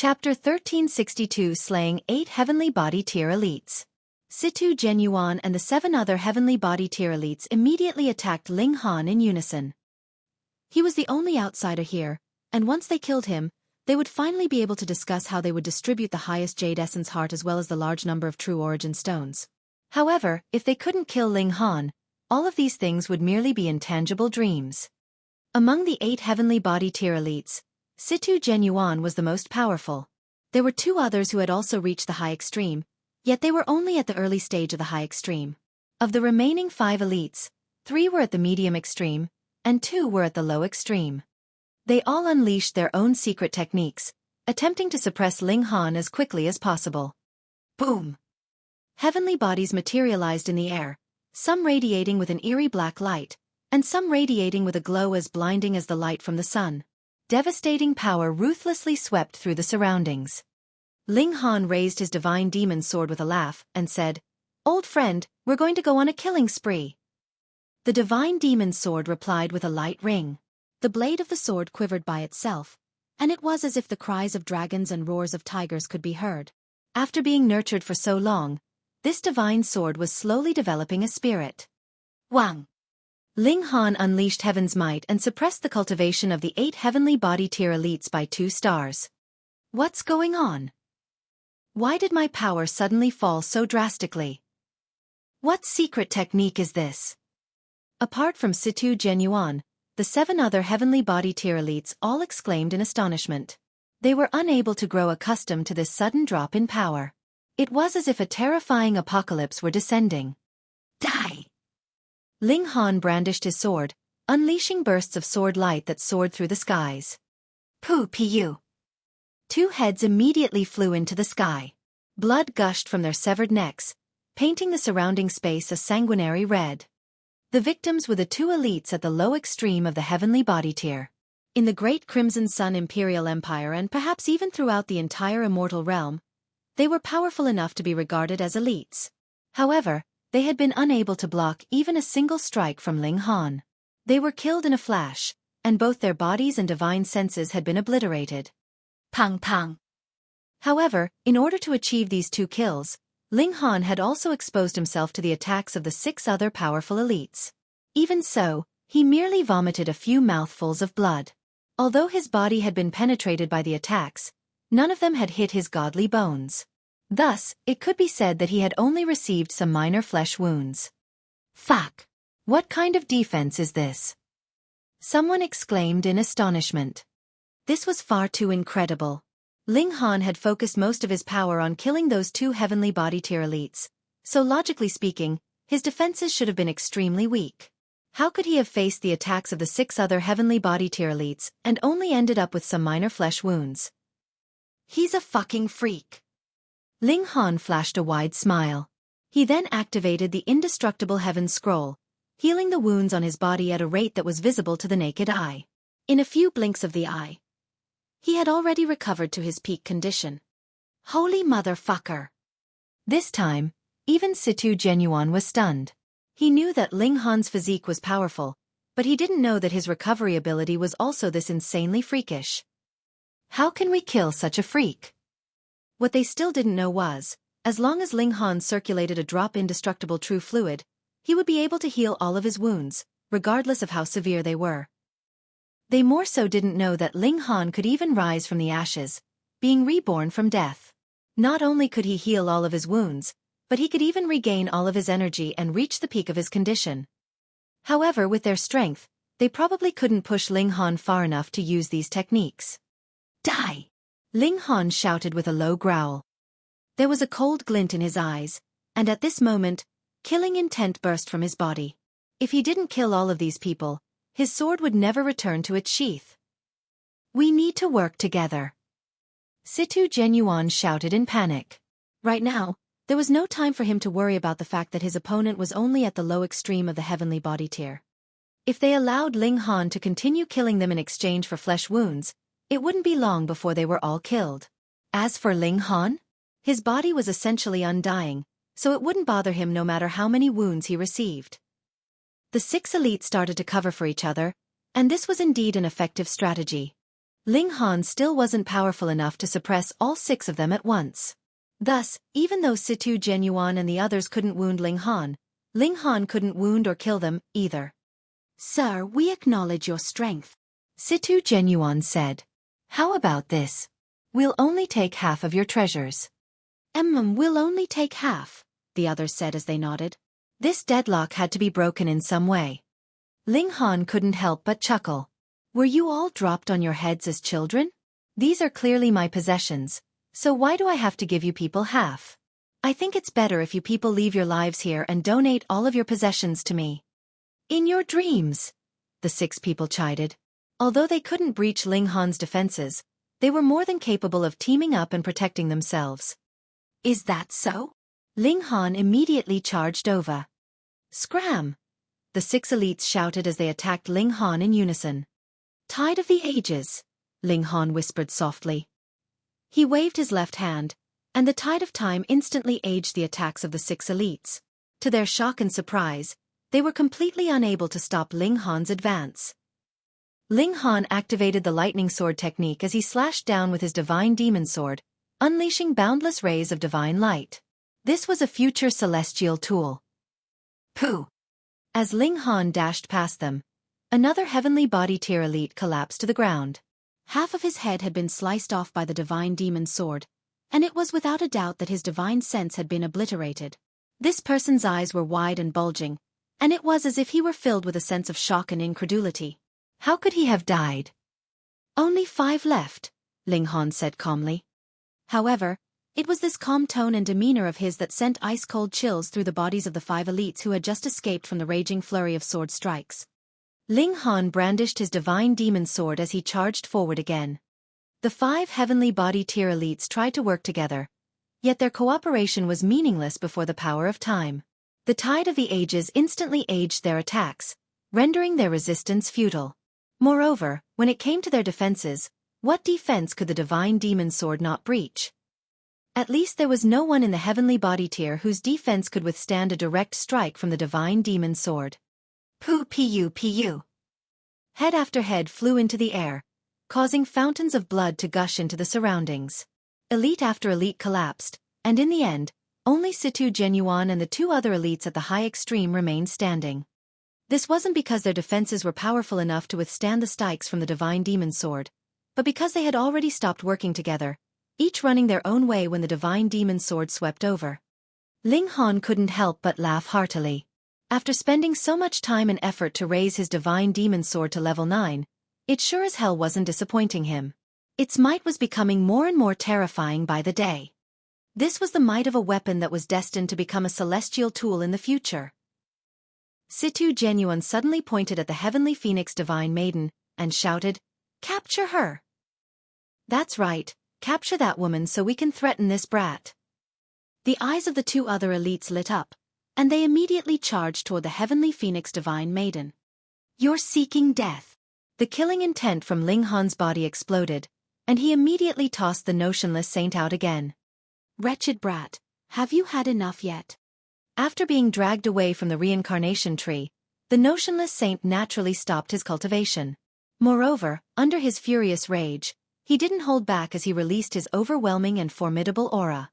Chapter 1362 Slaying 8 Heavenly Body Tier Elites. Situ Genuan and the 7 other Heavenly Body Tier Elites immediately attacked Ling Han in unison. He was the only outsider here, and once they killed him, they would finally be able to discuss how they would distribute the highest Jade Essence Heart as well as the large number of True Origin Stones. However, if they couldn't kill Ling Han, all of these things would merely be intangible dreams. Among the 8 Heavenly Body Tier Elites, Situ Genuan was the most powerful. There were 2 others who had also reached the high extreme, yet they were only at the early stage of the high extreme. Of the remaining 5 elites, 3 were at the medium extreme, and 2 were at the low extreme. They all unleashed their own secret techniques, attempting to suppress Ling Han as quickly as possible. Boom! Heavenly bodies materialized in the air, some radiating with an eerie black light, and some radiating with a glow as blinding as the light from the sun. Devastating power ruthlessly swept through the surroundings. Ling Han raised his divine demon sword with a laugh and said, "Old friend, we're going to go on a killing spree." The divine demon sword replied with a light ring. The blade of the sword quivered by itself, and it was as if the cries of dragons and roars of tigers could be heard. After being nurtured for so long, this divine sword was slowly developing a spirit. Wang! Ling Han unleashed heaven's might and suppressed the cultivation of the 8 Heavenly Body Tier Elites by 2 stars. What's going on? Why did my power suddenly fall so drastically? What secret technique is this? Apart from Situ Genuan, the 7 other Heavenly Body Tier Elites all exclaimed in astonishment. They were unable to grow accustomed to this sudden drop in power. It was as if a terrifying apocalypse were descending. Die! Ling Han brandished his sword, unleashing bursts of sword light that soared through the skies. Pu. 2 heads immediately flew into the sky. Blood gushed from their severed necks, painting the surrounding space a sanguinary red. The victims were the 2 elites at the low extreme of the Heavenly Body Tier. In the Great Crimson Sun Imperial Empire and perhaps even throughout the entire Immortal Realm, they were powerful enough to be regarded as elites. However, they had been unable to block even a single strike from Ling Han. They were killed in a flash, and both their bodies and divine senses had been obliterated. Pang pang. However, in order to achieve these 2 kills, Ling Han had also exposed himself to the attacks of the 6 other powerful elites. Even so, he merely vomited a few mouthfuls of blood. Although his body had been penetrated by the attacks, none of them had hit his godly bones. Thus, it could be said that he had only received some minor flesh wounds. Fuck! What kind of defense is this? Someone exclaimed in astonishment. This was far too incredible. Ling Han had focused most of his power on killing those 2 Heavenly Body Tier Elites, so logically speaking, his defenses should have been extremely weak. How could he have faced the attacks of the 6 other Heavenly Body Tier Elites and only ended up with some minor flesh wounds? He's a fucking freak. Ling Han flashed a wide smile. He then activated the indestructible Heaven Scroll, healing the wounds on his body at a rate that was visible to the naked eye. In a few blinks of the eye, he had already recovered to his peak condition. Holy motherfucker! This time, even Situ Genuan was stunned. He knew that Ling Han's physique was powerful, but he didn't know that his recovery ability was also this insanely freakish. How can we kill such a freak? What they still didn't know was, as long as Ling Han circulated a drop indestructible true fluid, he would be able to heal all of his wounds, regardless of how severe they were. They more so didn't know that Ling Han could even rise from the ashes, being reborn from death. Not only could he heal all of his wounds, but he could even regain all of his energy and reach the peak of his condition. However, with their strength, they probably couldn't push Ling Han far enough to use these techniques. Die! Ling Han shouted with a low growl. There was a cold glint in his eyes, and at this moment, killing intent burst from his body. If he didn't kill all of these people, his sword would never return to its sheath. We need to work together. Situ Genuan shouted in panic. Right now, there was no time for him to worry about the fact that his opponent was only at the low extreme of the Heavenly Body Tier. If they allowed Ling Han to continue killing them in exchange for flesh wounds, it wouldn't be long before they were all killed. As for Ling Han, his body was essentially undying, so it wouldn't bother him no matter how many wounds he received. The 6 elites started to cover for each other, and this was indeed an effective strategy. Ling Han still wasn't powerful enough to suppress all 6 of them at once. Thus, even though Situ Genyuan and the others couldn't wound Ling Han couldn't wound or kill them, either. "Sir, we acknowledge your strength," Situ Genyuan said. "How about this? We'll only take half of your treasures." We'll only take half," the others said as they nodded. This deadlock had to be broken in some way. Ling Han couldn't help but chuckle. "Were you all dropped on your heads as children? These are clearly my possessions, so why do I have to give you people half? I think it's better if you people leave your lives here and donate all of your possessions to me." "In your dreams," the 6 people chided. Although they couldn't breach Ling Han's defenses, they were more than capable of teaming up and protecting themselves. "Is that so?" Ling Han immediately charged over. "Scram!" the 6 elites shouted as they attacked Ling Han in unison. "Tide of the Ages," Ling Han whispered softly. He waved his left hand, and the tide of time instantly aged the attacks of the 6 elites. To their shock and surprise, they were completely unable to stop Ling Han's advance. Ling Han activated the lightning sword technique as he slashed down with his divine demon sword, unleashing boundless rays of divine light. This was a future celestial tool. Pooh! As Ling Han dashed past them, another heavenly body tier elite collapsed to the ground. Half of his head had been sliced off by the divine demon sword, and it was without a doubt that his divine sense had been obliterated. This person's eyes were wide and bulging, and it was as if he were filled with a sense of shock and incredulity. How could he have died? "Only 5 left," Ling Han said calmly. However, it was this calm tone and demeanor of his that sent ice-cold chills through the bodies of the 5 elites who had just escaped from the raging flurry of sword strikes. Ling Han brandished his divine demon sword as he charged forward again. The 5 heavenly body tier elites tried to work together, yet their cooperation was meaningless before the power of time. The tide of the ages instantly aged their attacks, rendering their resistance futile. Moreover, when it came to their defenses, what defense could the divine demon sword not breach? At least there was no one in the heavenly body tier whose defense could withstand a direct strike from the divine demon sword. Pu. Head after head flew into the air, causing fountains of blood to gush into the surroundings. Elite after elite collapsed, and in the end, only Situ Genyuan and the 2 other elites at the high extreme remained standing. This wasn't because their defenses were powerful enough to withstand the strikes from the divine demon sword, but because they had already stopped working together, each running their own way when the divine demon sword swept over. Ling Han couldn't help but laugh heartily. After spending so much time and effort to raise his divine demon sword to level 9, it sure as hell wasn't disappointing him. Its might was becoming more and more terrifying by the day. This was the might of a weapon that was destined to become a celestial tool in the future. Situ Genyuan suddenly pointed at the heavenly phoenix divine maiden, and shouted, "Capture her!" "That's right, capture that woman so we can threaten this brat." The eyes of the 2 other elites lit up, and they immediately charged toward the heavenly phoenix divine maiden. "You're seeking death." The killing intent from Ling Han's body exploded, and he immediately tossed the notionless saint out again. "Wretched brat, have you had enough yet?" After being dragged away from the reincarnation tree, the notionless saint naturally stopped his cultivation. Moreover, under his furious rage, he didn't hold back as he released his overwhelming and formidable aura.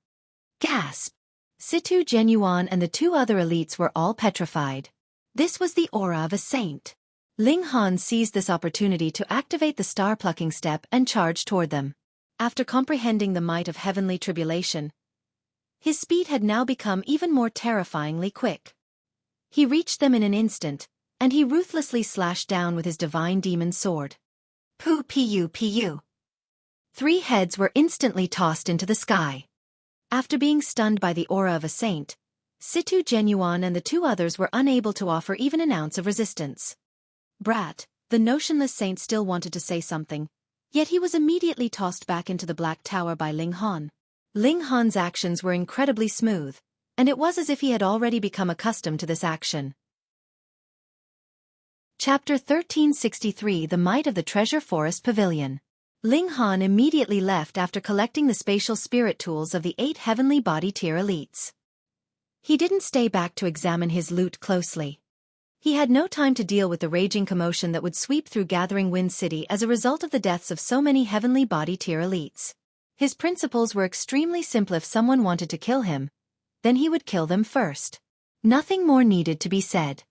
Gasp! Situ Genyuan and the 2 other elites were all petrified. This was the aura of a saint. Ling Han seized this opportunity to activate the star-plucking step and charge toward them. After comprehending the might of heavenly tribulation, his speed had now become even more terrifyingly quick. He reached them in an instant, and he ruthlessly slashed down with his divine demon sword. Pu. 3 heads were instantly tossed into the sky. After being stunned by the aura of a saint, Situ Genyuan and the 2 others were unable to offer even an ounce of resistance. Brat, the notionless saint still wanted to say something, yet he was immediately tossed back into the Black Tower by Ling Han. Ling Han's actions were incredibly smooth, and it was as if he had already become accustomed to this action. Chapter 1363 The Might of the Treasure Forest Pavilion. Ling Han immediately left after collecting the spatial spirit tools of the 8 heavenly body tier elites. He didn't stay back to examine his loot closely. He had no time to deal with the raging commotion that would sweep through Gathering Wind City as a result of the deaths of so many heavenly body tier elites. His principles were extremely simple. If someone wanted to kill him, then he would kill them first. Nothing more needed to be said.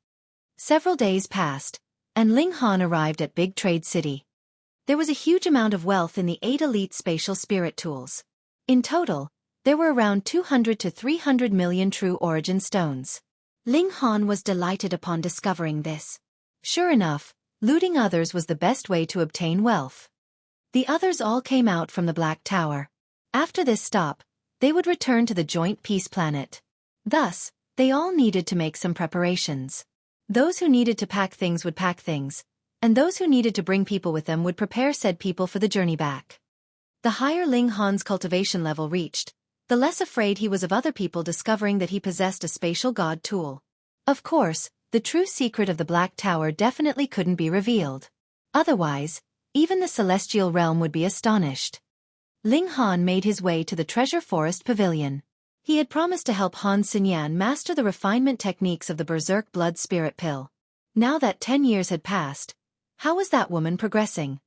Several days passed, and Ling Han arrived at Big Trade City. There was a huge amount of wealth in the 8 elite spatial spirit tools. In total, there were around 200 to 300 million true origin stones. Ling Han was delighted upon discovering this. Sure enough, looting others was the best way to obtain wealth. The others all came out from the Black Tower. After this stop, they would return to the joint peace planet. Thus, they all needed to make some preparations. Those who needed to pack things would pack things, and those who needed to bring people with them would prepare said people for the journey back. The higher Ling Han's cultivation level reached, the less afraid he was of other people discovering that he possessed a spatial god tool. Of course, the true secret of the Black Tower definitely couldn't be revealed. Otherwise, even the celestial realm would be astonished. Ling Han made his way to the Treasure Forest Pavilion. He had promised to help Han Xinyan master the refinement techniques of the Berserk Blood Spirit Pill. Now that 10 years had passed, how was that woman progressing?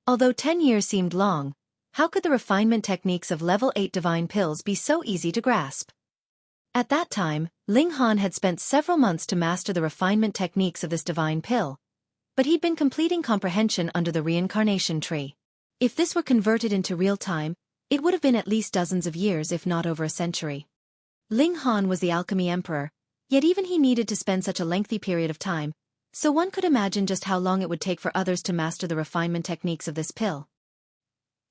Although 10 years seemed long, how could the refinement techniques of level 8 divine pills be so easy to grasp? At that time, Ling Han had spent several months to master the refinement techniques of this divine pill, but he'd been completing comprehension under the reincarnation tree. If this were converted into real time, it would have been at least dozens of years if not over a century. Ling Han was the alchemy emperor, yet even he needed to spend such a lengthy period of time, so one could imagine just how long it would take for others to master the refinement techniques of this pill.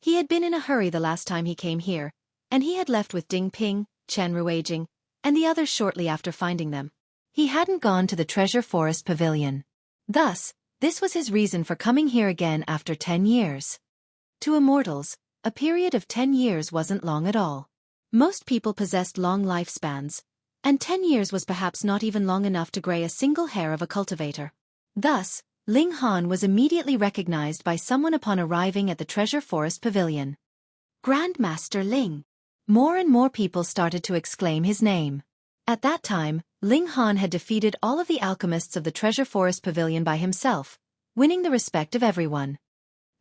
He had been in a hurry the last time he came here, and he had left with Ding Ping, Chen Ruijing, and the others shortly after finding them. He hadn't gone to the Treasure Forest Pavilion. Thus, this was his reason for coming here again after 10 years. To immortals, a period of 10 years wasn't long at all. Most people possessed long lifespans, and 10 years was perhaps not even long enough to gray a single hair of a cultivator. Thus, Ling Han was immediately recognized by someone upon arriving at the Treasure Forest Pavilion. Grandmaster Ling. More and more people started to exclaim his name. At that time, Ling Han had defeated all of the alchemists of the Treasure Forest Pavilion by himself, winning the respect of everyone.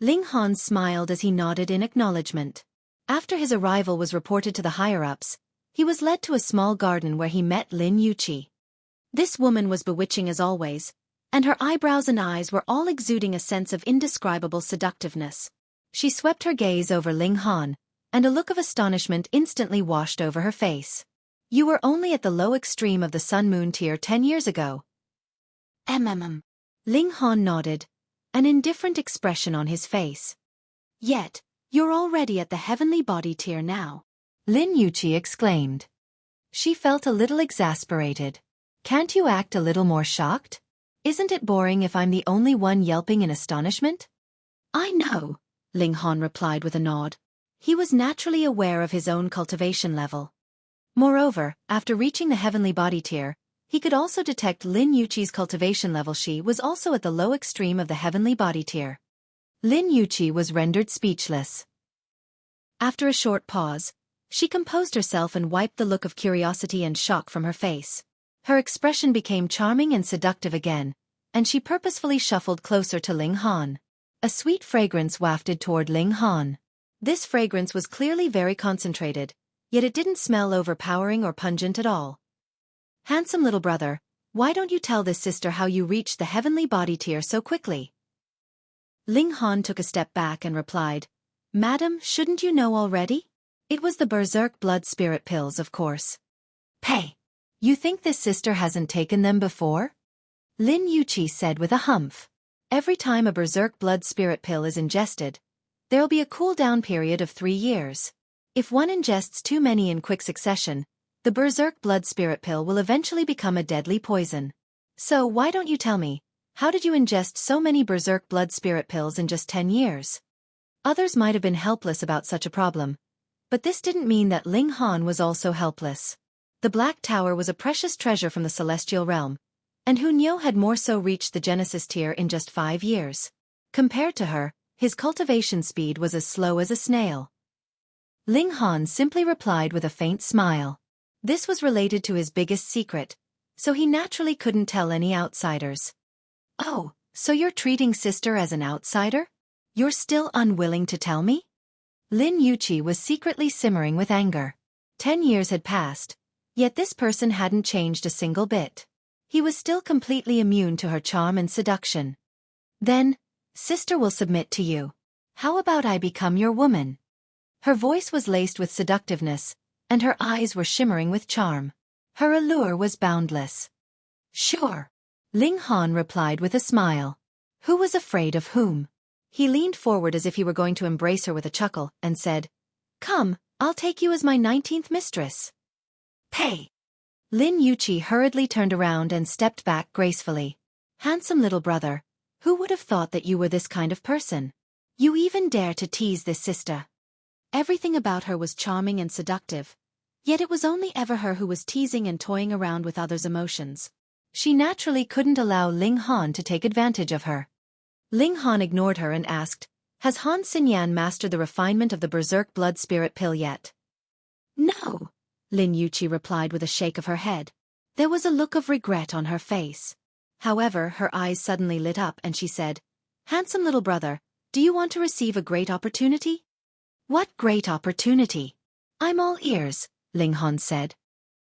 Ling Han smiled as he nodded in acknowledgement. After his arrival was reported to the higher-ups, he was led to a small garden where he met Lin Yuqi. This woman was bewitching as always, and her eyebrows and eyes were all exuding a sense of indescribable seductiveness. She swept her gaze over Ling Han, and a look of astonishment instantly washed over her face. You were only at the low extreme of the Sun-Moon tier 10 years ago. Ling Han nodded, an indifferent expression on his face. Yet, you're already at the heavenly body tier now. Lin Yuqi exclaimed. She felt a little exasperated. Can't you act a little more shocked? Isn't it boring if I'm the only one yelping in astonishment? I know, Ling Han replied with a nod. He was naturally aware of his own cultivation level. Moreover, after reaching the heavenly body tier, he could also detect Lin Yuqi's cultivation level. She was also at the low extreme of the heavenly body tier. Lin Yuqi was rendered speechless. After a short pause, she composed herself and wiped the look of curiosity and shock from her face. Her expression became charming and seductive again, and she purposefully shuffled closer to Ling Han. A sweet fragrance wafted toward Ling Han. This fragrance was clearly very concentrated, yet it didn't smell overpowering or pungent at all. Handsome little brother, why don't you tell this sister how you reached the heavenly body tier so quickly? Ling Han took a step back and replied, Madam, shouldn't you know already? It was the Berserk Blood Spirit pills, of course. Pay! You think this sister hasn't taken them before? Lin Yuqi said with a humph. Every time a Berserk Blood Spirit pill is ingested, there'll be a cool-down period of 3 years. If one ingests too many in quick succession, the Berserk Blood Spirit pill will eventually become a deadly poison. So why don't you tell me, how did you ingest so many Berserk Blood Spirit pills in just 10 years? Others might have been helpless about such a problem, but this didn't mean that Ling Han was also helpless. The Black Tower was a precious treasure from the celestial realm, and Hunyo had more so reached the Genesis tier in just 5 years. Compared to her, his cultivation speed was as slow as a snail. Ling Han simply replied with a faint smile. This was related to his biggest secret, so he naturally couldn't tell any outsiders. "Oh, so you're treating sister as an outsider? You're still unwilling to tell me?" Lin Yuqi was secretly simmering with anger. 10 years had passed, yet this person hadn't changed a single bit. He was still completely immune to her charm and seduction. "Then, sister will submit to you. How about I become your woman?" Her voice was laced with seductiveness, and her eyes were shimmering with charm. Her allure was boundless. "Sure," Ling Han replied with a smile. Who was afraid of whom? He leaned forward as if he were going to embrace her with a chuckle, and said, "Come, I'll take you as my 19th mistress." "Pay!" Lin Yuqi hurriedly turned around and stepped back gracefully. "Handsome little brother, who would have thought that you were this kind of person? You even dare to tease this sister." Everything about her was charming and seductive, yet it was only ever her who was teasing and toying around with others' emotions. She naturally couldn't allow Ling Han to take advantage of her. Ling Han ignored her and asked, "Has Han Xinyan mastered the refinement of the berserk blood spirit pill yet?" "No," Lin Yuqi replied with a shake of her head. There was a look of regret on her face. However, her eyes suddenly lit up and she said, "Handsome little brother, do you want to receive a great opportunity?" "What great opportunity?" "I'm all ears," Ling Han said.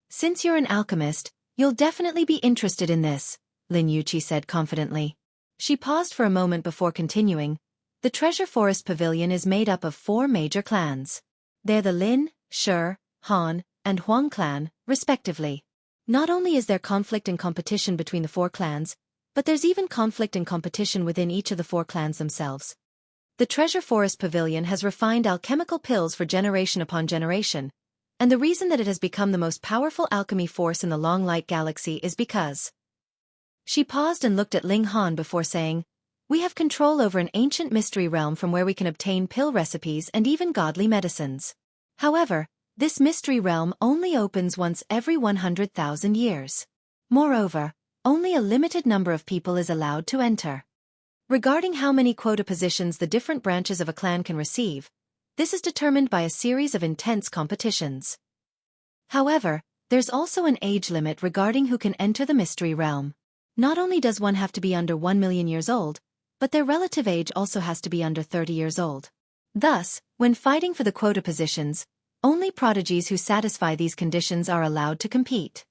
"Since you're an alchemist, you'll definitely be interested in this," Lin Yuqi said confidently. She paused for a moment before continuing. "The Treasure Forest Pavilion is made up of 4 major clans. They're the Lin, Shi, Han, and Huang clan, respectively. Not only is there conflict and competition between the 4 clans, but there's even conflict and competition within each of the 4 clans themselves. The Treasure Forest Pavilion has refined alchemical pills for generation upon generation, and the reason that it has become the most powerful alchemy force in the Long Light Galaxy is because..." She paused and looked at Ling Han before saying, "We have control over an ancient mystery realm from where we can obtain pill recipes and even godly medicines. However, this mystery realm only opens once every 100,000 years. Moreover, only a limited number of people is allowed to enter. Regarding how many quota positions the different branches of a clan can receive, this is determined by a series of intense competitions. However, there's also an age limit regarding who can enter the mystery realm. Not only does one have to be under 1 million years old, but their relative age also has to be under 30 years old. Thus, when fighting for the quota positions, only prodigies who satisfy these conditions are allowed to compete.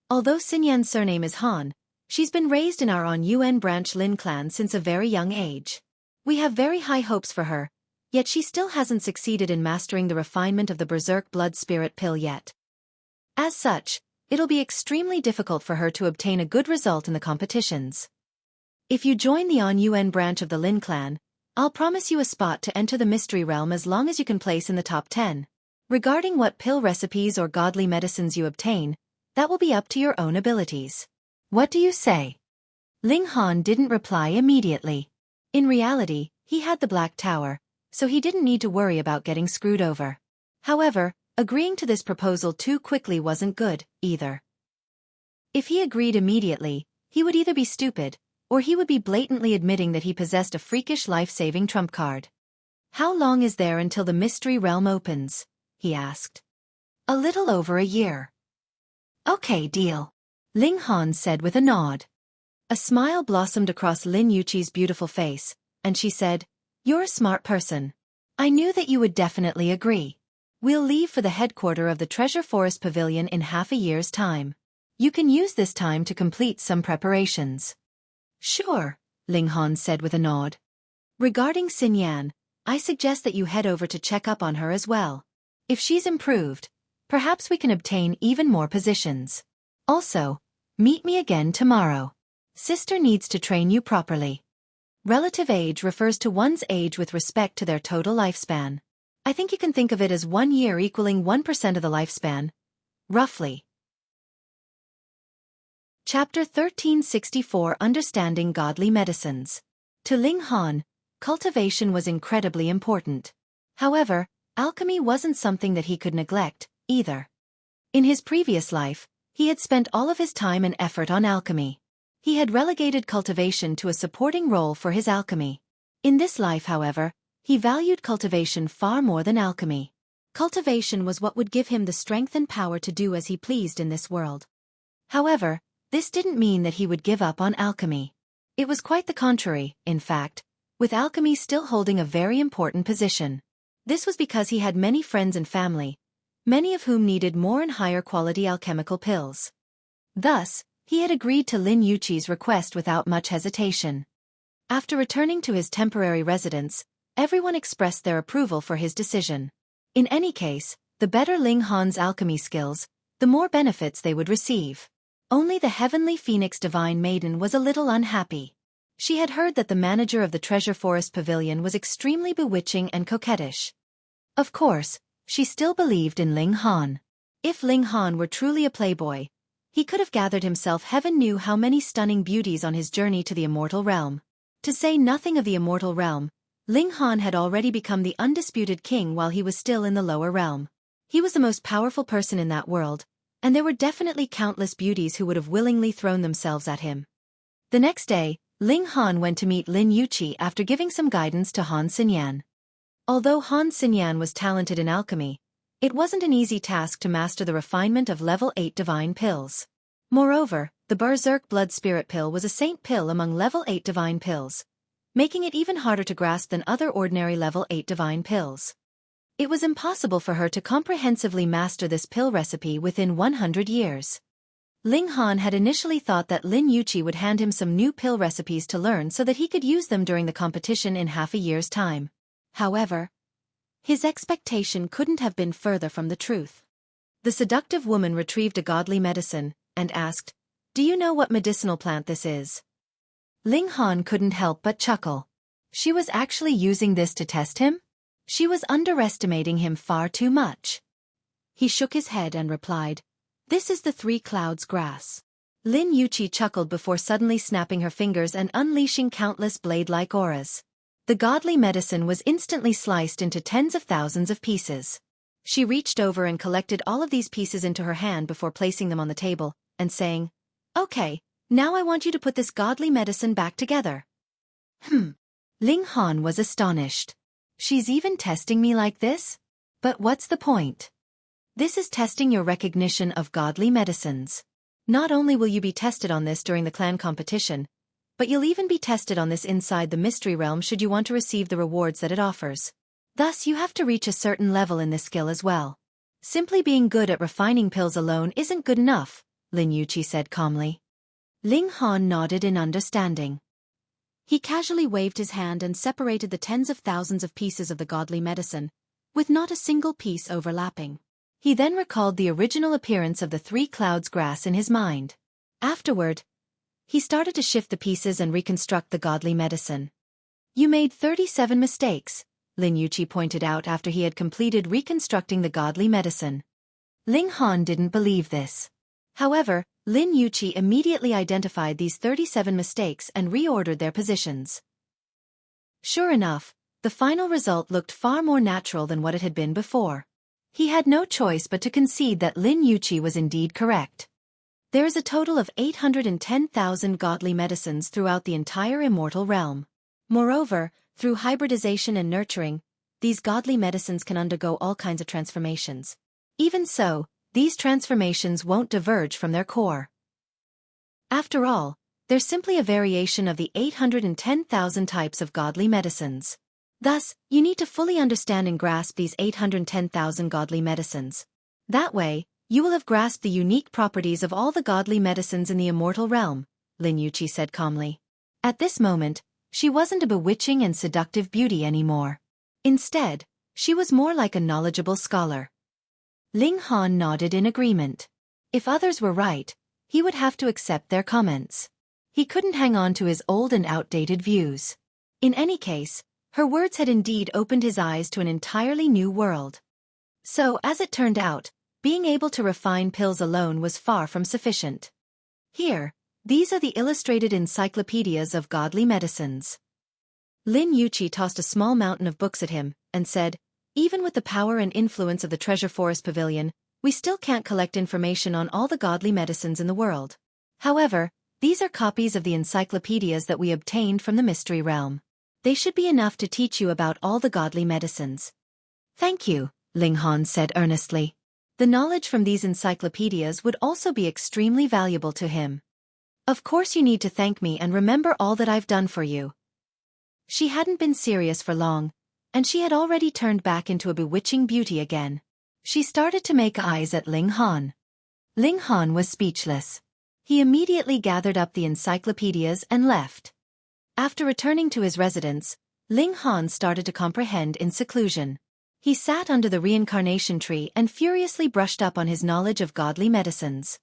Although Xinyan's surname is Han, she's been raised in our On Yuan branch Lin clan since a very young age. We have very high hopes for her, yet she still hasn't succeeded in mastering the refinement of the berserk blood spirit pill yet. As such, it'll be extremely difficult for her to obtain a good result in the competitions. If you join the On Yuan branch of the Lin clan, I'll promise you a spot to enter the mystery realm as long as you can place in the top 10. Regarding what pill recipes or godly medicines you obtain, that will be up to your own abilities. What do you say?" Ling Han didn't reply immediately. In reality, he had the Black Tower, so he didn't need to worry about getting screwed over. However, agreeing to this proposal too quickly wasn't good, either. If he agreed immediately, he would either be stupid, or he would be blatantly admitting that he possessed a freakish life-saving trump card. "How long is there until the mystery realm opens?" he asked. "A little over a year." "Okay, deal," Ling Han said with a nod. A smile blossomed across Lin Yuqi's beautiful face, and she said, "You're a smart person. I knew that you would definitely agree. We'll leave for the headquarters of the Treasure Forest Pavilion in half a year's time. You can use this time to complete some preparations." "Sure," Ling Han said with a nod. "Regarding Xinyan, I suggest that you head over to check up on her as well. If she's improved, perhaps we can obtain even more positions. Also, meet me again tomorrow. Sister needs to train you properly." Relative age refers to one's age with respect to their total lifespan. I think you can think of it as 1 year equaling 1% of the lifespan, roughly. Chapter 1364 Understanding Godly Medicines. To Ling Han, cultivation was incredibly important. However, alchemy wasn't something that he could neglect, either. In his previous life, he had spent all of his time and effort on alchemy. He had relegated cultivation to a supporting role for his alchemy. In this life, however, he valued cultivation far more than alchemy. Cultivation was what would give him the strength and power to do as he pleased in this world. However, This didn't mean that he would give up on alchemy. It was quite the contrary, in fact, with alchemy still holding a very important position. This was because he had many friends and family, many of whom needed more and higher quality alchemical pills. Thus, he had agreed to Lin Yuqi's request without much hesitation. After returning to his temporary residence, everyone expressed their approval for his decision. In any case, the better Ling Han's alchemy skills, the more benefits they would receive. Only the heavenly phoenix divine maiden was a little unhappy. She had heard that the manager of the Treasure Forest Pavilion was extremely bewitching and coquettish. Of course, she still believed in Ling Han. If Ling Han were truly a playboy, he could have gathered himself heaven knew how many stunning beauties on his journey to the immortal realm. To say nothing of the immortal realm, Ling Han had already become the undisputed king while he was still in the lower realm. He was the most powerful person in that world, and there were definitely countless beauties who would have willingly thrown themselves at him. The next day, Ling Han went to meet Lin Yuqi after giving some guidance to Han Xinyan. Although Han Xinyan was talented in alchemy, it wasn't an easy task to master the refinement of level 8 divine pills. Moreover, the Berserk Blood Spirit pill was a saint pill among level 8 divine pills, making it even harder to grasp than other ordinary level 8 divine pills. It was impossible for her to comprehensively master this pill recipe within 100 years. Ling Han had initially thought that Lin Yuqi would hand him some new pill recipes to learn so that he could use them during the competition in half a year's time. However, his expectation couldn't have been further from the truth. The seductive woman retrieved a godly medicine and asked, "Do you know what medicinal plant this is?" Ling Han couldn't help but chuckle. She was actually using this to test him? She was underestimating him far too much. He shook his head and replied, "This is the Three Clouds grass." Lin Yuqi chuckled before suddenly snapping her fingers and unleashing countless blade-like auras. The godly medicine was instantly sliced into tens of thousands of pieces. She reached over and collected all of these pieces into her hand before placing them on the table, and saying, "Okay, now I want you to put this godly medicine back together." Ling Han was astonished. She's even testing me like this? But what's the point? This is testing your recognition of godly medicines. Not only will you be tested on this during the clan competition, but you'll even be tested on this inside the mystery realm should you want to receive the rewards that it offers. Thus you have to reach a certain level in this skill as well. Simply being good at refining pills alone isn't good enough, Lin Yuqi said calmly. Ling Han nodded in understanding. He casually waved his hand and separated the tens of thousands of pieces of the godly medicine, with not a single piece overlapping. He then recalled the original appearance of the Three Clouds grass in his mind. Afterward, he started to shift the pieces and reconstruct the godly medicine. "You made 37 mistakes," Lin Yuqi pointed out after he had completed reconstructing the godly medicine. Ling Han didn't believe this. However, Lin Yuqi immediately identified these 37 mistakes and reordered their positions. Sure enough, the final result looked far more natural than what it had been before. He had no choice but to concede that Lin Yuqi was indeed correct. There is a total of 810,000 godly medicines throughout the entire immortal realm. Moreover, through hybridization and nurturing, these godly medicines can undergo all kinds of transformations. Even so, these transformations won't diverge from their core. After all, they're simply a variation of the 810,000 types of godly medicines. Thus, you need to fully understand and grasp these 810,000 godly medicines. That way, you will have grasped the unique properties of all the godly medicines in the immortal realm, Lin Yuqi said calmly. At this moment, she wasn't a bewitching and seductive beauty anymore. Instead, she was more like a knowledgeable scholar. Ling Han nodded in agreement. If others were right, he would have to accept their comments. He couldn't hang on to his old and outdated views. In any case, her words had indeed opened his eyes to an entirely new world. So, as it turned out, being able to refine pills alone was far from sufficient. Here, these are the illustrated encyclopedias of godly medicines. Lin Yuqi tossed a small mountain of books at him, and said, "Even with the power and influence of the Treasure Forest Pavilion, we still can't collect information on all the godly medicines in the world. However, these are copies of the encyclopedias that we obtained from the Mystery Realm. They should be enough to teach you about all the godly medicines." "Thank you," Ling Han said earnestly. The knowledge from these encyclopedias would also be extremely valuable to him. Of course you need to thank me and remember all that I've done for you. She hadn't been serious for long, and she had already turned back into a bewitching beauty again. She started to make eyes at Ling Han. Ling Han was speechless. He immediately gathered up the encyclopedias and left. After returning to his residence, Ling Han started to comprehend in seclusion. He sat under the reincarnation tree and furiously brushed up on his knowledge of godly medicines.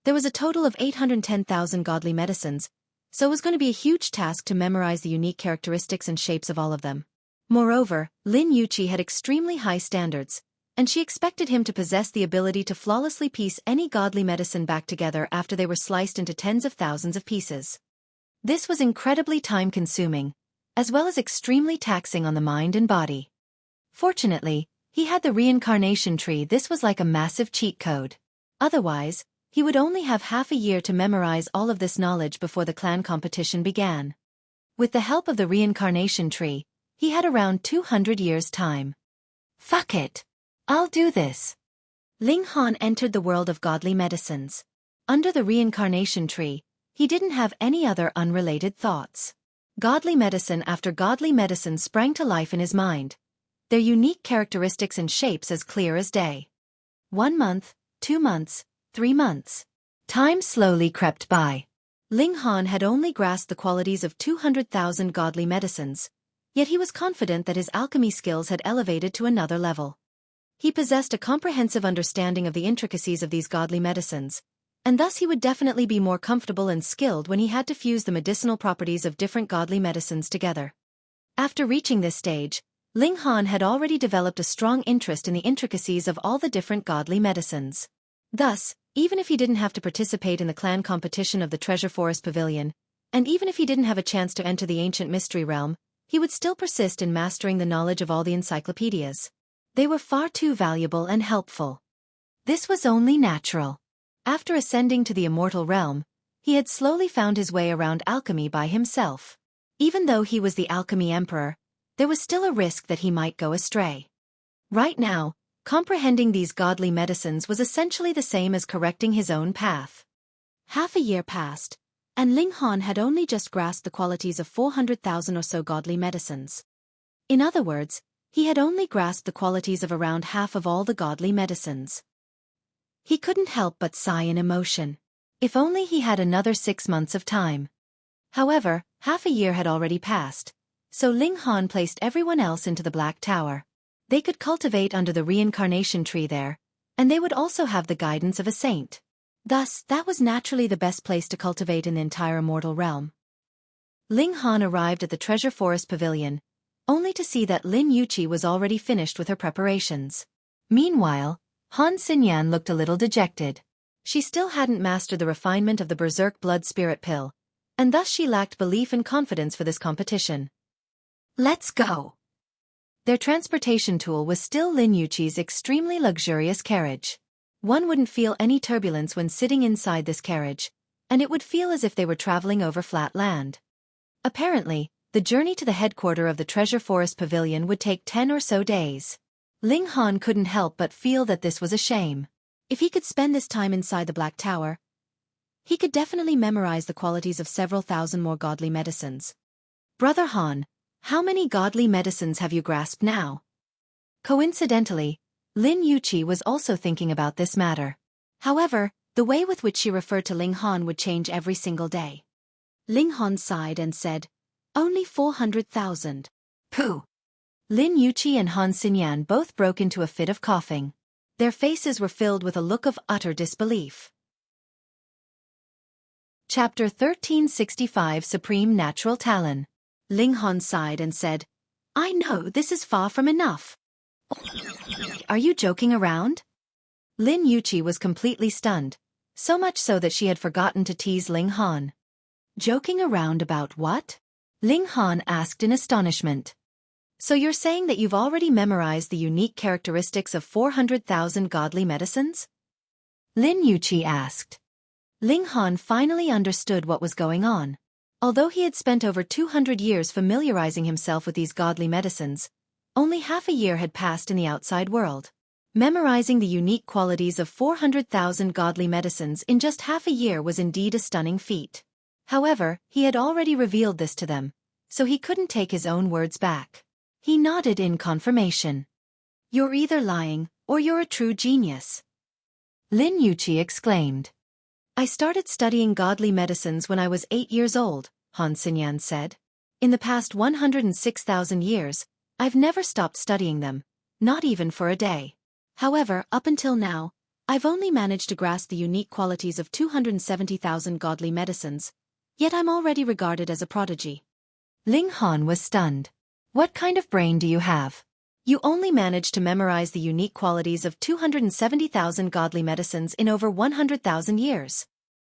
There was a total of 810,000 godly medicines, so it was going to be a huge task to memorize the unique characteristics and shapes of all of them. Moreover, Lin Yuqi had extremely high standards, and she expected him to possess the ability to flawlessly piece any godly medicine back together after they were sliced into tens of thousands of pieces. This was incredibly time-consuming, as well as extremely taxing on the mind and body. Fortunately, he had the reincarnation tree. This was like a massive cheat code. Otherwise, he would only have half a year to memorize all of this knowledge before the clan competition began. With the help of the reincarnation tree, he had around 200 years' time. Fuck it! I'll do this! Ling Han entered the world of godly medicines. Under the reincarnation tree, he didn't have any other unrelated thoughts. Godly medicine after godly medicine sprang to life in his mind, their unique characteristics and shapes as clear as day. 1 month, 2 months, 3 months. Time slowly crept by. Ling Han had only grasped the qualities of 200,000 godly medicines, yet he was confident that his alchemy skills had elevated to another level. He possessed a comprehensive understanding of the intricacies of these godly medicines, and thus he would definitely be more comfortable and skilled when he had to fuse the medicinal properties of different godly medicines together. After reaching this stage, Ling Han had already developed a strong interest in the intricacies of all the different godly medicines. Thus, even if he didn't have to participate in the clan competition of the Treasure Forest Pavilion, and even if he didn't have a chance to enter the ancient mystery realm, he would still persist in mastering the knowledge of all the encyclopedias. They were far too valuable and helpful. This was only natural. After ascending to the immortal realm, he had slowly found his way around alchemy by himself. Even though he was the alchemy emperor, there was still a risk that he might go astray. Right now, comprehending these godly medicines was essentially the same as correcting his own path. Half a year passed, and Ling Han had only just grasped the qualities of 400,000 or so godly medicines. In other words, he had only grasped the qualities of around half of all the godly medicines. He couldn't help but sigh in emotion. If only he had another 6 months of time. However, half a year had already passed, so Ling Han placed everyone else into the Black Tower. They could cultivate under the reincarnation tree there, and they would also have the guidance of a saint. Thus, that was naturally the best place to cultivate in the entire immortal realm. Ling Han arrived at the Treasure Forest Pavilion, only to see that Lin Yuqi was already finished with her preparations. Meanwhile, Han Xinyan looked a little dejected. She still hadn't mastered the refinement of the Berserk Blood Spirit Pill, and thus she lacked belief and confidence for this competition. Let's go! Their transportation tool was still Lin Yuqi's extremely luxurious carriage. One wouldn't feel any turbulence when sitting inside this carriage, and it would feel as if they were traveling over flat land. Apparently, the journey to the headquarters of the Treasure Forest Pavilion would take 10 or so days. Ling Han couldn't help but feel that this was a shame. If he could spend this time inside the Black Tower, he could definitely memorize the qualities of several thousand more godly medicines. Brother Han, how many godly medicines have you grasped now? Coincidentally, Lin Yuqi was also thinking about this matter. However, the way with which she referred to Ling Han would change every single day. Ling Han sighed and said, "Only 400,000. Pooh!" Lin Yuqi and Han Xinyan both broke into a fit of coughing. Their faces were filled with a look of utter disbelief. Chapter 1365 Supreme Natural Talon. Ling Han sighed and said, "I know this is far from enough. Are you joking around?" Lin Yuqi was completely stunned, so much so that she had forgotten to tease Ling Han. Joking around about what? Ling Han asked in astonishment. So you're saying that you've already memorized the unique characteristics of 400,000 godly medicines? Lin Yuqi asked. Ling Han finally understood what was going on. Although he had spent over 200 years familiarizing himself with these godly medicines, only half a year had passed in the outside world. Memorizing the unique qualities of 400,000 godly medicines in just half a year was indeed a stunning feat. However, he had already revealed this to them, so he couldn't take his own words back. He nodded in confirmation. "You're either lying, or you're a true genius," Lin Yuqi exclaimed. "I started studying godly medicines when I was 8 years old," Han Xinyan said. "In the past 106,000 years, I've never stopped studying them, not even for a day. However, up until now, I've only managed to grasp the unique qualities of 270,000 godly medicines, yet I'm already regarded as a prodigy." Ling Han was stunned. "What kind of brain do you have? You only managed to memorize the unique qualities of 270,000 godly medicines in over 100,000 years.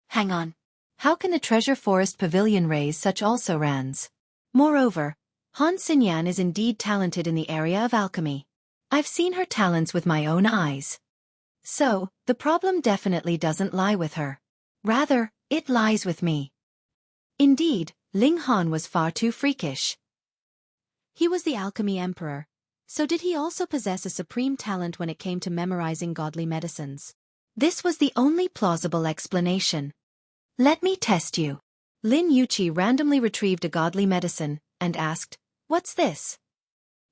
Hang on. How can the Treasure Forest Pavilion raise such also-rans? Moreover, Han Xinyan is indeed talented in the area of alchemy. I've seen her talents with my own eyes. So, the problem definitely doesn't lie with her. Rather, it lies with me." Indeed, Ling Han was far too freakish. He was the alchemy emperor, so did he also possess a supreme talent when it came to memorizing godly medicines? This was the only plausible explanation. "Let me test you." Lin Yuqi randomly retrieved a godly medicine and asked, "What's this?"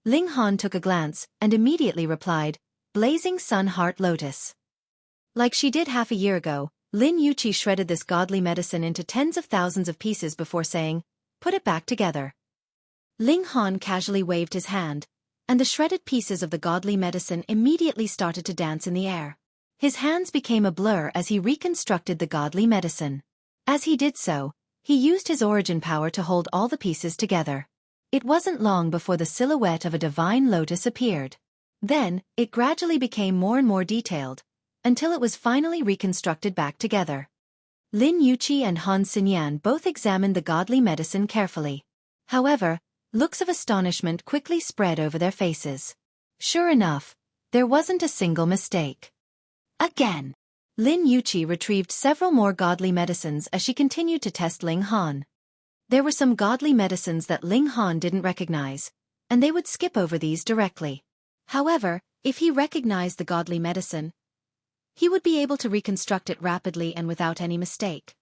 Ling Han took a glance and immediately replied, "Blazing Sun Heart Lotus." Like she did half a year ago, Lin Yuqi shredded this godly medicine into tens of thousands of pieces before saying, "Put it back together." Ling Han casually waved his hand, and the shredded pieces of the godly medicine immediately started to dance in the air. His hands became a blur as he reconstructed the godly medicine. As he did so, he used his origin power to hold all the pieces together. It wasn't long before the silhouette of a divine lotus appeared. Then, it gradually became more and more detailed, until it was finally reconstructed back together. Lin Yuqi and Han Xinyan both examined the godly medicine carefully. However, looks of astonishment quickly spread over their faces. Sure enough, there wasn't a single mistake. Again, Lin Yuqi retrieved several more godly medicines as she continued to test Ling Han. There were some godly medicines that Ling Han didn't recognize, and they would skip over these directly. However, if he recognized the godly medicine, he would be able to reconstruct it rapidly and without any mistake.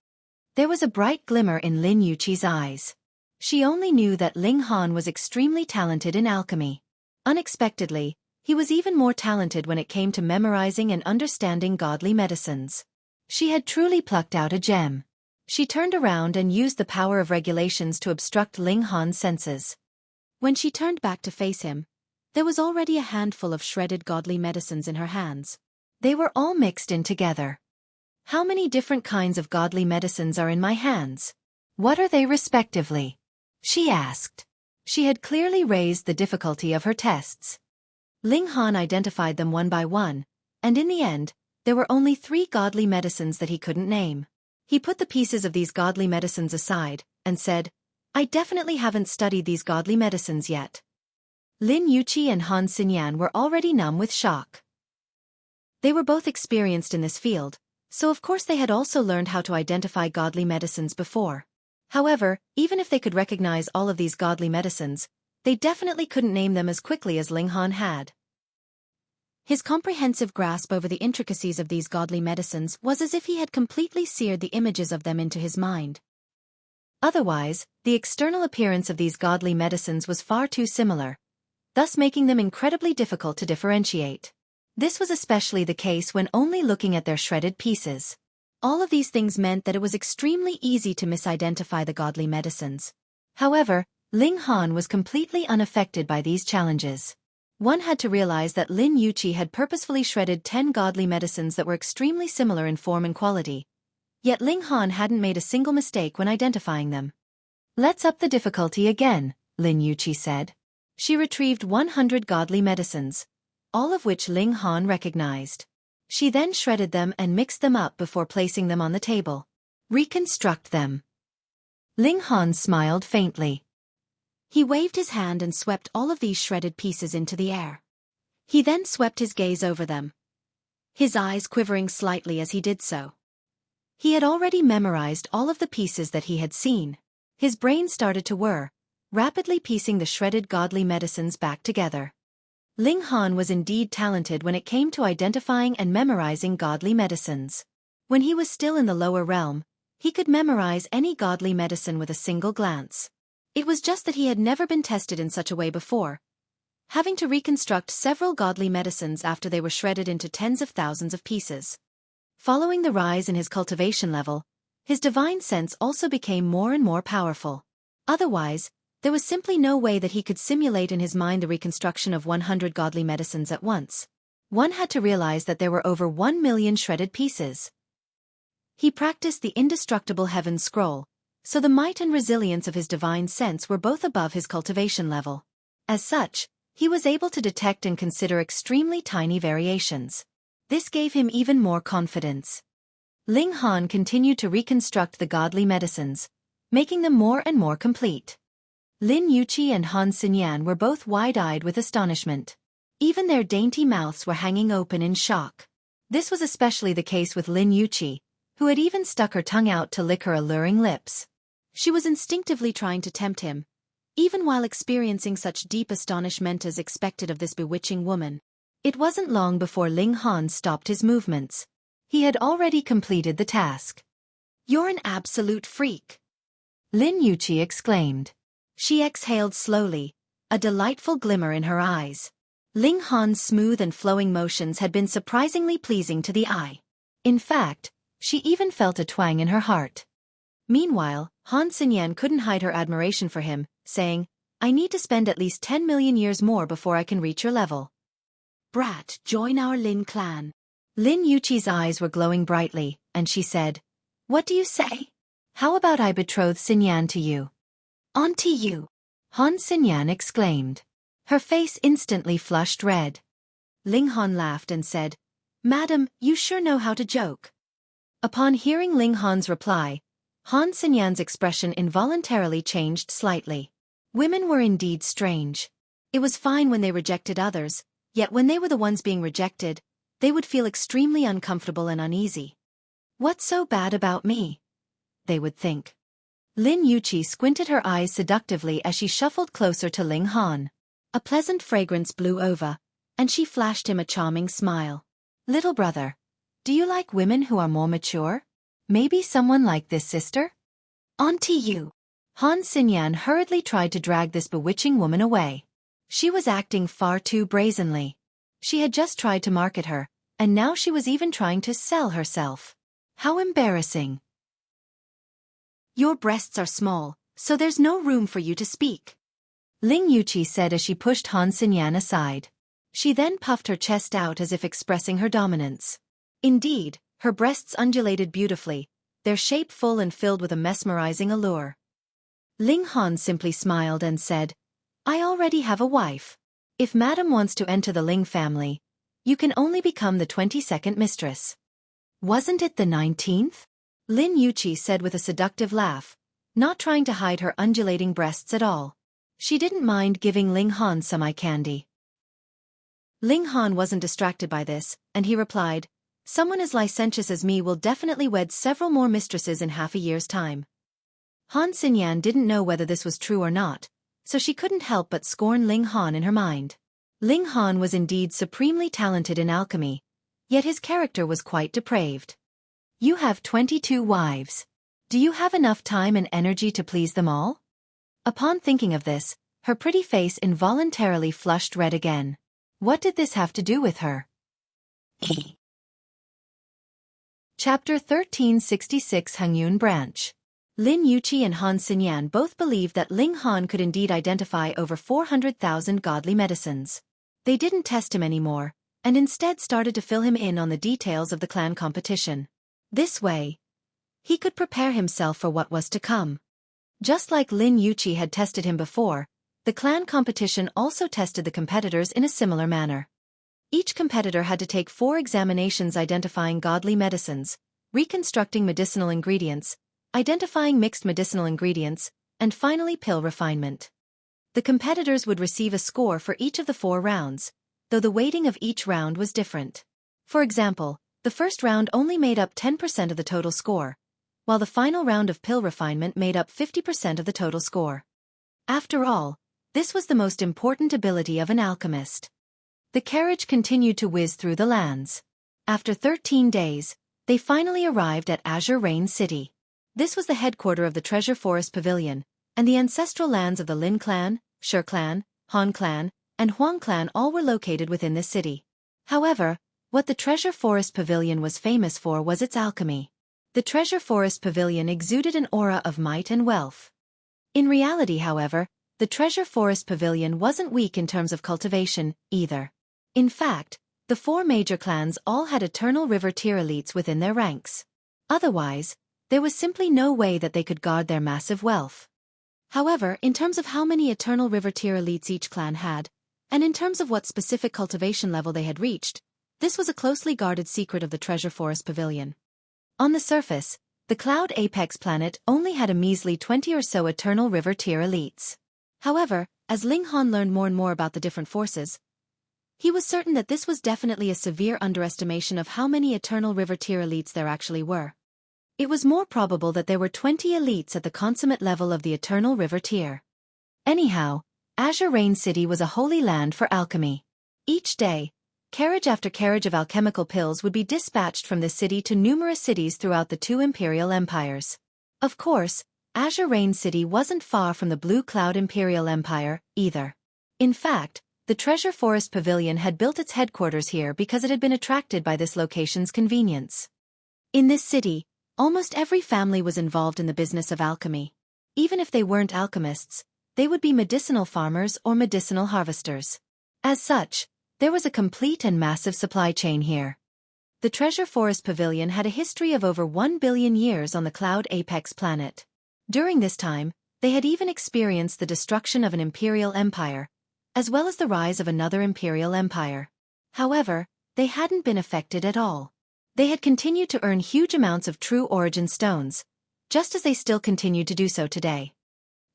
There was a bright glimmer in Lin Yuqi's eyes. She only knew that Ling Han was extremely talented in alchemy. Unexpectedly, he was even more talented when it came to memorizing and understanding godly medicines. She had truly plucked out a gem. She turned around and used the power of regulations to obstruct Ling Han's senses. When she turned back to face him, there was already a handful of shredded godly medicines in her hands. They were all mixed in together. "How many different kinds of godly medicines are in my hands? What are they respectively?" she asked. She had clearly raised the difficulty of her tests. Ling Han identified them one by one, and in the end, there were only 3 godly medicines that he couldn't name. He put the pieces of these godly medicines aside, and said, "I definitely haven't studied these godly medicines yet." Lin Yuqi and Han Xinyan were already numb with shock. They were both experienced in this field, so of course they had also learned how to identify godly medicines before. However, even if they could recognize all of these godly medicines, they definitely couldn't name them as quickly as Ling Han had. His comprehensive grasp over the intricacies of these godly medicines was as if he had completely seared the images of them into his mind. Otherwise, the external appearance of these godly medicines was far too similar, thus making them incredibly difficult to differentiate. This was especially the case when only looking at their shredded pieces. All of these things meant that it was extremely easy to misidentify the godly medicines. However, Ling Han was completely unaffected by these challenges. One had to realize that Lin Yuqi had purposefully shredded 10 godly medicines that were extremely similar in form and quality. Yet Ling Han hadn't made a single mistake when identifying them. "Let's up the difficulty again," Lin Yuqi said. She retrieved 100 godly medicines, all of which Ling Han recognized. She then shredded them and mixed them up before placing them on the table. "Reconstruct them." Ling Han smiled faintly. He waved his hand and swept all of these shredded pieces into the air. He then swept his gaze over them, his eyes quivering slightly as he did so. He had already memorized all of the pieces that he had seen. His brain started to whir, rapidly piecing the shredded godly medicines back together. Ling Han was indeed talented when it came to identifying and memorizing godly medicines. When he was still in the lower realm, he could memorize any godly medicine with a single glance. It was just that he had never been tested in such a way before, having to reconstruct several godly medicines after they were shredded into tens of thousands of pieces. Following the rise in his cultivation level, his divine sense also became more and more powerful. Otherwise, there was simply no way that he could simulate in his mind the reconstruction of 100 godly medicines at once. One had to realize that there were over 1 million shredded pieces. He practiced the indestructible heaven scroll, so the might and resilience of his divine sense were both above his cultivation level. As such, he was able to detect and consider extremely tiny variations. This gave him even more confidence. Ling Han continued to reconstruct the godly medicines, making them more and more complete. Lin Yuqi and Han Xinyan were both wide-eyed with astonishment. Even their dainty mouths were hanging open in shock. This was especially the case with Lin Yuqi, who had even stuck her tongue out to lick her alluring lips. She was instinctively trying to tempt him, even while experiencing such deep astonishment as expected of this bewitching woman. It wasn't long before Ling Han stopped his movements. He had already completed the task. "You're an absolute freak," Lin Yuqi exclaimed. She exhaled slowly, a delightful glimmer in her eyes. Ling Han's smooth and flowing motions had been surprisingly pleasing to the eye. In fact, she even felt a twang in her heart. Meanwhile, Han Xinyan couldn't hide her admiration for him, saying, "I need to spend at least 10 million years more before I can reach your level. Brat, join our Lin clan." Lin Yuqi's eyes were glowing brightly, and she said, "What do you say? How about I betroth Xinyan to you?" "Onto you," Han Xinyan exclaimed. Her face instantly flushed red. Ling Han laughed and said, "Madam, you sure know how to joke." Upon hearing Ling Han's reply, Han Xinyan's expression involuntarily changed slightly. Women were indeed strange. It was fine when they rejected others, yet when they were the ones being rejected, they would feel extremely uncomfortable and uneasy. "What's so bad about me?" they would think. Lin Yuqi squinted her eyes seductively as she shuffled closer to Ling Han. A pleasant fragrance blew over, and she flashed him a charming smile. "Little brother, do you like women who are more mature? Maybe someone like this sister?" "Onto you." Han Xinyan hurriedly tried to drag this bewitching woman away. She was acting far too brazenly. She had just tried to market her, and now she was even trying to sell herself. How embarrassing. "Your breasts are small, so there's no room for you to speak," Ling Yuqi said as she pushed Han Xinyan aside. She then puffed her chest out as if expressing her dominance. Indeed, her breasts undulated beautifully, their shape full and filled with a mesmerizing allure. Ling Han simply smiled and said, "I already have a wife. If Madam wants to enter the Ling family, you can only become the 22nd mistress." "Wasn't it the 19th? Lin Yuqi said with a seductive laugh, not trying to hide her undulating breasts at all. She didn't mind giving Ling Han some eye candy. Ling Han wasn't distracted by this, and he replied, "Someone as licentious as me will definitely wed several more mistresses in half a year's time." Han Xinyan didn't know whether this was true or not, so she couldn't help but scorn Ling Han in her mind. Ling Han was indeed supremely talented in alchemy, yet his character was quite depraved. "You have 22 wives. Do you have enough time and energy to please them all?" Upon thinking of this, her pretty face involuntarily flushed red again. What did this have to do with her? Chapter 1366 Hangyun Branch. Lin Yuqi and Han Xinyan both believed that Ling Han could indeed identify over 400,000 godly medicines. They didn't test him anymore, and instead started to fill him in on the details of the clan competition. This way, he could prepare himself for what was to come. Just like Lin Yuqi had tested him before, the clan competition also tested the competitors in a similar manner. Each competitor had to take 4 examinations identifying godly medicines, reconstructing medicinal ingredients, identifying mixed medicinal ingredients, and finally pill refinement. The competitors would receive a score for each of the 4 rounds, though the weighting of each round was different. For example, the first round only made up 10% of the total score, while the final round of pill refinement made up 50% of the total score. After all, this was the most important ability of an alchemist. The carriage continued to whiz through the lands. After 13 days, they finally arrived at Azure Rain City. This was the headquarters of the Treasure Forest Pavilion, and the ancestral lands of the Lin clan, Shi clan, Han clan, and Huang clan all were located within this city. However, what the Treasure Forest Pavilion was famous for was its alchemy. The Treasure Forest Pavilion exuded an aura of might and wealth. In reality, however, the Treasure Forest Pavilion wasn't weak in terms of cultivation, either. In fact, the 4 major clans all had Eternal River tier elites within their ranks. Otherwise, there was simply no way that they could guard their massive wealth. However, in terms of how many Eternal River tier elites each clan had, and in terms of what specific cultivation level they had reached, this was a closely guarded secret of the Treasure Forest Pavilion. On the surface, the Cloud Apex planet only had a measly 20 or so Eternal River tier elites. However, as Ling Han learned more and more about the different forces, he was certain that this was definitely a severe underestimation of how many Eternal River tier elites there actually were. It was more probable that there were 20 elites at the consummate level of the Eternal River tier. Anyhow, Azure Rain City was a holy land for alchemy. Each day, carriage after carriage of alchemical pills would be dispatched from this city to numerous cities throughout the 2 imperial empires. Of course, Azure Rain City wasn't far from the Blue Cloud Imperial Empire, either. In fact, the Treasure Forest Pavilion had built its headquarters here because it had been attracted by this location's convenience. In this city, almost every family was involved in the business of alchemy. Even if they weren't alchemists, they would be medicinal farmers or medicinal harvesters. As such, there was a complete and massive supply chain here. The Treasure Forest Pavilion had a history of over 1 billion years on the Cloud Apex planet. During this time, they had even experienced the destruction of an imperial empire, as well as the rise of another imperial empire. However, they hadn't been affected at all. They had continued to earn huge amounts of true origin stones, just as they still continued to do so today.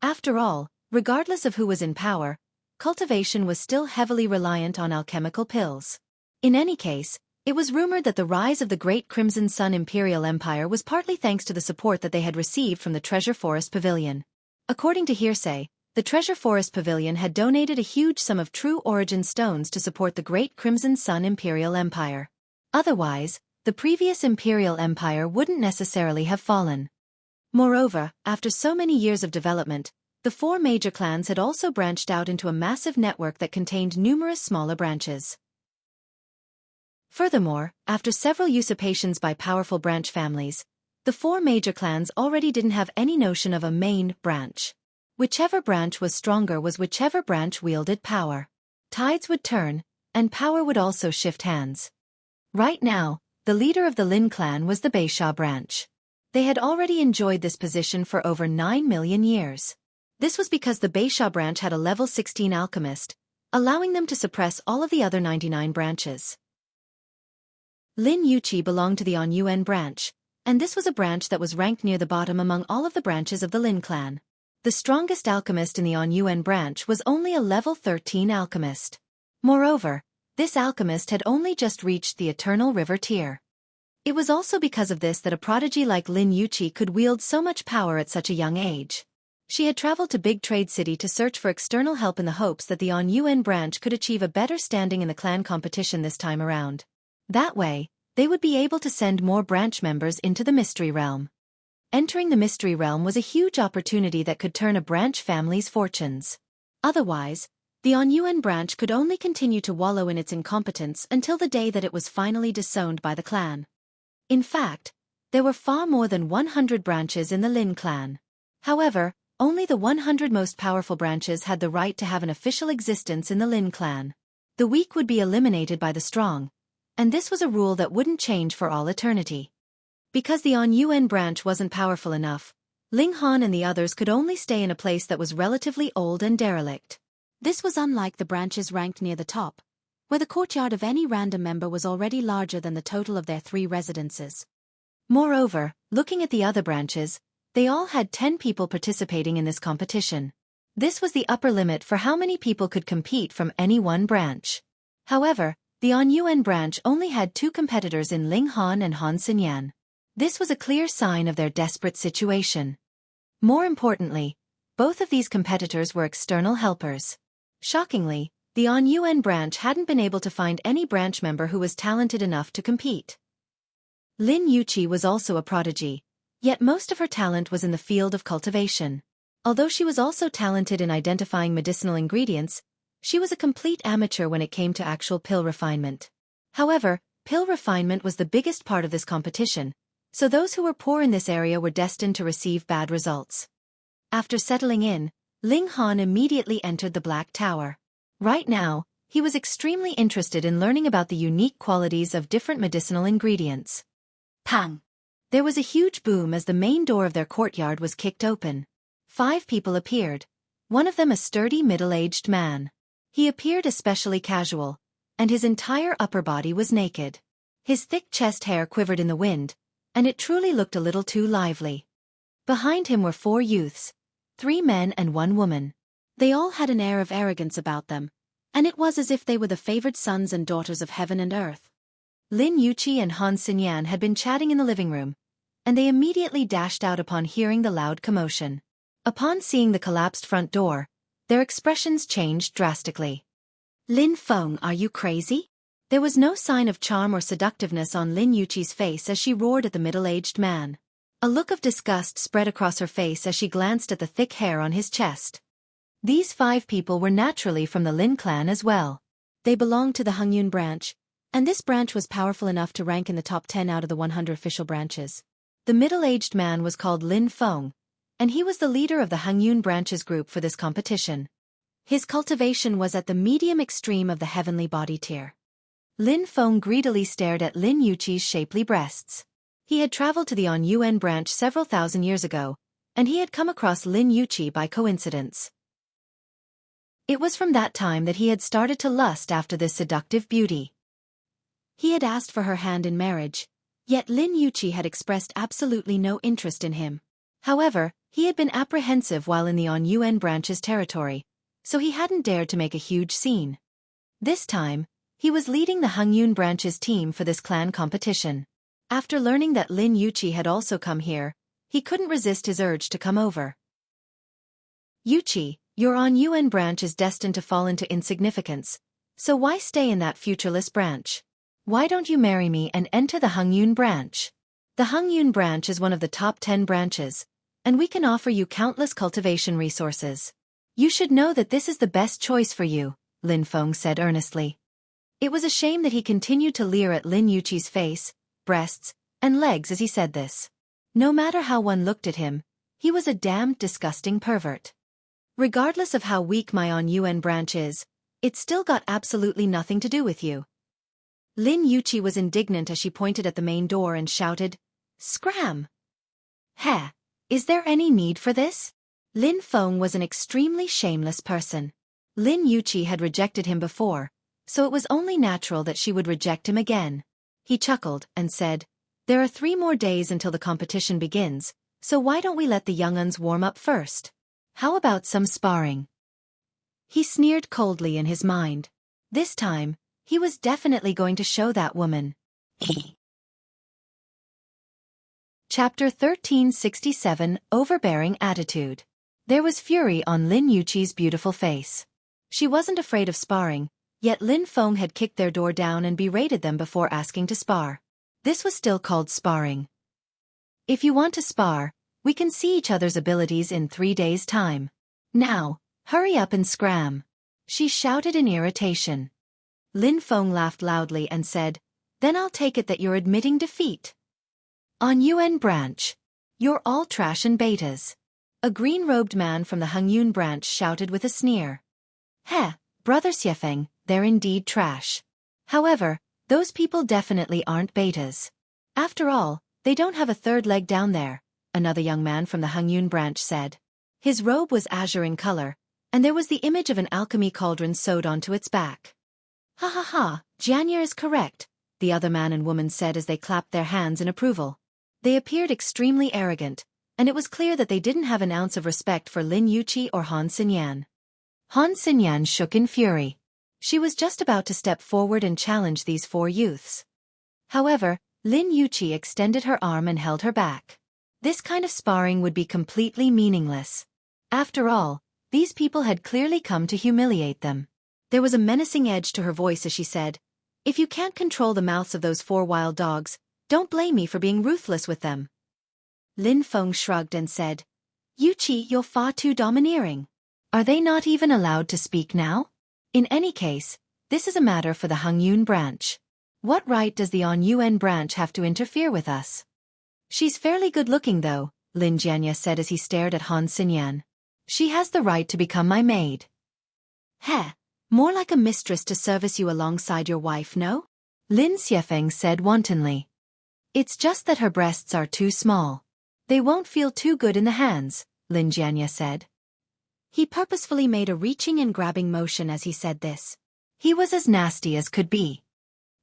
After all, regardless of who was in power, cultivation was still heavily reliant on alchemical pills. In any case, it was rumored that the rise of the Great Crimson Sun Imperial Empire was partly thanks to the support that they had received from the Treasure Forest Pavilion. According to hearsay, the Treasure Forest Pavilion had donated a huge sum of true origin stones to support the Great Crimson Sun Imperial Empire. Otherwise, the previous Imperial Empire wouldn't necessarily have fallen. Moreover, after so many years of development, the 4 major clans had also branched out into a massive network that contained numerous smaller branches. Furthermore, after several usurpations by powerful branch families, the 4 major clans already didn't have any notion of a main branch. Whichever branch was stronger was whichever branch wielded power. Tides would turn, and power would also shift hands. Right now, the leader of the Lin clan was the Beisha branch. They had already enjoyed this position for over 9 million years. This was because the Beisha branch had a level 16 alchemist, allowing them to suppress all of the other 99 branches. Lin Yuqi belonged to the On Yuan branch, and this was a branch that was ranked near the bottom among all of the branches of the Lin clan. The strongest alchemist in the On Yuan branch was only a level 13 alchemist. Moreover, this alchemist had only just reached the Eternal River tier. It was also because of this that a prodigy like Lin Yuqi could wield so much power at such a young age. She had traveled to Big Trade City to search for external help in the hopes that the On Yuan branch could achieve a better standing in the clan competition this time around. That way, they would be able to send more branch members into the Mystery Realm. Entering the Mystery Realm was a huge opportunity that could turn a branch family's fortunes. Otherwise, the On Yuan branch could only continue to wallow in its incompetence until the day that it was finally disowned by the clan. In fact, there were far more than 100 branches in the Lin clan. However, only the 100 most powerful branches had the right to have an official existence in the Lin clan. The weak would be eliminated by the strong, and this was a rule that wouldn't change for all eternity. Because the On Yuan branch wasn't powerful enough, Ling Han and the others could only stay in a place that was relatively old and derelict. This was unlike the branches ranked near the top, where the courtyard of any random member was already larger than the total of their 3 residences. Moreover, looking at the other branches, they all had 10 people participating in this competition. This was the upper limit for how many people could compete from any one branch. However, the On Yuan branch only had 2 competitors in Ling Han and Han Xinyan. This was a clear sign of their desperate situation. More importantly, both of these competitors were external helpers. Shockingly, The On UN branch hadn't been able to find any branch member who was talented enough to compete. Lin Yuqi was also a prodigy, yet most of her talent was in the field of cultivation. Although she was also talented in identifying medicinal ingredients, she was a complete amateur when it came to actual pill refinement. However, pill refinement was the biggest part of this competition, so those who were poor in this area were destined to receive bad results. After settling in, Ling Han immediately entered the Black Tower. Right now, he was extremely interested in learning about the unique qualities of different medicinal ingredients. Pang! There was a huge boom as the main door of their courtyard was kicked open. 5 people appeared, one of them a sturdy middle-aged man. He appeared especially casual, and his entire upper body was naked. His thick chest hair quivered in the wind, and it truly looked a little too lively. Behind him were 4 youths, 3 men and 1 woman. They all had an air of arrogance about them, and it was as if they were the favored sons and daughters of heaven and earth. Lin Yuqi and Han Xinyan had been chatting in the living room, and they immediately dashed out upon hearing the loud commotion. Upon seeing the collapsed front door, their expressions changed drastically. Lin Feng, are you crazy? There was no sign of charm or seductiveness on Lin Yuqi's face as she roared at the middle-aged man. A look of disgust spread across her face as she glanced at the thick hair on his chest. These 5 people were naturally from the Lin clan as well. They belonged to the Hengyun branch, and this branch was powerful enough to rank in the top 10 out of the 100 official branches. The middle-aged man was called Lin Feng, and he was the leader of the Hengyun branch's group for this competition. His cultivation was at the medium extreme of the heavenly body tier. Lin Feng greedily stared at Lin Yuqi's shapely breasts. He had traveled to the On UN branch several thousand years ago, and he had come across Lin Yuqi by coincidence. It was from that time that he had started to lust after this seductive beauty. He had asked for her hand in marriage, yet Lin Yuqi had expressed absolutely no interest in him. However, he had been apprehensive while in the On UN branch's territory, so he hadn't dared to make a huge scene. This time, he was leading the Hengyun branch's team for this clan competition. After learning that Lin Yuqi had also come here, he couldn't resist his urge to come over. Yuqi, your On UN branch is destined to fall into insignificance, so why stay in that futureless branch? Why don't you marry me and enter the Hengyun branch? The Hengyun branch is one of the top 10 branches, and we can offer you countless cultivation resources. You should know that this is the best choice for you, Lin Feng said earnestly. It was a shame that he continued to leer at Lin Yuqi's face, breasts, and legs as he said this. No matter how one looked at him, he was a damned disgusting pervert. Regardless of how weak my On UN branch is, it's still got absolutely nothing to do with you. Lin Yuqi was indignant as she pointed at the main door and shouted, "Scram! Heh, is there any need for this?" Lin Feng was an extremely shameless person. Lin Yuqi had rejected him before, so it was only natural that she would reject him again. He chuckled and said, "There are 3 more days until the competition begins, so why don't we let the young-uns warm up first? How about some sparring?" He sneered coldly in his mind. This time, he was definitely going to show that woman. Chapter 1367, Overbearing Attitude. There was fury on Lin Yuqi's beautiful face. She wasn't afraid of sparring, yet Lin Feng had kicked their door down and berated them before asking to spar. This was still called sparring. "If you want to spar, we can see each other's abilities in 3 days' time. Now, hurry up and scram," she shouted in irritation. Lin Feng laughed loudly and said, "Then I'll take it that you're admitting defeat. On UN branch, you're all trash and betas." A green-robed man from the Hengyun branch shouted with a sneer. "Heh, brother Xiaofan, they're indeed trash. However, those people definitely aren't betas. After all, they don't have a third leg down there," another young man from the Hengyun branch said. His robe was azure in color, and there was the image of an alchemy cauldron sewed onto its back. "Ha ha ha, Jianya is correct," the other man and woman said as they clapped their hands in approval. They appeared extremely arrogant, and it was clear that they didn't have an ounce of respect for Lin Yuqi or Han Xinyan. Han Xinyan shook in fury. She was just about to step forward and challenge these 4 youths. However, Lin Yuqi extended her arm and held her back. This kind of sparring would be completely meaningless. After all, these people had clearly come to humiliate them. There was a menacing edge to her voice as she said, "If you can't control the mouths of those 4 wild dogs, don't blame me for being ruthless with them." Lin Feng shrugged and said, "Yuqi, you're far too domineering. Are they not even allowed to speak now? In any case, this is a matter for the Hongyun branch. What right does the On-Yuan branch have to interfere with us?" "She's fairly good-looking though," Lin Jianya said as he stared at Han Xinyan. "She has the right to become my maid." "Heh, more like a mistress to service you alongside your wife, no?" Lin Xiaofan said wantonly. "It's just that her breasts are too small. They won't feel too good in the hands," Lin Jianya said. He purposefully made a reaching and grabbing motion as he said this. He was as nasty as could be.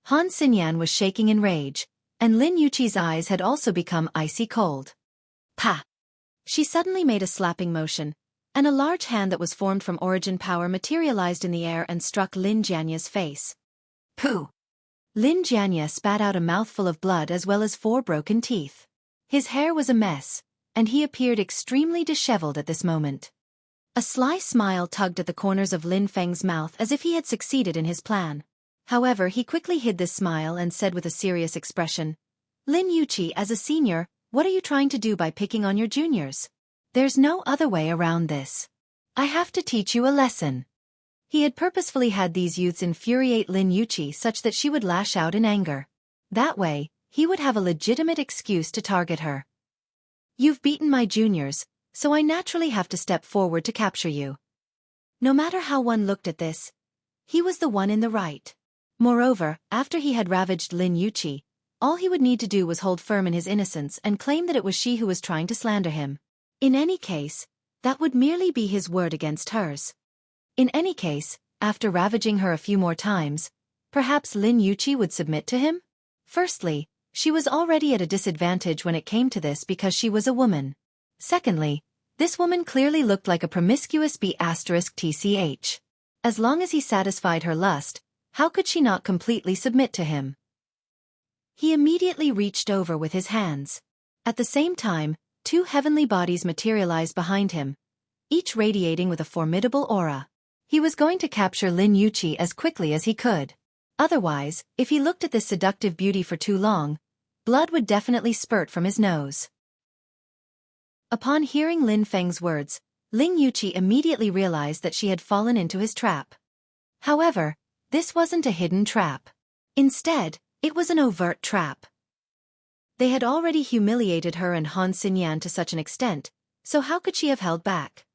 Han Xinyan was shaking in rage, and Lin Yuqi's eyes had also become icy cold. "Pa!" She suddenly made a slapping motion, and a large hand that was formed from origin power materialized in the air and struck Lin Jianya's face. "Pooh!" Lin Jianya spat out a mouthful of blood as well as 4 broken teeth. His hair was a mess, and he appeared extremely disheveled at this moment. A sly smile tugged at the corners of Lin Feng's mouth as if he had succeeded in his plan. However, he quickly hid this smile and said with a serious expression, "Lin Yuqi, as a senior, what are you trying to do by picking on your juniors? There's no other way around this. I have to teach you a lesson." He had purposefully had these youths infuriate Lin Yuqi such that she would lash out in anger. That way, he would have a legitimate excuse to target her. "You've beaten my juniors, so I naturally have to step forward to capture you." No matter how one looked at this, he was the one in the right. Moreover, after he had ravaged Lin Yuqi, all he would need to do was hold firm in his innocence and claim that it was she who was trying to slander him. In any case, that would merely be his word against hers. In any case, after ravaging her a few more times, perhaps Lin Yuqi would submit to him? Firstly, she was already at a disadvantage when it came to this because she was a woman. Secondly, this woman clearly looked like a promiscuous B*TCH. As long as he satisfied her lust, how could she not completely submit to him? He immediately reached over with his hands. At the same time, 2 heavenly bodies materialized behind him, each radiating with a formidable aura. He was going to capture Lin Yuqi as quickly as he could. Otherwise, if he looked at this seductive beauty for too long, blood would definitely spurt from his nose. Upon hearing Lin Feng's words, Lin Yuqi immediately realized that she had fallen into his trap. However, this wasn't a hidden trap. Instead, it was an overt trap. They had already humiliated her and Han Xinyan to such an extent, so how could she have held back?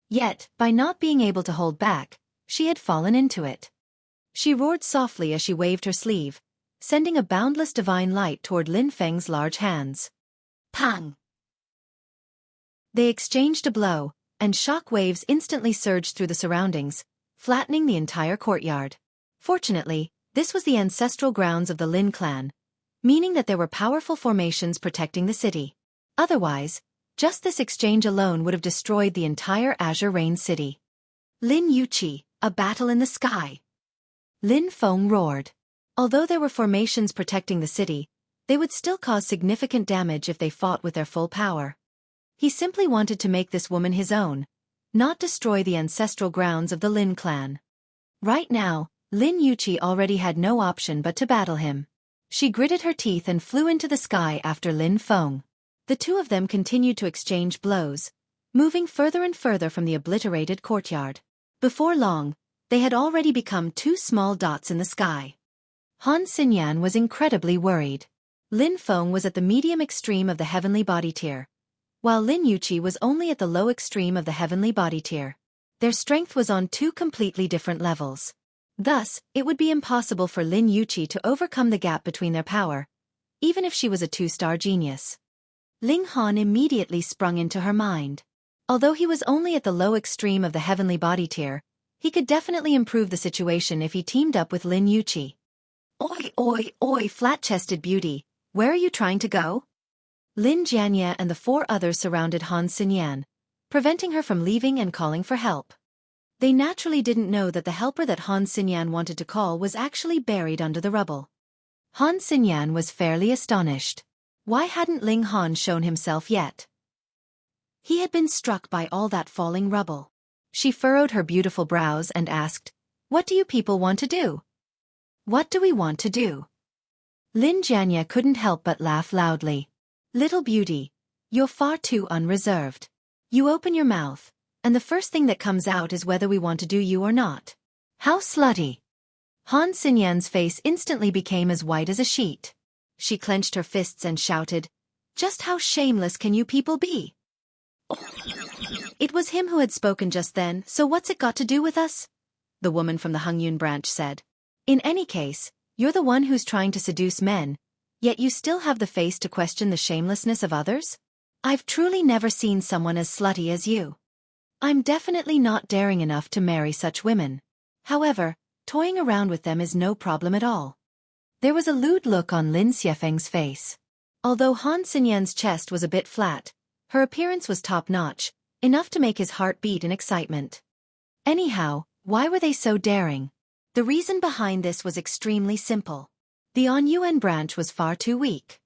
Yet, by not being able to hold back, she had fallen into it. She roared softly as she waved her sleeve, sending a boundless divine light toward Lin Feng's large hands. Pang! They exchanged a blow, and shock waves instantly surged through the surroundings, flattening the entire courtyard. Fortunately, this was the ancestral grounds of the Lin clan, meaning that there were powerful formations protecting the city. Otherwise, just this exchange alone would have destroyed the entire Azure Rain city. "Lin Yuqi, a battle in the sky!" Lin Feng roared. Although there were formations protecting the city, they would still cause significant damage if they fought with their full power. He simply wanted to make this woman his own, not destroy the ancestral grounds of the Lin clan. Right now, Lin Yuqi already had no option but to battle him. She gritted her teeth and flew into the sky after Lin Feng. The 2 of them continued to exchange blows, moving further and further from the obliterated courtyard. Before long, they had already become 2 small dots in the sky. Han Xinyan was incredibly worried. Lin Feng was at the medium extreme of the heavenly body tier, while Lin Yuqi was only at the low extreme of the heavenly body tier. Their strength was on 2 completely different levels. Thus, it would be impossible for Lin Yuqi to overcome the gap between their power, even if she was a 2-star genius. Ling Han immediately sprung into her mind. Although he was only at the low extreme of the heavenly body tier, he could definitely improve the situation if he teamed up with Lin Yuqi. "Oi, oi, oi, flat-chested beauty, where are you trying to go?" Lin Jianya and the 4 others surrounded Han Xinyan, preventing her from leaving and calling for help. They naturally didn't know that the helper that Han Xinyan wanted to call was actually buried under the rubble. Han Xinyan was fairly astonished. Why hadn't Ling Han shown himself yet? He had been struck by all that falling rubble. She furrowed her beautiful brows and asked, What do you people want to do? What do we want to do? Lin Jianya couldn't help but laugh loudly. Little beauty, you're far too unreserved. You open your mouth, and the first thing that comes out is whether we want to do you or not. How slutty. Han Xinyan's face instantly became as white as a sheet. She clenched her fists and shouted, "Just how shameless can you people be?" It was him who had spoken just then, so what's it got to do with us? The woman from the Hangyun branch said. In any case, you're the one who's trying to seduce men, yet you still have the face to question the shamelessness of others? I've truly never seen someone as slutty as you. I'm definitely not daring enough to marry such women. However, toying around with them is no problem at all. There was a lewd look on Lin Xiafeng's face. Although Han Xinyan's chest was a bit flat, her appearance was top-notch, enough to make his heart beat in excitement. Anyhow, why were they so daring? The reason behind this was extremely simple. The Anyuan branch was far too weak.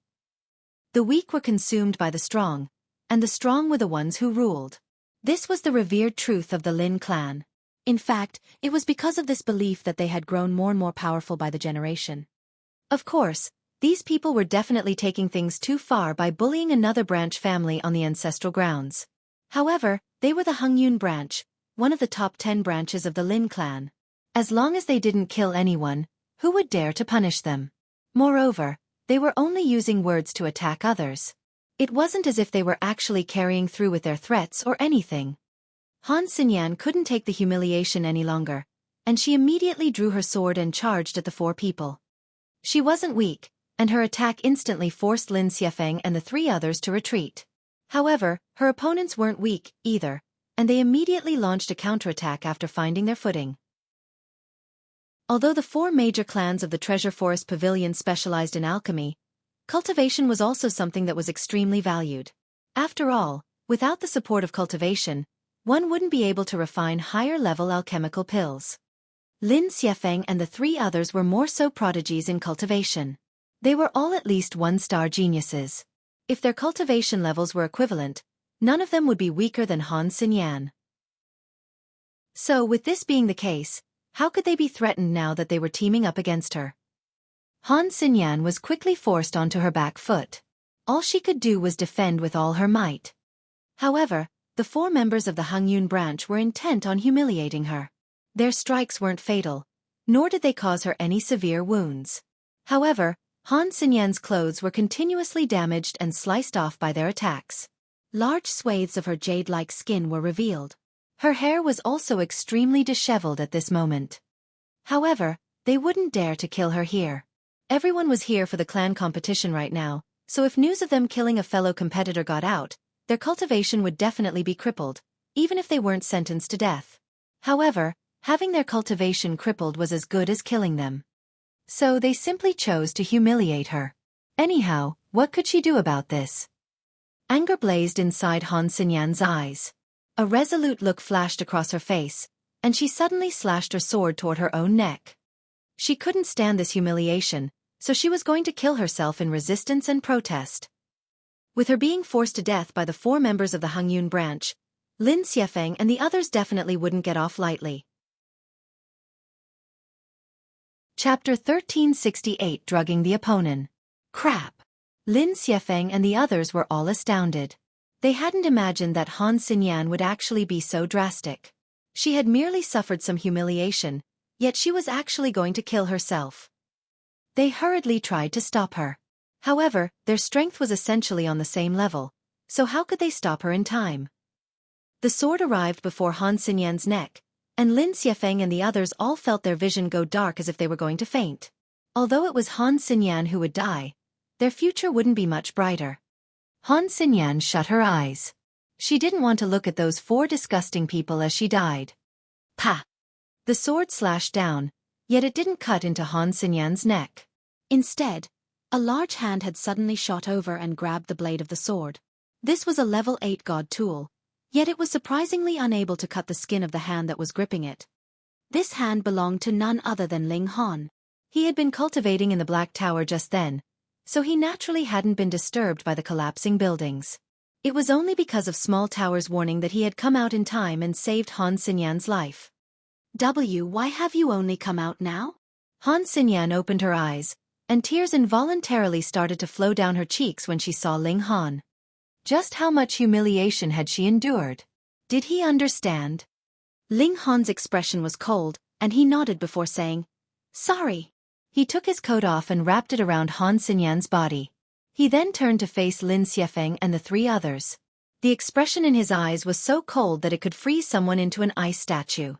The weak were consumed by the strong, and the strong were the ones who ruled. This was the revered truth of the Lin clan. In fact, it was because of this belief that they had grown more and more powerful by the generation. Of course, these people were definitely taking things too far by bullying another branch family on the ancestral grounds. However, they were the Hangyun branch, one of the top 10 branches of the Lin clan. As long as they didn't kill anyone, who would dare to punish them? Moreover, they were only using words to attack others. It wasn't as if they were actually carrying through with their threats or anything. Han Xinyan couldn't take the humiliation any longer, and she immediately drew her sword and charged at the 4 people. She wasn't weak, and her attack instantly forced Lin Xiafeng and the 3 others to retreat. However, her opponents weren't weak, either, and they immediately launched a counterattack after finding their footing. Although the 4 major clans of the Treasure Forest Pavilion specialized in alchemy, cultivation was also something that was extremely valued. After all, without the support of cultivation, one wouldn't be able to refine higher-level alchemical pills. Lin Xiafeng and the 3 others were more so prodigies in cultivation. They were all at least 1-star geniuses. If their cultivation levels were equivalent, none of them would be weaker than Han Xinyan. So with this being the case, how could they be threatened now that they were teaming up against her? Han Xinyan was quickly forced onto her back foot. All she could do was defend with all her might. However, the 4 members of the Hangyun branch were intent on humiliating her. Their strikes weren't fatal, nor did they cause her any severe wounds. However, Han Xinyan's clothes were continuously damaged and sliced off by their attacks. Large swathes of her jade-like skin were revealed. Her hair was also extremely disheveled at this moment. However, they wouldn't dare to kill her here. Everyone was here for the clan competition right now, so if news of them killing a fellow competitor got out, their cultivation would definitely be crippled, even if they weren't sentenced to death. However, having their cultivation crippled was as good as killing them. So they simply chose to humiliate her. Anyhow, what could she do about this? Anger blazed inside Han Xinyan's eyes. A resolute look flashed across her face, and she suddenly slashed her sword toward her own neck. She couldn't stand this humiliation, so she was going to kill herself in resistance and protest. With her being forced to death by the 4 members of the Hangyun branch, Lin Xiafeng and the others definitely wouldn't get off lightly. Chapter 1368 Drugging the Opponent. Crap! Lin Xiafeng and the others were all astounded. They hadn't imagined that Han Xinyan would actually be so drastic. She had merely suffered some humiliation, yet she was actually going to kill herself. They hurriedly tried to stop her. However, their strength was essentially on the same level, so how could they stop her in time? The sword arrived before Han Xinyan's neck, and Lin Xiafeng and the others all felt their vision go dark as if they were going to faint. Although it was Han Xinyan who would die, their future wouldn't be much brighter. Han Xinyan shut her eyes. She didn't want to look at those 4 disgusting people as she died. Pa! The sword slashed down, yet it didn't cut into Han Xinyan's neck. Instead, a large hand had suddenly shot over and grabbed the blade of the sword. This was a level 8 god tool, yet it was surprisingly unable to cut the skin of the hand that was gripping it. This hand belonged to none other than Ling Han. He had been cultivating in the Black Tower just then, so he naturally hadn't been disturbed by the collapsing buildings. It was only because of Small Tower's warning that he had come out in time and saved Han Xinyan's life. Why have you only come out now? Han Xinyan opened her eyes, and tears involuntarily started to flow down her cheeks when she saw Ling Han. Just how much humiliation had she endured? Did he understand? Ling Han's expression was cold, and he nodded before saying, "Sorry." He took his coat off and wrapped it around Han Xinyan's body. He then turned to face Lin Xiaofan and the three others. The expression in his eyes was so cold that it could freeze someone into an ice statue.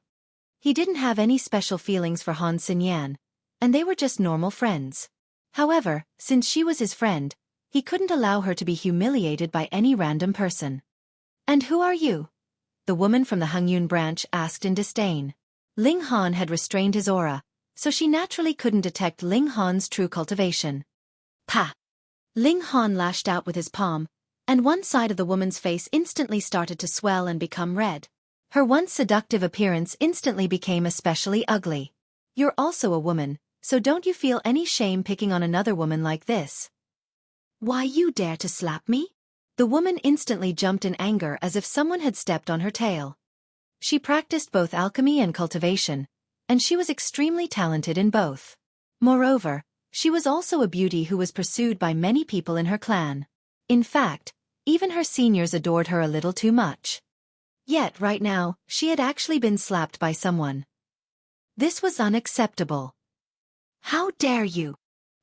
He didn't have any special feelings for Han Xinyan, and they were just normal friends. However, since she was his friend, he couldn't allow her to be humiliated by any random person. "And who are you?" the woman from the Hengyun branch asked in disdain. Ling Han had restrained his aura, so she naturally couldn't detect Ling Han's true cultivation. "Pa!" Ling Han lashed out with his palm, and one side of the woman's face instantly started to swell and become red. Her once seductive appearance instantly became especially ugly. "You're also a woman, so don't you feel any shame picking on another woman like this?" "Why you dare to slap me?" The woman instantly jumped in anger as if someone had stepped on her tail. She practiced both alchemy and cultivation, and she was extremely talented in both. Moreover, she was also a beauty who was pursued by many people in her clan. In fact, even her seniors adored her a little too much. Yet right now, she had actually been slapped by someone. This was unacceptable. "How dare you!"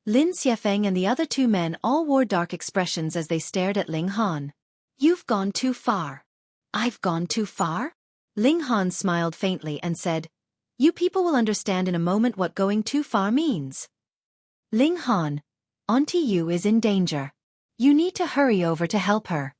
Lin Xiaofan and the other two men all wore dark expressions as they stared at Ling Han. "You've gone too far." "I've gone too far?" Ling Han smiled faintly and said, "You people will understand in a moment what going too far means." "Ling Han, Auntie Yu is in danger. You need to hurry over to help her,"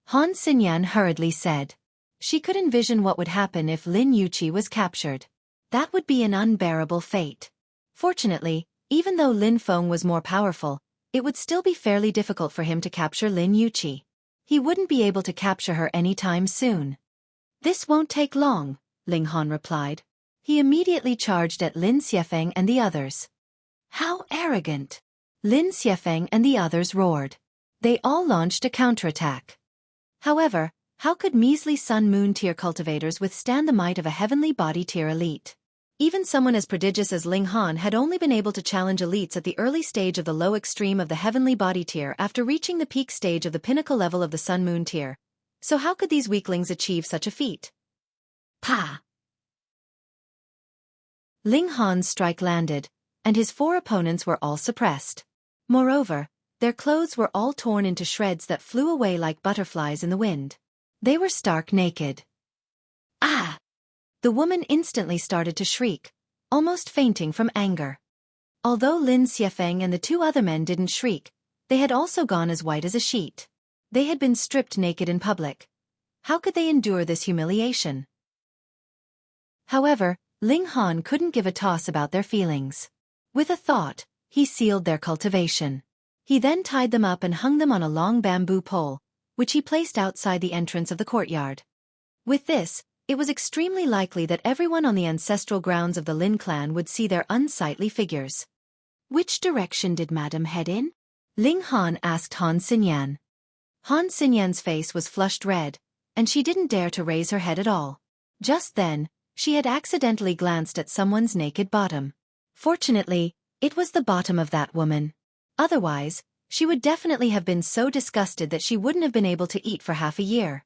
Han Xinyan hurriedly said. She could envision what would happen if Lin Yuqi was captured. That would be an unbearable fate. Fortunately, even though Lin Feng was more powerful, it would still be fairly difficult for him to capture Lin Yuqi. He wouldn't be able to capture her anytime soon. "This won't take long," Ling Han replied. He immediately charged at Lin Xiaofan and the others. "How arrogant!" Lin Xiaofan and the others roared. They all launched a counterattack. However, how could measly sun-moon tier cultivators withstand the might of a heavenly body tier elite? Even someone as prodigious as Ling Han had only been able to challenge elites at the early stage of the low extreme of the heavenly body tier after reaching the peak stage of the pinnacle level of the sun-moon tier. So how could these weaklings achieve such a feat? Pa! Ling Han's strike landed, and his four opponents were all suppressed. Moreover, their clothes were all torn into shreds that flew away like butterflies in the wind. They were stark naked. "Ah!" The woman instantly started to shriek, almost fainting from anger. Although Lin Xiaofan and the two other men didn't shriek, they had also gone as white as a sheet. They had been stripped naked in public. How could they endure this humiliation? However, Ling Han couldn't give a toss about their feelings. With a thought, he sealed their cultivation. He then tied them up and hung them on a long bamboo pole, which he placed outside the entrance of the courtyard. With this, it was extremely likely that everyone on the ancestral grounds of the Lin clan would see their unsightly figures. "Which direction did Madam head in?" Ling Han asked Han Xinyan. Han Xinyan's face was flushed red, and she didn't dare to raise her head at all. Just then, she had accidentally glanced at someone's naked bottom. Fortunately, it was the bottom of that woman. Otherwise, she would definitely have been so disgusted that she wouldn't have been able to eat for half a year.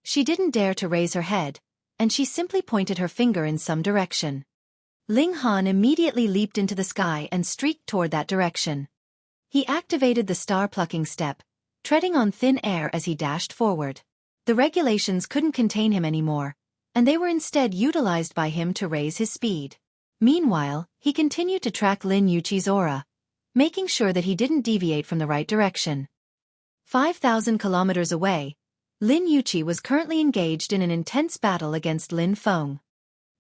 She didn't dare to raise her head, and she simply pointed her finger in some direction. Ling Han immediately leaped into the sky and streaked toward that direction. He activated the star-plucking step, treading on thin air as he dashed forward. The regulations couldn't contain him anymore, and they were instead utilized by him to raise his speed. Meanwhile, he continued to track Lin Yuqi's aura, making sure that he didn't deviate from the right direction. 5,000 kilometers away, Lin Yuqi was currently engaged in an intense battle against Lin Feng.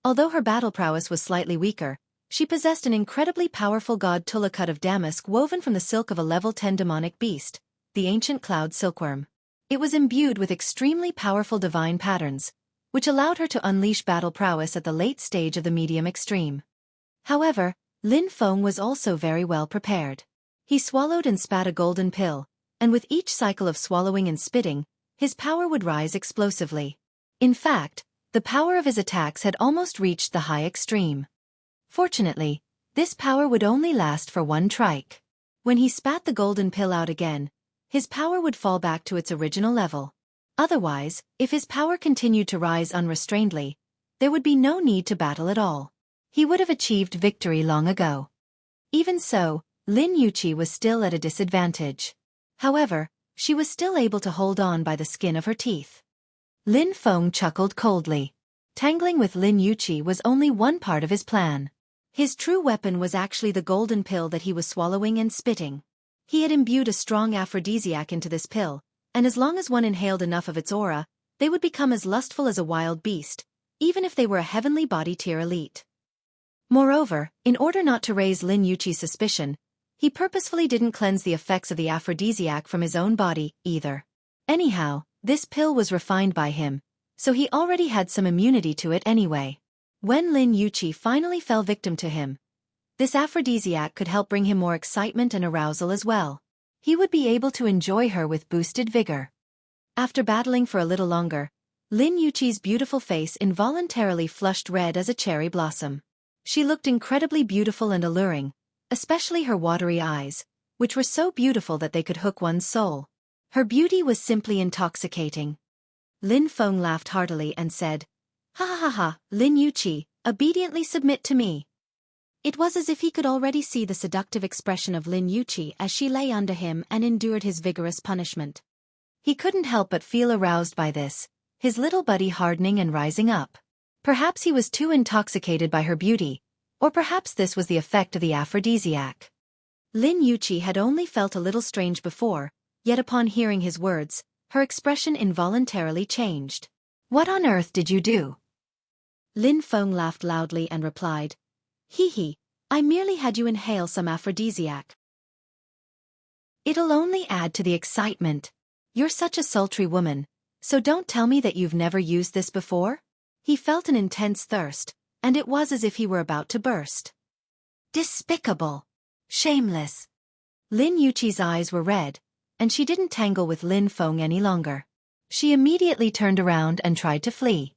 Although her battle prowess was slightly weaker, she possessed an incredibly powerful god tulakut of damask woven from the silk of a level 10 demonic beast, the ancient cloud silkworm. It was imbued with extremely powerful divine patterns, which allowed her to unleash battle prowess at the late stage of the medium extreme. However, Lin Feng was also very well prepared. He swallowed and spat a golden pill, and with each cycle of swallowing and spitting, his power would rise explosively. In fact, The power of his attacks had almost reached the high extreme. Fortunately, this power would only last for one trike. When he spat the golden pill out again, his power would fall back to its original level. Otherwise, if his power continued to rise unrestrainedly, there would be no need to battle at all. He would have achieved victory long ago. Even so, Lin Yuqi was still at a disadvantage. However, she was still able to hold on by the skin of her teeth. Lin Feng chuckled coldly. Tangling with Lin Yuqi was only one part of his plan. His true weapon was actually the golden pill that he was swallowing and spitting. He had imbued a strong aphrodisiac into this pill, and as long as one inhaled enough of its aura, they would become as lustful as a wild beast, even if they were a heavenly body tier elite. Moreover, in order not to raise Lin Yuqi's suspicion, he purposefully didn't cleanse the effects of the aphrodisiac from his own body, either. Anyhow, this pill was refined by him, so he already had some immunity to it anyway. When Lin Yuqi finally fell victim to him, this aphrodisiac could help bring him more excitement and arousal as well. He would be able to enjoy her with boosted vigor. After battling for a little longer, Lin Yuqi's beautiful face involuntarily flushed red as a cherry blossom. She looked incredibly beautiful and alluring, especially her watery eyes, which were so beautiful that they could hook one's soul. Her beauty was simply intoxicating. Lin Feng laughed heartily and said, "Ha ha ha ha, Lin Yuqi, obediently submit to me." It was as if he could already see the seductive expression of Lin Yuqi as she lay under him and endured his vigorous punishment. He couldn't help but feel aroused by this, his little body hardening and rising up. Perhaps he was too intoxicated by her beauty, or perhaps this was the effect of the aphrodisiac. Lin Yuqi had only felt a little strange before, yet upon hearing his words, her expression involuntarily changed. "What on earth did you do?" Lin Feng laughed loudly and replied, "Hee hee, I merely had you inhale some aphrodisiac. It'll only add to the excitement. You're such a sultry woman, so don't tell me that you've never used this before?" He felt an intense thirst, and it was as if he were about to burst. Despicable! Shameless! Lin Yuqi's eyes were red, and she didn't tangle with Lin Feng any longer. She immediately turned around and tried to flee.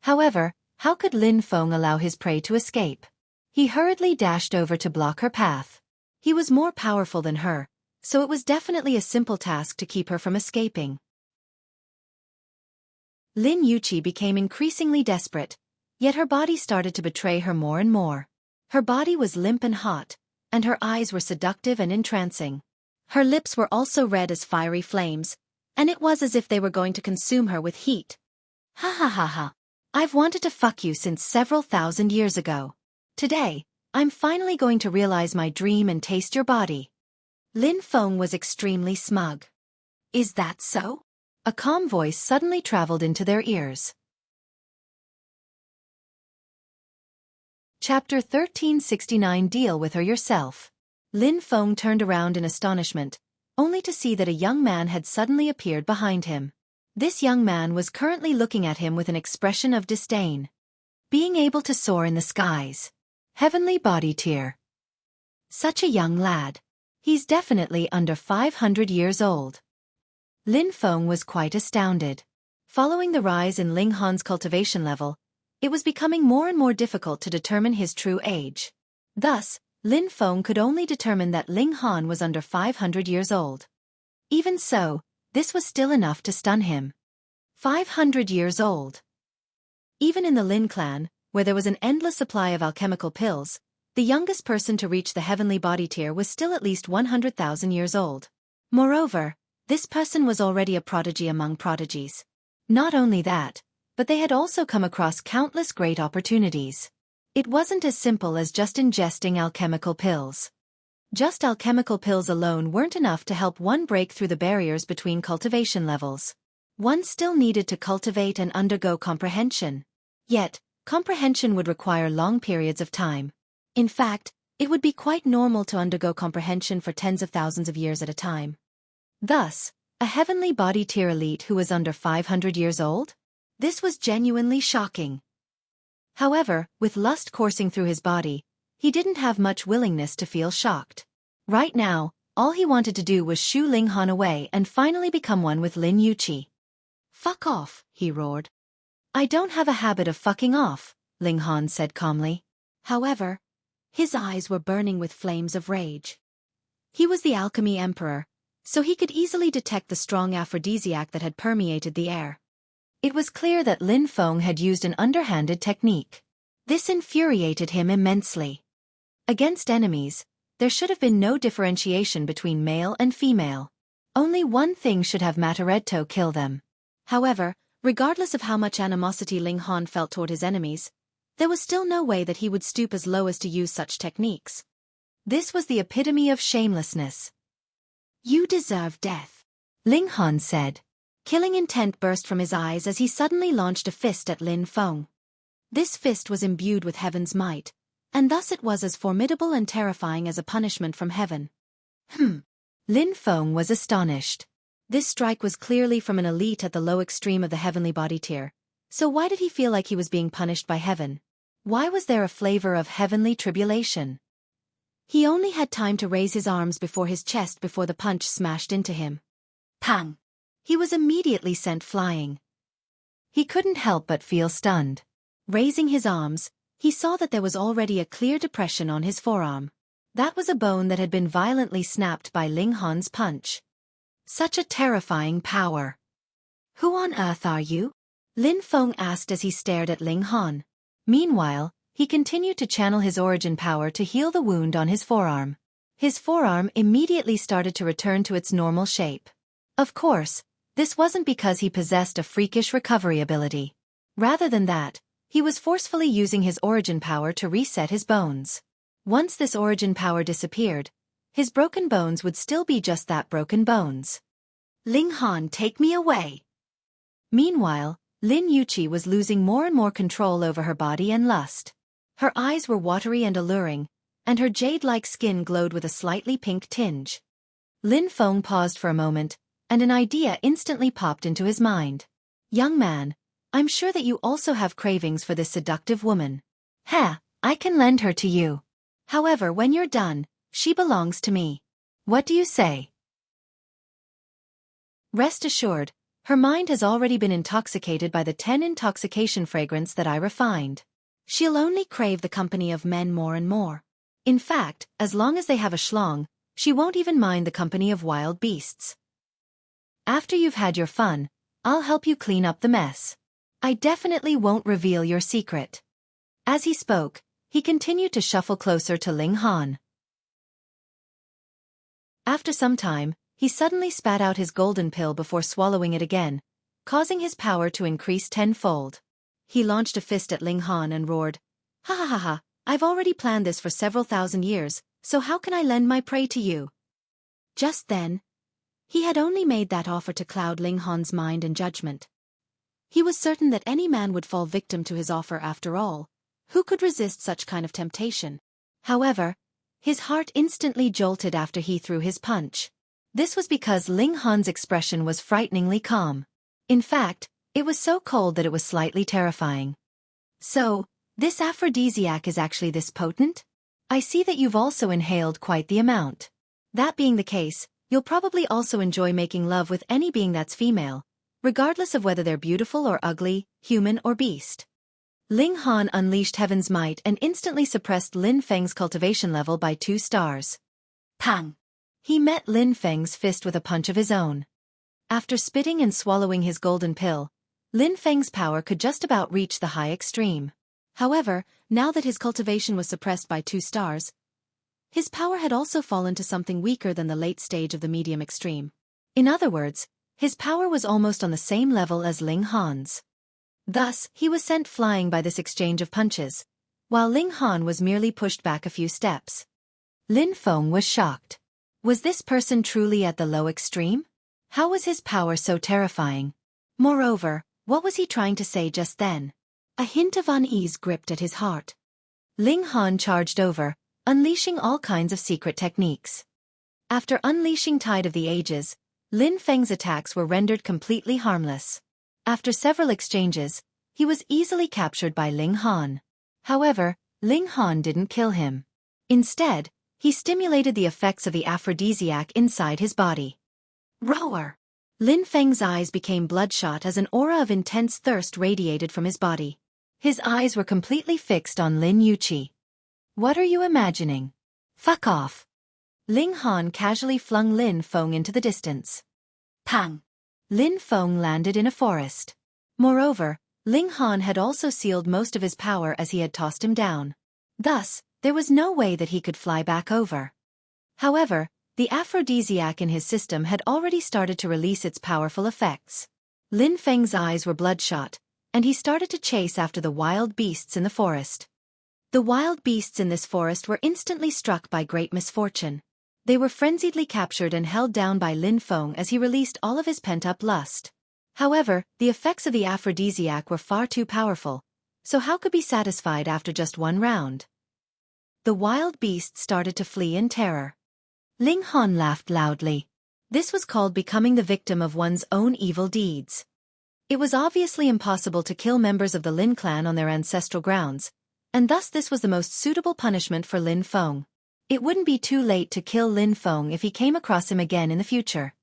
However, how could Lin Feng allow his prey to escape? He hurriedly dashed over to block her path. He was more powerful than her, so it was definitely a simple task to keep her from escaping. Lin Yuqi became increasingly desperate, yet her body started to betray her more and more. Her body was limp and hot, and her eyes were seductive and entrancing. Her lips were also red as fiery flames, and it was as if they were going to consume her with heat. "Ha ha ha ha. I've wanted to fuck you since several thousand years ago. Today, I'm finally going to realize my dream and taste your body." Lin Feng was extremely smug. "Is that so?" A calm voice suddenly traveled into their ears. Chapter 1369 Deal with her yourself. Lin Feng turned around in astonishment, only to see that a young man had suddenly appeared behind him. This young man was currently looking at him with an expression of disdain. Being able to soar in the skies. Heavenly body tier. Such a young lad. He's definitely under 500 years old. Lin Feng was quite astounded. Following the rise in Ling Han's cultivation level, it was becoming more and more difficult to determine his true age. Thus, Lin Feng could only determine that Ling Han was under 500 years old. Even so, this was still enough to stun him. 500 years old. Even in the Lin clan, where there was an endless supply of alchemical pills, the youngest person to reach the heavenly body tier was still at least 100,000 years old. Moreover, this person was already a prodigy among prodigies. Not only that, but they had also come across countless great opportunities. It wasn't as simple as just ingesting alchemical pills. Just alchemical pills alone weren't enough to help one break through the barriers between cultivation levels. One still needed to cultivate and undergo comprehension. Yet, comprehension would require long periods of time. In fact, it would be quite normal to undergo comprehension for tens of thousands of years at a time. Thus, a heavenly body tier elite who was under 500 years old? This was genuinely shocking. However, with lust coursing through his body, he didn't have much willingness to feel shocked. Right now, all he wanted to do was shoo Ling Han away and finally become one with Lin Yuqi. "Fuck off," he roared. I don't have a habit of fucking off, Ling Han said calmly. However, his eyes were burning with flames of rage. He was the alchemy emperor, so he could easily detect the strong aphrodisiac that had permeated the air. It was clear that Lin Feng had used an underhanded technique. This infuriated him immensely. Against enemies, there should have been no differentiation between male and female. Only one thing should have mattered: to kill them. However, regardless of how much animosity Ling Han felt toward his enemies, there was still no way that he would stoop as low as to use such techniques. This was the epitome of shamelessness. You deserve death, Ling Han said. Killing intent burst from his eyes as he suddenly launched a fist at Lin Feng. This fist was imbued with heaven's might, and thus it was as formidable and terrifying as a punishment from heaven. Lin Feng was astonished. This strike was clearly from an elite at the low extreme of the heavenly body tier, so why did he feel like he was being punished by heaven? Why was there a flavor of heavenly tribulation? He only had time to raise his arms before his chest before the punch smashed into him. Pang! He was immediately sent flying. He couldn't help but feel stunned. Raising his arms, he saw that there was already a clear depression on his forearm. That was a bone that had been violently snapped by Ling Han's punch. Such a terrifying power. Who on earth are you? Lin Feng asked as he stared at Ling Han. Meanwhile, he continued to channel his origin power to heal the wound on his forearm. His forearm immediately started to return to its normal shape. Of course, this wasn't because he possessed a freakish recovery ability. Rather than that, he was forcefully using his origin power to reset his bones. Once this origin power disappeared, his broken bones would still be just that, broken bones. Ling Han, take me away. Meanwhile, Lin Yuqi was losing more and more control over her body and lust. Her eyes were watery and alluring, and her jade-like skin glowed with a slightly pink tinge. Lin Feng paused for a moment, and an idea instantly popped into his mind. Young man, I'm sure that you also have cravings for this seductive woman. I can lend her to you. However, when you're done, she belongs to me. What do you say? Rest assured, her mind has already been intoxicated by the 10 intoxication fragrance that I refined. She'll only crave the company of men more and more. In fact, as long as they have a schlong, she won't even mind the company of wild beasts. After you've had your fun, I'll help you clean up the mess. I definitely won't reveal your secret. As he spoke, he continued to shuffle closer to Ling Han. After some time, he suddenly spat out his golden pill before swallowing it again, causing his power to increase tenfold. He launched a fist at Ling Han and roared, "Ha ha ha ha, I've already planned this for several thousand years, so how can I lend my prey to you?" Just then, he had only made that offer to cloud Ling Han's mind and judgment. He was certain that any man would fall victim to his offer after all. Who could resist such kind of temptation? However, his heart instantly jolted after he threw his punch. This was because Ling Han's expression was frighteningly calm. In fact, it was so cold that it was slightly terrifying. So, this aphrodisiac is actually this potent? I see that you've also inhaled quite the amount. That being the case, you'll probably also enjoy making love with any being that's female, regardless of whether they're beautiful or ugly, human or beast. Ling Han unleashed heaven's might and instantly suppressed Lin Feng's cultivation level by 2 stars. Pang! He met Lin Feng's fist with a punch of his own. After spitting and swallowing his golden pill, Lin Feng's power could just about reach the high extreme. However, now that his cultivation was suppressed by 2 stars, his power had also fallen to something weaker than the late stage of the medium extreme. In other words, his power was almost on the same level as Ling Han's. Thus, he was sent flying by this exchange of punches, while Ling Han was merely pushed back a few steps. Lin Feng was shocked. Was this person truly at the low extreme? How was his power so terrifying? Moreover, what was he trying to say just then? A hint of unease gripped at his heart. Ling Han charged over, unleashing all kinds of secret techniques. After unleashing Tide of the Ages, Lin Feng's attacks were rendered completely harmless. After several exchanges, he was easily captured by Ling Han. However, Ling Han didn't kill him. Instead, he stimulated the effects of the aphrodisiac inside his body. Roar! Lin Feng's eyes became bloodshot as an aura of intense thirst radiated from his body. His eyes were completely fixed on Lin Yuqi. What are you imagining? Fuck off. Ling Han casually flung Lin Feng into the distance. Pang! Lin Feng landed in a forest. Moreover, Ling Han had also sealed most of his power as he had tossed him down. Thus, there was no way that he could fly back over. However, the aphrodisiac in his system had already started to release its powerful effects. Lin Feng's eyes were bloodshot, and he started to chase after the wild beasts in the forest. The wild beasts in this forest were instantly struck by great misfortune. They were frenziedly captured and held down by Lin Feng as he released all of his pent-up lust. However, the effects of the aphrodisiac were far too powerful, so how could be satisfied after just one round? The wild beasts started to flee in terror. Ling Han laughed loudly. This was called becoming the victim of one's own evil deeds. It was obviously impossible to kill members of the Lin clan on their ancestral grounds, and thus this was the most suitable punishment for Lin Feng. It wouldn't be too late to kill Lin Feng if he came across him again in the future.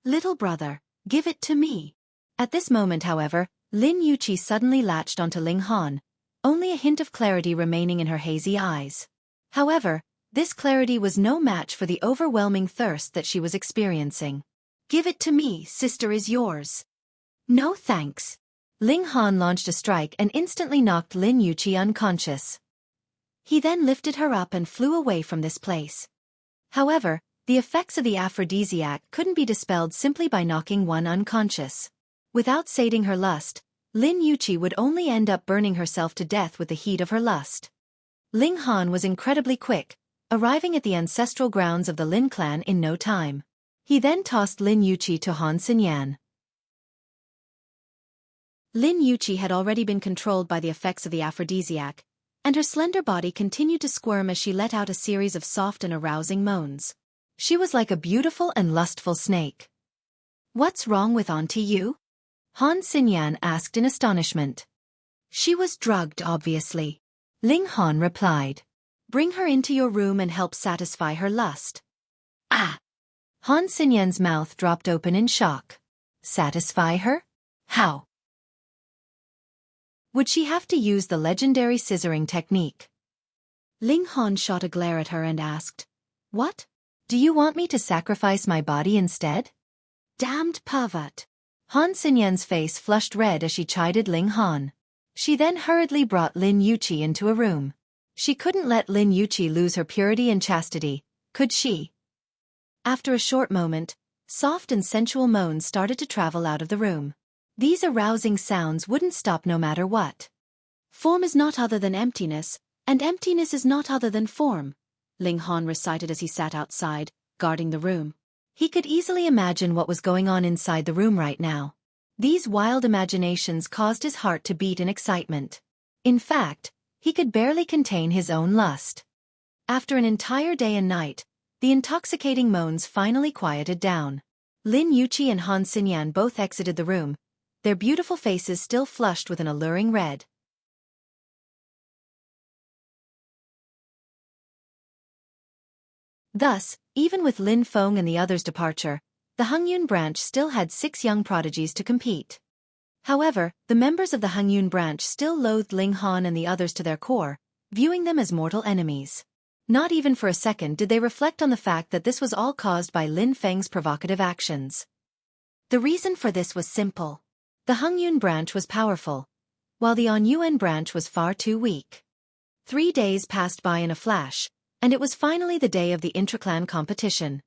Little brother, give it to me. At this moment, however, Lin Yuqi suddenly latched onto Ling Han, only a hint of clarity remaining in her hazy eyes. However, this clarity was no match for the overwhelming thirst that she was experiencing. Give it to me, sister is yours. No thanks. Ling Han launched a strike and instantly knocked Lin Yuqi unconscious. He then lifted her up and flew away from this place. However, the effects of the aphrodisiac couldn't be dispelled simply by knocking one unconscious. Without sating her lust, Lin Yuqi would only end up burning herself to death with the heat of her lust. Ling Han was incredibly quick, arriving at the ancestral grounds of the Lin clan in no time. He then tossed Lin Yuqi to Han Xinyan. Lin Yuqi had already been controlled by the effects of the aphrodisiac, and her slender body continued to squirm as she let out a series of soft and arousing moans. She was like a beautiful and lustful snake. What's wrong with Auntie Yu? Han Xinyan asked in astonishment. She was drugged, obviously. Ling Han replied. Bring her into your room and help satisfy her lust. Ah! Han Xinyan's mouth dropped open in shock. Satisfy her? How? Would she have to use the legendary scissoring technique? Ling Han shot a glare at her and asked, What? Do you want me to sacrifice my body instead? Damned pervert. Han Xinyan's face flushed red as she chided Ling Han. She then hurriedly brought Lin Yuqi into a room. She couldn't let Lin Yuqi lose her purity and chastity, could she? After a short moment, soft and sensual moans started to travel out of the room. These arousing sounds wouldn't stop no matter what. Form is not other than emptiness, and emptiness is not other than form, Ling Han recited as he sat outside, guarding the room. He could easily imagine what was going on inside the room right now. These wild imaginations caused his heart to beat in excitement. In fact, he could barely contain his own lust. After an entire day and night, the intoxicating moans finally quieted down. Lin Yuqi and Han Xinyan both exited the room, their beautiful faces still flushed with an alluring red. Thus, even with Lin Feng and the others' departure, the Hengyun branch still had 6 young prodigies to compete. However, the members of the Hengyun branch still loathed Ling Han and the others to their core, viewing them as mortal enemies. Not even for a second did they reflect on the fact that this was all caused by Lin Feng's provocative actions. The reason for this was simple. The Hengyun branch was powerful, while the Anyuan branch was far too weak. 3 days passed by in a flash, and it was finally the day of the intraclan competition.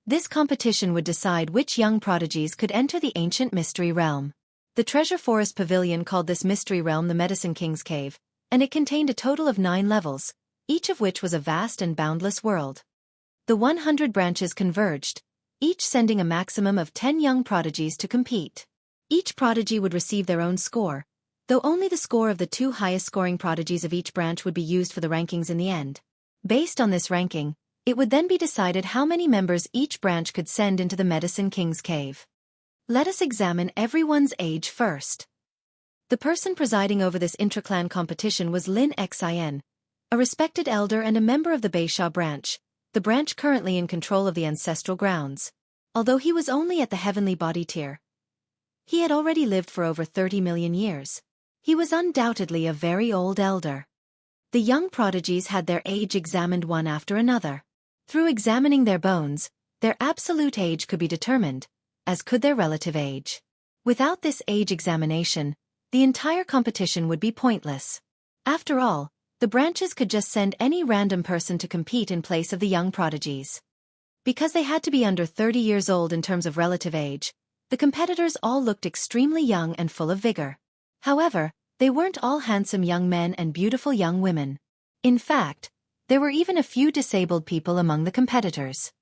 This competition would decide which young prodigies could enter the ancient mystery realm. The Treasure Forest Pavilion called this mystery realm the Medicine King's Cave, and it contained a total of 9 levels, each of which was a vast and boundless world. The 100 branches converged, each sending a maximum of 10 young prodigies to compete. Each prodigy would receive their own score, though only the score of the 2 highest scoring prodigies of each branch would be used for the rankings in the end. Based on this ranking, it would then be decided how many members each branch could send into the Medicine King's Cave. Let us examine everyone's age first. The person presiding over this intraclan competition was Lin Xin, a respected elder and a member of the Beisha branch, the branch currently in control of the ancestral grounds. Although he was only at the heavenly body tier, he had already lived for over 30 million years. He was undoubtedly a very old elder. The young prodigies had their age examined one after another. Through examining their bones, their absolute age could be determined, as could their relative age. Without this age examination, the entire competition would be pointless. After all, the branches could just send any random person to compete in place of the young prodigies. Because they had to be under 30 years old in terms of relative age, the competitors all looked extremely young and full of vigor. However, they weren't all handsome young men and beautiful young women. In fact, there were even a few disabled people among the competitors.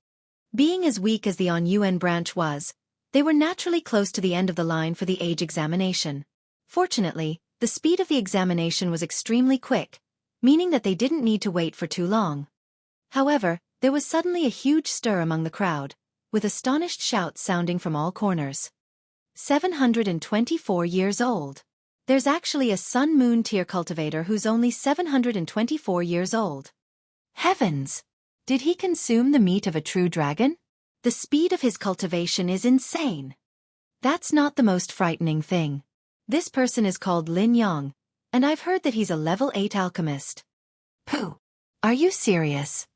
Being as weak as the On-UN branch was, they were naturally close to the end of the line for the age examination. Fortunately, the speed of the examination was extremely quick, meaning that they didn't need to wait for too long. However, there was suddenly a huge stir among the crowd, with astonished shouts sounding from all corners. 724 years old. There's actually a sun-moon tier cultivator who's only 724 years old. Heavens! Did he consume the meat of a true dragon? The speed of his cultivation is insane. That's not the most frightening thing. This person is called Lin Yang, and I've heard that he's a level 8 alchemist. Pooh! Are you serious?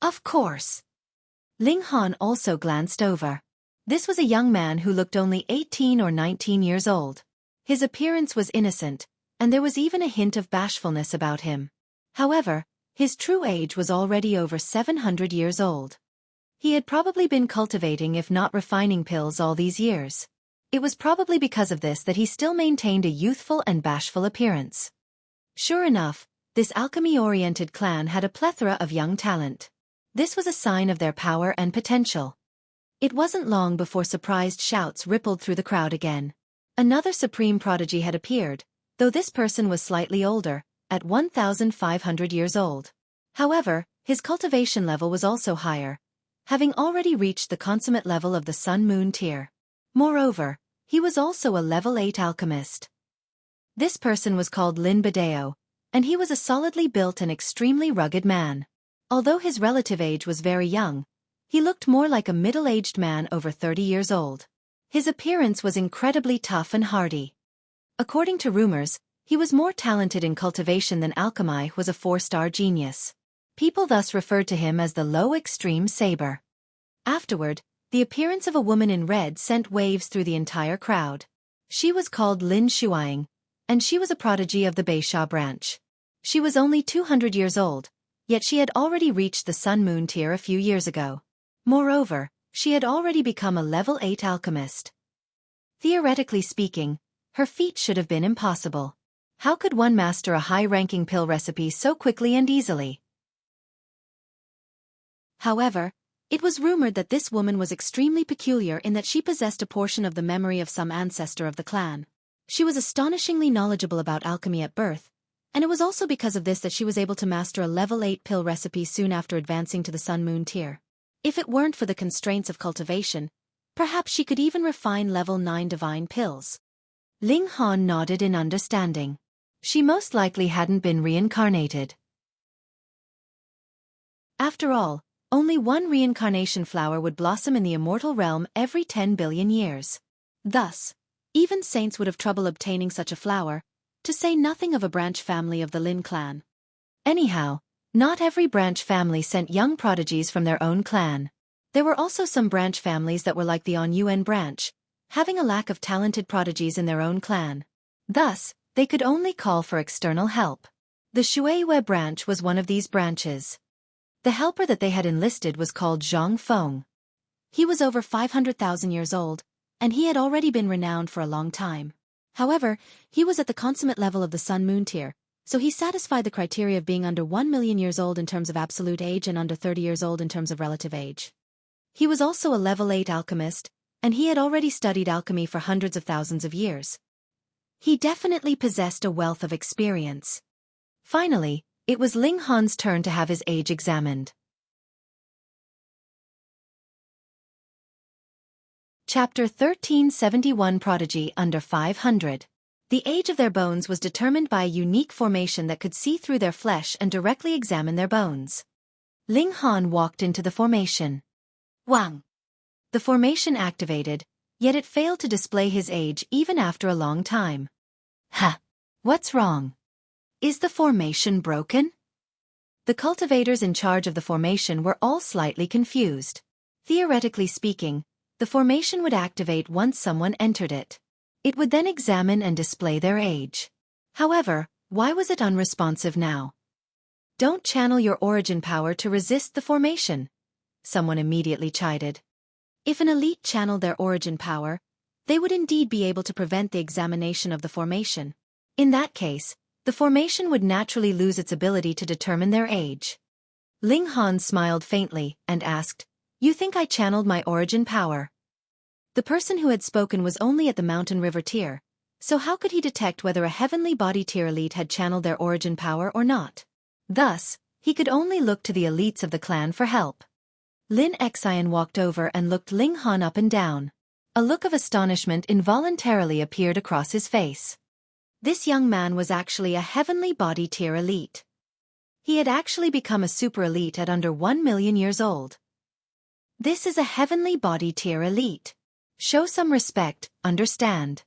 Of course. Ling Han also glanced over. This was a young man who looked only 18 or 19 years old. His appearance was innocent, and there was even a hint of bashfulness about him. However, his true age was already over 700 years old. He had probably been cultivating if not refining pills all these years. It was probably because of this that he still maintained a youthful and bashful appearance. Sure enough, this alchemy-oriented clan had a plethora of young talent. This was a sign of their power and potential. It wasn't long before surprised shouts rippled through the crowd again. Another supreme prodigy had appeared, though this person was slightly older, at 1,500 years old. However, his cultivation level was also higher, having already reached the consummate level of the sun-moon tier. Moreover, he was also a level 8 alchemist. This person was called Lin Badeo, and he was a solidly built and extremely rugged man. Although his relative age was very young, he looked more like a middle-aged man over 30 years old. His appearance was incredibly tough and hardy. According to rumors, he was more talented in cultivation than alchemy was a 4-star genius. People thus referred to him as the low extreme saber. Afterward, the appearance of a woman in red sent waves through the entire crowd. She was called Lin Shuiying, and she was a prodigy of the Beisha branch. She was only 200 years old, yet she had already reached the sun-moon tier a few years ago. Moreover, she had already become a level 8 alchemist. Theoretically speaking, her feat should have been impossible. How could one master a high-ranking pill recipe so quickly and easily? However, it was rumored that this woman was extremely peculiar in that she possessed a portion of the memory of some ancestor of the clan. She was astonishingly knowledgeable about alchemy at birth, and it was also because of this that she was able to master a level 8 pill recipe soon after advancing to the sun-moon tier. If it weren't for the constraints of cultivation, perhaps she could even refine level 9 divine pills. Ling Han nodded in understanding. She most likely hadn't been reincarnated. After all, only one reincarnation flower would blossom in the immortal realm every 10 billion years. Thus, even saints would have trouble obtaining such a flower, to say nothing of a branch family of the Lin clan. Anyhow, not every branch family sent young prodigies from their own clan. There were also some branch families that were like the On-UN branch, having a lack of talented prodigies in their own clan. Thus, they could only call for external help. The Shuiyue branch was one of these branches. The helper that they had enlisted was called Zhang Feng. He was over 500,000 years old, and he had already been renowned for a long time. However, he was at the consummate level of the sun-moon tier, so he satisfied the criteria of being under 1 million years old in terms of absolute age and under 30 years old in terms of relative age. He was also a level 8 alchemist, and he had already studied alchemy for hundreds of thousands of years. He definitely possessed a wealth of experience. Finally, it was Ling Han's turn to have his age examined. Chapter 1371 Prodigy Under 500. The age of their bones was determined by a unique formation that could see through their flesh and directly examine their bones. Ling Han walked into the formation. Wang! The formation activated, yet it failed to display his age even after a long time. Ha! What's wrong? Is the formation broken? The cultivators in charge of the formation were all slightly confused. Theoretically speaking, the formation would activate once someone entered it. It would then examine and display their age. However, why was it unresponsive now? Don't channel your origin power to resist the formation, someone immediately chided. If an elite channeled their origin power, they would indeed be able to prevent the examination of the formation. In that case, the formation would naturally lose its ability to determine their age. Ling Han smiled faintly and asked, "You think I channeled my origin power?" The person who had spoken was only at the mountain river tier, so how could he detect whether a heavenly body tier elite had channeled their origin power or not? Thus, he could only look to the elites of the clan for help. Lin Xian walked over and looked Ling Han up and down. A look of astonishment involuntarily appeared across his face. This young man was actually a heavenly body tier elite. He had actually become a super elite at under 1 million years old. This is a heavenly body tier elite. Show some respect, understand?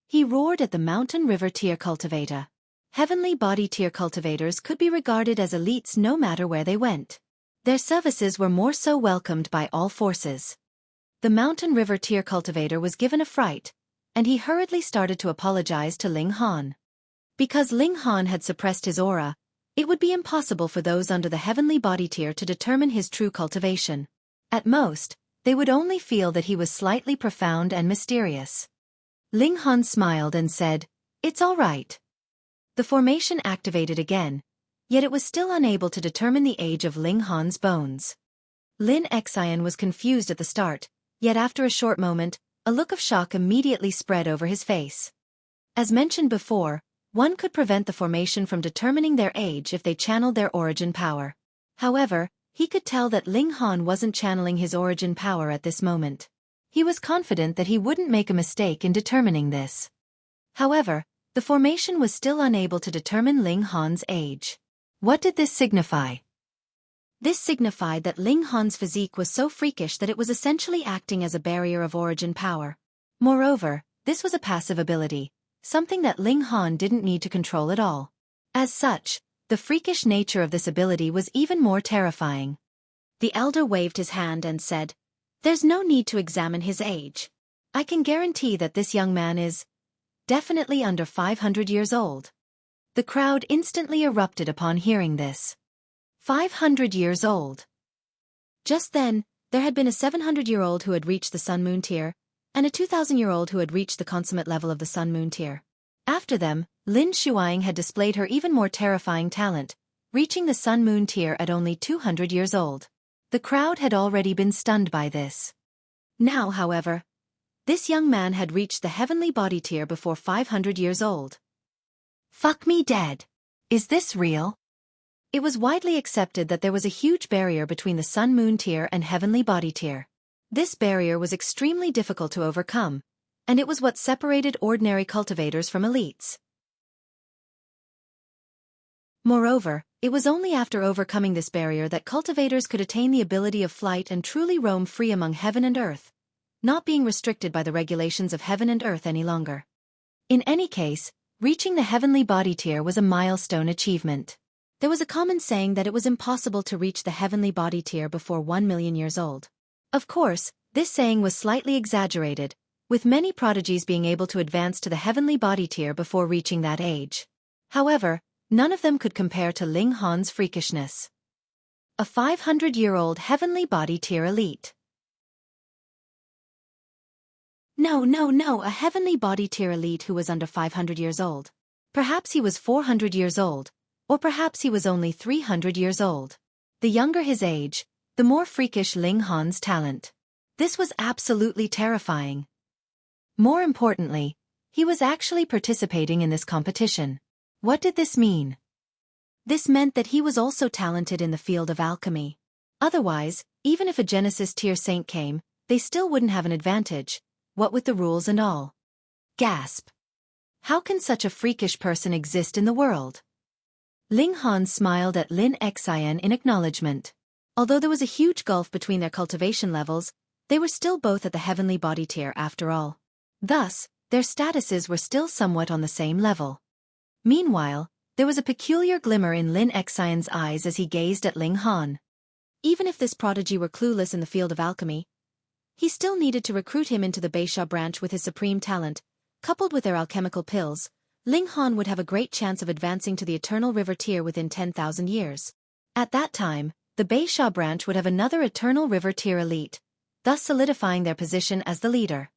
He roared at the mountain river tier cultivator. Heavenly body tier cultivators could be regarded as elites no matter where they went. Their services were more so welcomed by all forces. The mountain river tier cultivator was given a fright, and he hurriedly started to apologize to Ling Han. Because Ling Han had suppressed his aura, it would be impossible for those under the heavenly body tier to determine his true cultivation. At most, they would only feel that he was slightly profound and mysterious. Ling Han smiled and said, "It's all right." The formation activated again, yet it was still unable to determine the age of Ling Han's bones. Lin Xian was confused at the start, yet after a short moment, a look of shock immediately spread over his face. As mentioned before, one could prevent the formation from determining their age if they channeled their origin power. However, he could tell that Ling Han wasn't channeling his origin power at this moment. He was confident that he wouldn't make a mistake in determining this. However, the formation was still unable to determine Ling Han's age. What did this signify? This signified that Ling Han's physique was so freakish that it was essentially acting as a barrier of origin power. Moreover, this was a passive ability, something that Ling Han didn't need to control at all. As such, the freakish nature of this ability was even more terrifying. The elder waved his hand and said, "There's no need to examine his age. I can guarantee that this young man is definitely under 500 years old." The crowd instantly erupted upon hearing this. 500 years old. Just then, there had been a 700-year-old who had reached the Sun-Moon tier, and a 2,000-year-old who had reached the consummate level of the Sun-Moon tier. After them, Lin Shuang had displayed her even more terrifying talent, reaching the Sun-Moon tier at only 200 years old. The crowd had already been stunned by this. Now, however, this young man had reached the heavenly body tier before 500 years old. Fuck me dead. Is this real? It was widely accepted that there was a huge barrier between the Sun-Moon tier and heavenly body tier. This barrier was extremely difficult to overcome, and it was what separated ordinary cultivators from elites. Moreover, it was only after overcoming this barrier that cultivators could attain the ability of flight and truly roam free among heaven and earth, not being restricted by the regulations of heaven and earth any longer. In any case, reaching the heavenly body tier was a milestone achievement. There was a common saying that it was impossible to reach the heavenly body tier before 1 million years old. Of course, this saying was slightly exaggerated, with many prodigies being able to advance to the heavenly body tier before reaching that age. However, none of them could compare to Ling Han's freakishness. A 500-year-old heavenly body tier elite. No, a heavenly body tier elite who was under 500 years old. Perhaps he was 400 years old, or perhaps he was only 300 years old. The younger his age, the more freakish Ling Han's talent. This was absolutely terrifying. More importantly, he was actually participating in this competition. What did this mean? This meant that he was also talented in the field of alchemy. Otherwise, even if a Genesis tier saint came, they still wouldn't have an advantage, what with the rules and all. Gasp. How can such a freakish person exist in the world? Ling Han smiled at Lin Xian in acknowledgement. Although there was a huge gulf between their cultivation levels, They were still both at the heavenly body tier after all. Thus, their statuses were still somewhat on the same level. Meanwhile, there was a peculiar glimmer in Lin Xian's eyes as he gazed at Ling Han. Even if this prodigy were clueless in the field of alchemy, he still needed to recruit him into the Beixia branch with his supreme talent. Coupled with their alchemical pills, Ling Han would have a great chance of advancing to the Eternal River tier within 10,000 years. At that time, the Beixia branch would have another Eternal River tier elite, thus solidifying their position as the leader.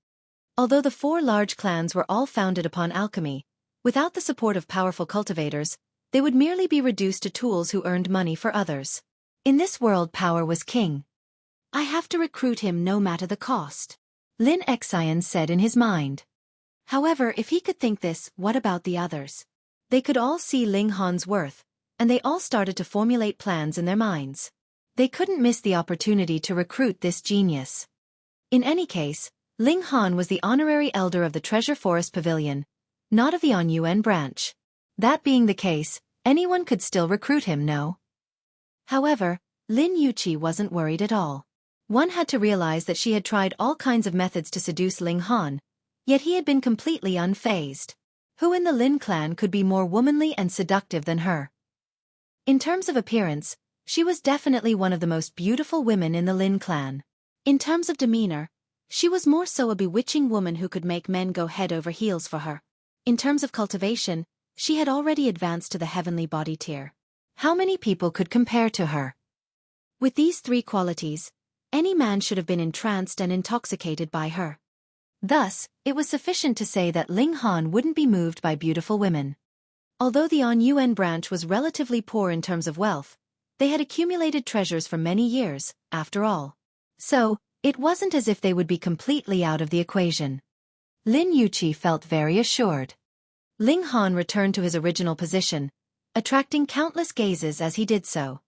Although the 4 large clans were all founded upon alchemy, without the support of powerful cultivators, they would merely be reduced to tools who earned money for others. In this world, power was king. I have to recruit him no matter the cost, Lin Xian said in his mind. However, if he could think this, what about the others? They could all see Ling Han's worth, and they all started to formulate plans in their minds. They couldn't miss the opportunity to recruit this genius. In any case, Ling Han was the honorary elder of the Treasure Forest Pavilion, not of the Anyuan branch. That being the case, anyone could still recruit him, no? However, Lin Yuqi wasn't worried at all. One had to realize that she had tried all kinds of methods to seduce Ling Han, yet he had been completely unfazed. Who in the Lin clan could be more womanly and seductive than her? In terms of appearance, she was definitely one of the most beautiful women in the Lin clan. In terms of demeanor, she was more so a bewitching woman who could make men go head over heels for her. In terms of cultivation, she had already advanced to the heavenly body tier. How many people could compare to her? With these 3 qualities, any man should have been entranced and intoxicated by her. Thus, it was sufficient to say that Ling Han wouldn't be moved by beautiful women. Although the Anyuan branch was relatively poor in terms of wealth, they had accumulated treasures for many years, after all. So, it wasn't as if they would be completely out of the equation. Lin Yuqi felt very assured. Ling Han returned to his original position, attracting countless gazes as he did so.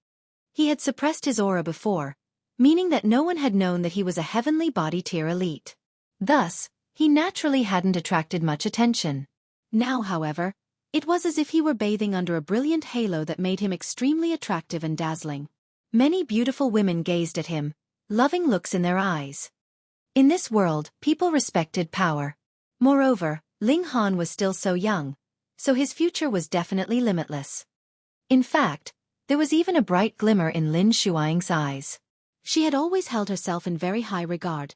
He had suppressed his aura before, meaning that no one had known that he was a heavenly body tier elite. Thus, he naturally hadn't attracted much attention. Now, however, it was as if he were bathing under a brilliant halo that made him extremely attractive and dazzling. Many beautiful women gazed at him, loving looks in their eyes. In this world, people respected power. Moreover, Ling Han was still so young, so his future was definitely limitless. In fact, there was even a bright glimmer in Lin Shuang's eyes. She had always held herself in very high regard,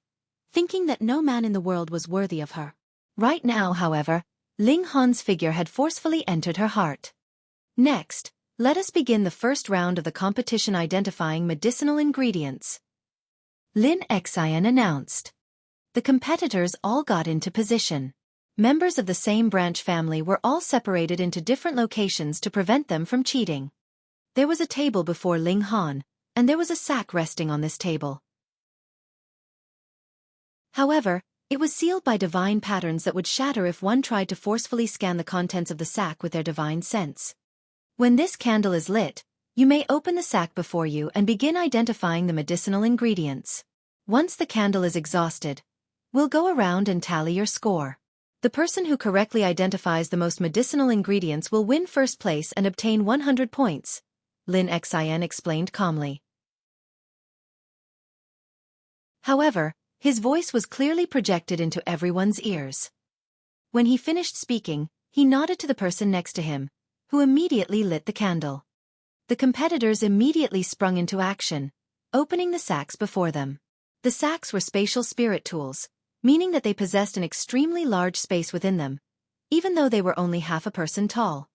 thinking that no man in the world was worthy of her. Right now, however, Ling Han's figure had forcefully entered her heart. Next, let us begin the first round of the competition identifying medicinal ingredients, Lin Xian announced. The competitors all got into position. Members of the same branch family were all separated into different locations to prevent them from cheating. There was a table before Ling Han, and there was a sack resting on this table. However, it was sealed by divine patterns that would shatter if one tried to forcefully scan the contents of the sack with their divine sense. When this candle is lit, you may open the sack before you and begin identifying the medicinal ingredients. Once the candle is exhausted, we'll go around and tally your score. The person who correctly identifies the most medicinal ingredients will win first place and obtain 100 points, Lin Xian explained calmly. However, his voice was clearly projected into everyone's ears. When he finished speaking, he nodded to the person next to him, who immediately lit the candle. The competitors immediately sprung into action, opening the sacks before them. The sacks were spatial spirit tools, meaning that they possessed an extremely large space within them, even though they were only half a person tall.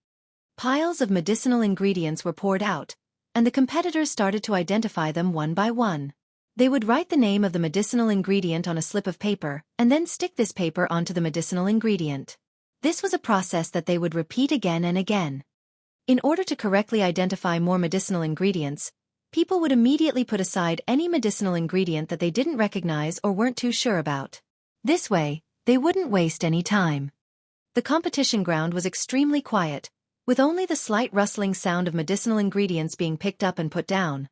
Piles of medicinal ingredients were poured out, and the competitors started to identify them one by one. They would write the name of the medicinal ingredient on a slip of paper and then stick this paper onto the medicinal ingredient. This was a process that they would repeat again and again. In order to correctly identify more medicinal ingredients, people would immediately put aside any medicinal ingredient that they didn't recognize or weren't too sure about. This way, they wouldn't waste any time. The competition ground was extremely quiet, with only the slight rustling sound of medicinal ingredients being picked up and put down.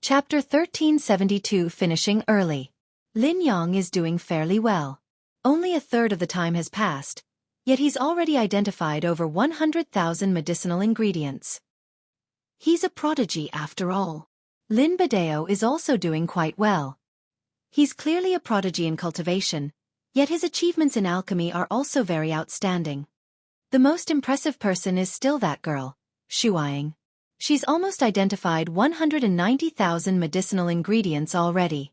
Chapter 1372 Finishing Early. Lin Yang is doing fairly well. Only a third of the time has passed, yet he's already identified over 100,000 medicinal ingredients. He's a prodigy after all. Lin Badeo is also doing quite well. He's clearly a prodigy in cultivation, yet his achievements in alchemy are also very outstanding. The most impressive person is still that girl, Shuaying. She's almost identified 190,000 medicinal ingredients already.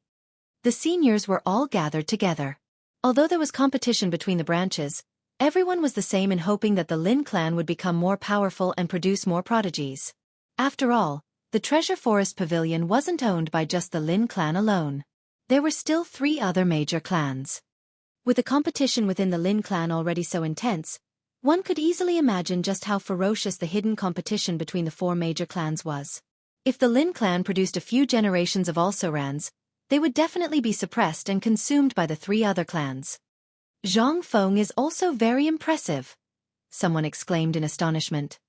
The seniors were all gathered together. Although there was competition between the branches, everyone was the same in hoping that the Lin clan would become more powerful and produce more prodigies. After all, the Treasure Forest Pavilion wasn't owned by just the Lin clan alone. There were still 3 other major clans. With the competition within the Lin clan already so intense, one could easily imagine just how ferocious the hidden competition between the 4 major clans was. If the Lin clan produced a few generations of also-rans, they would definitely be suppressed and consumed by the 3 other clans. Zhang Feng is also very impressive, someone exclaimed in astonishment.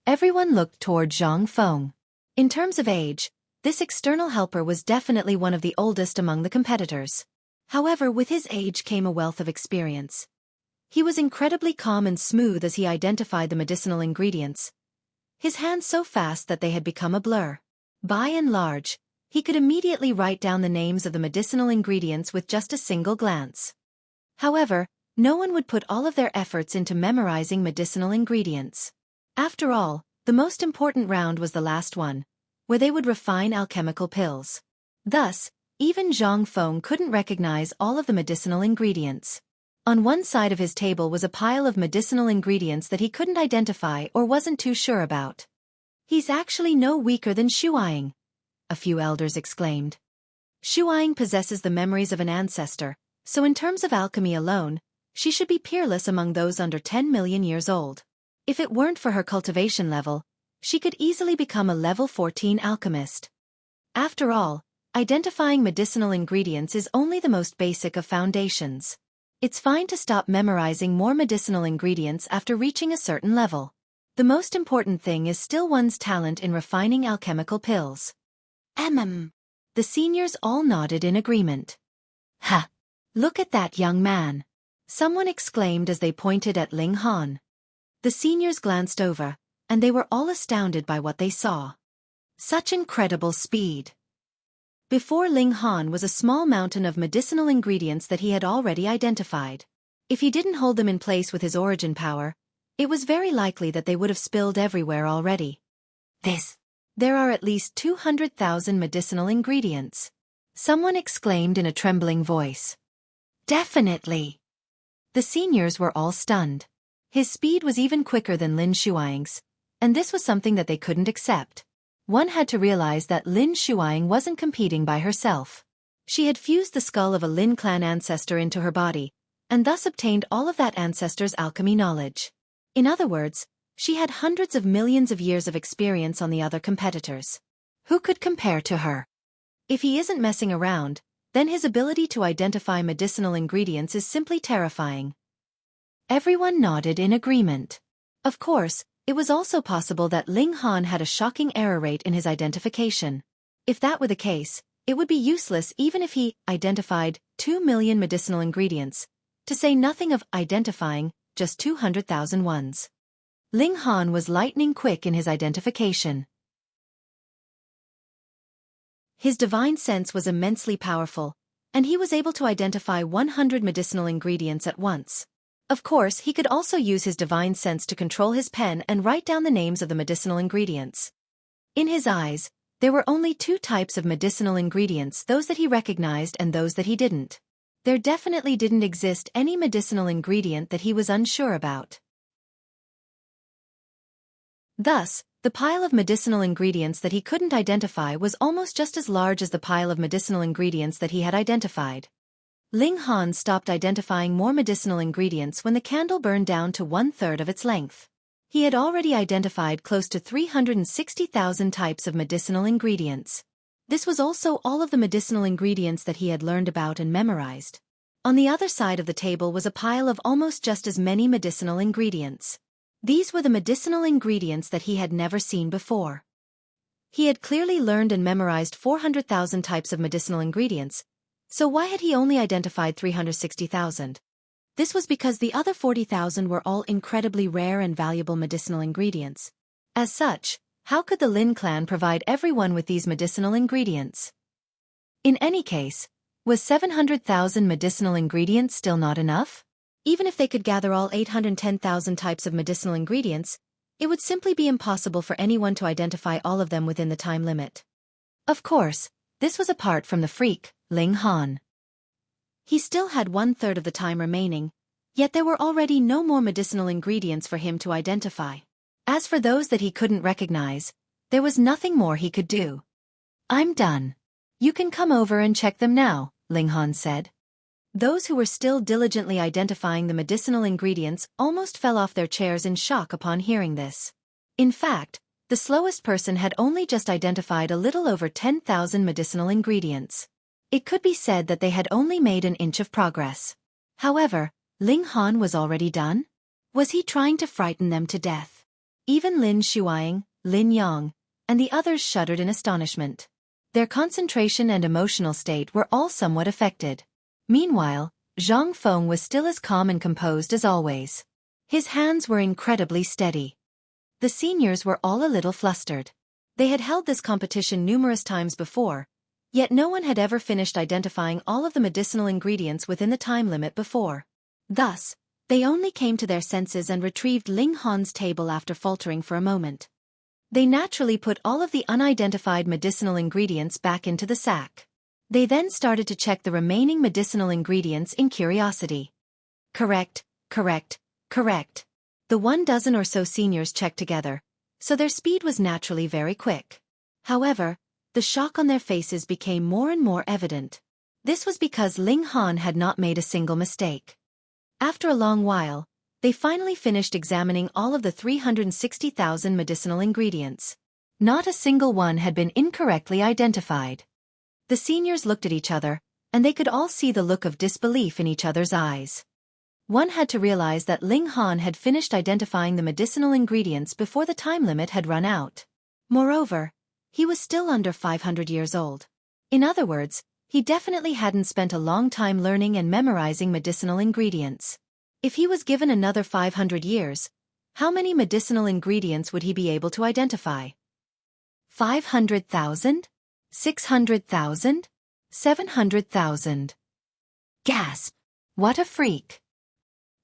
Everyone looked toward Zhang Feng. In terms of age, this external helper was definitely one of the oldest among the competitors. However, with his age came a wealth of experience. He was incredibly calm and smooth as he identified the medicinal ingredients, his hands so fast that they had become a blur. By and large, he could immediately write down the names of the medicinal ingredients with just a single glance. However, no one would put all of their efforts into memorizing medicinal ingredients. After all, the most important round was the last one, where they would refine alchemical pills. Thus, even Zhang Feng couldn't recognize all of the medicinal ingredients. On one side of his table was a pile of medicinal ingredients that he couldn't identify or wasn't too sure about. He's actually no weaker than Shuaying, a few elders exclaimed. Shuaying possesses the memories of an ancestor, so in terms of alchemy alone, she should be peerless among those under 10 million years old. If it weren't for her cultivation level, she could easily become a level 14 alchemist. After all, identifying medicinal ingredients is only the most basic of foundations. It's fine to stop memorizing more medicinal ingredients after reaching a certain level. The most important thing is still one's talent in refining alchemical pills. The seniors all nodded in agreement. Ha! Look at that young man! Someone exclaimed as they pointed at Ling Han. The seniors glanced over, and they were all astounded by what they saw. Such incredible speed! Before Ling Han was a small mountain of medicinal ingredients that he had already identified. If he didn't hold them in place with his origin power, it was very likely that they would have spilled everywhere already. There are at least 200,000 medicinal ingredients. Someone exclaimed in a trembling voice. Definitely! The seniors were all stunned. His speed was even quicker than Lin Shuaying's, and this was something that they couldn't accept. One had to realize that Lin Shuaying wasn't competing by herself. She had fused the skull of a Lin clan ancestor into her body, and thus obtained all of that ancestor's alchemy knowledge. In other words, she had hundreds of millions of years of experience on the other competitors. Who could compare to her? If he isn't messing around, then his ability to identify medicinal ingredients is simply terrifying. Everyone nodded in agreement. Of course, it was also possible that Ling Han had a shocking error rate in his identification. If that were the case, it would be useless even if he identified 2 million medicinal ingredients, to say nothing of identifying just 200,000 ones. Ling Han was lightning quick in his identification. His divine sense was immensely powerful, and he was able to identify 100 medicinal ingredients at once. Of course, he could also use his divine sense to control his pen and write down the names of the medicinal ingredients. In his eyes, there were only 2 types of medicinal ingredients, those that he recognized and those that he didn't. There definitely didn't exist any medicinal ingredient that he was unsure about. Thus, the pile of medicinal ingredients that he couldn't identify was almost just as large as the pile of medicinal ingredients that he had identified. Ling Han stopped identifying more medicinal ingredients when the candle burned down to 1/3 of its length. He had already identified close to 360,000 types of medicinal ingredients. This was also all of the medicinal ingredients that he had learned about and memorized. On the other side of the table was a pile of almost just as many medicinal ingredients. These were the medicinal ingredients that he had never seen before. He had clearly learned and memorized 400,000 types of medicinal ingredients, so why had he only identified 360,000? This was because the other 40,000 were all incredibly rare and valuable medicinal ingredients. As such, How could the Lin clan provide everyone with these medicinal ingredients? In any case, was 700,000 medicinal ingredients still not enough? Even if they could gather all 810,000 types of medicinal ingredients, it would simply be impossible for anyone to identify all of them within the time limit. Of course, this was apart from the freak, Ling Han. He still had 1/3 of the time remaining, yet there were already no more medicinal ingredients for him to identify. As for those that he couldn't recognize, there was nothing more he could do. "I'm done. You can come over and check them now," Ling Han said. Those who were still diligently identifying the medicinal ingredients almost fell off their chairs in shock upon hearing this. In fact, the slowest person had only just identified a little over 10,000 medicinal ingredients. It could be said that they had only made an inch of progress. However, Ling Han was already done? Was he trying to frighten them to death? Even Lin Shuang, Lin Yang, and the others shuddered in astonishment. Their concentration and emotional state were all somewhat affected. Meanwhile, Zhang Feng was still as calm and composed as always. His hands were incredibly steady. The seniors were all a little flustered. They had held this competition numerous times before, yet no one had ever finished identifying all of the medicinal ingredients within the time limit before. Thus, they only came to their senses and retrieved Ling Han's table after faltering for a moment. They naturally put all of the unidentified medicinal ingredients back into the sack. They then started to check the remaining medicinal ingredients in curiosity. Correct, correct, correct. The 12 or so seniors checked together, so their speed was naturally very quick. However, the shock on their faces became more and more evident. This was because Ling Han had not made a single mistake. After a long while, they finally finished examining all of the 360,000 medicinal ingredients. Not a single one had been incorrectly identified. The seniors looked at each other, and they could all see the look of disbelief in each other's eyes. One had to realize that Ling Han had finished identifying the medicinal ingredients before the time limit had run out. Moreover, he was still under 500 years old. In other words, he definitely hadn't spent a long time learning and memorizing medicinal ingredients. If he was given another 500 years, how many medicinal ingredients would he be able to identify? 500,000? 600,000? 700,000? Gasp! What a freak!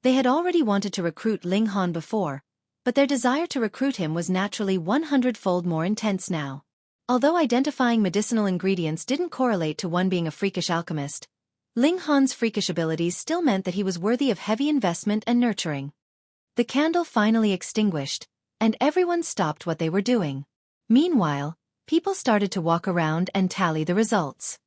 They had already wanted to recruit Ling Han before, but their desire to recruit him was naturally 100-fold more intense now. Although identifying medicinal ingredients didn't correlate to one being a freakish alchemist, Ling Han's freakish abilities still meant that he was worthy of heavy investment and nurturing. The candle finally extinguished, and everyone stopped what they were doing. Meanwhile, people started to walk around and tally the results.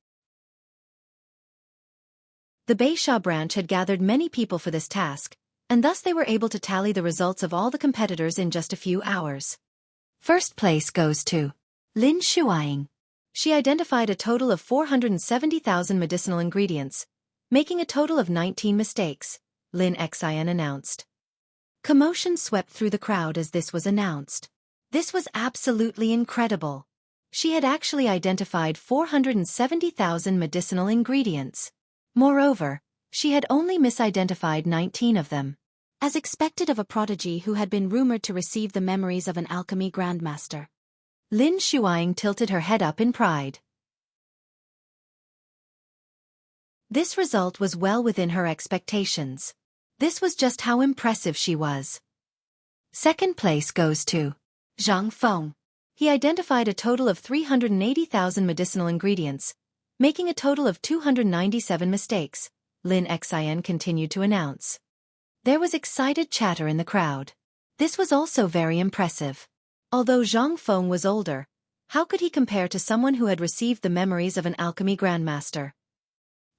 The Beisha branch had gathered many people for this task, and thus they were able to tally the results of all the competitors in just a few hours. First place goes to Lin Shuang. She identified a total of 470,000 medicinal ingredients, making a total of 19 mistakes, Lin Xian announced. Commotion swept through the crowd as this was announced. This was absolutely incredible. She had actually identified 470,000 medicinal ingredients. Moreover, she had only misidentified 19 of them. As expected of a prodigy who had been rumored to receive the memories of an alchemy grandmaster. Lin Shuang tilted her head up in pride. This result was well within her expectations. This was just how impressive she was. Second place goes to Zhang Feng. He identified a total of 380,000 medicinal ingredients, making a total of 297 mistakes, Lin Xian continued to announce. There was excited chatter in the crowd. This was also very impressive. Although Zhang Feng was older, how could he compare to someone who had received the memories of an alchemy grandmaster?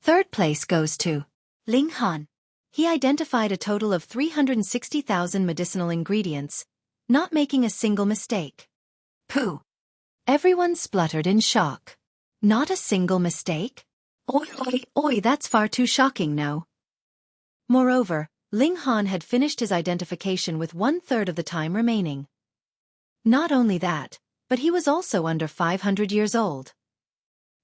Third place goes to Ling Han. He identified a total of 360,000 medicinal ingredients, not making a single mistake. Pooh! Everyone spluttered in shock. Not a single mistake? Oi, oi, oi, that's far too shocking, no? Moreover, Ling Han had finished his identification with 1/3 of the time remaining. Not only that, but he was also under 500 years old.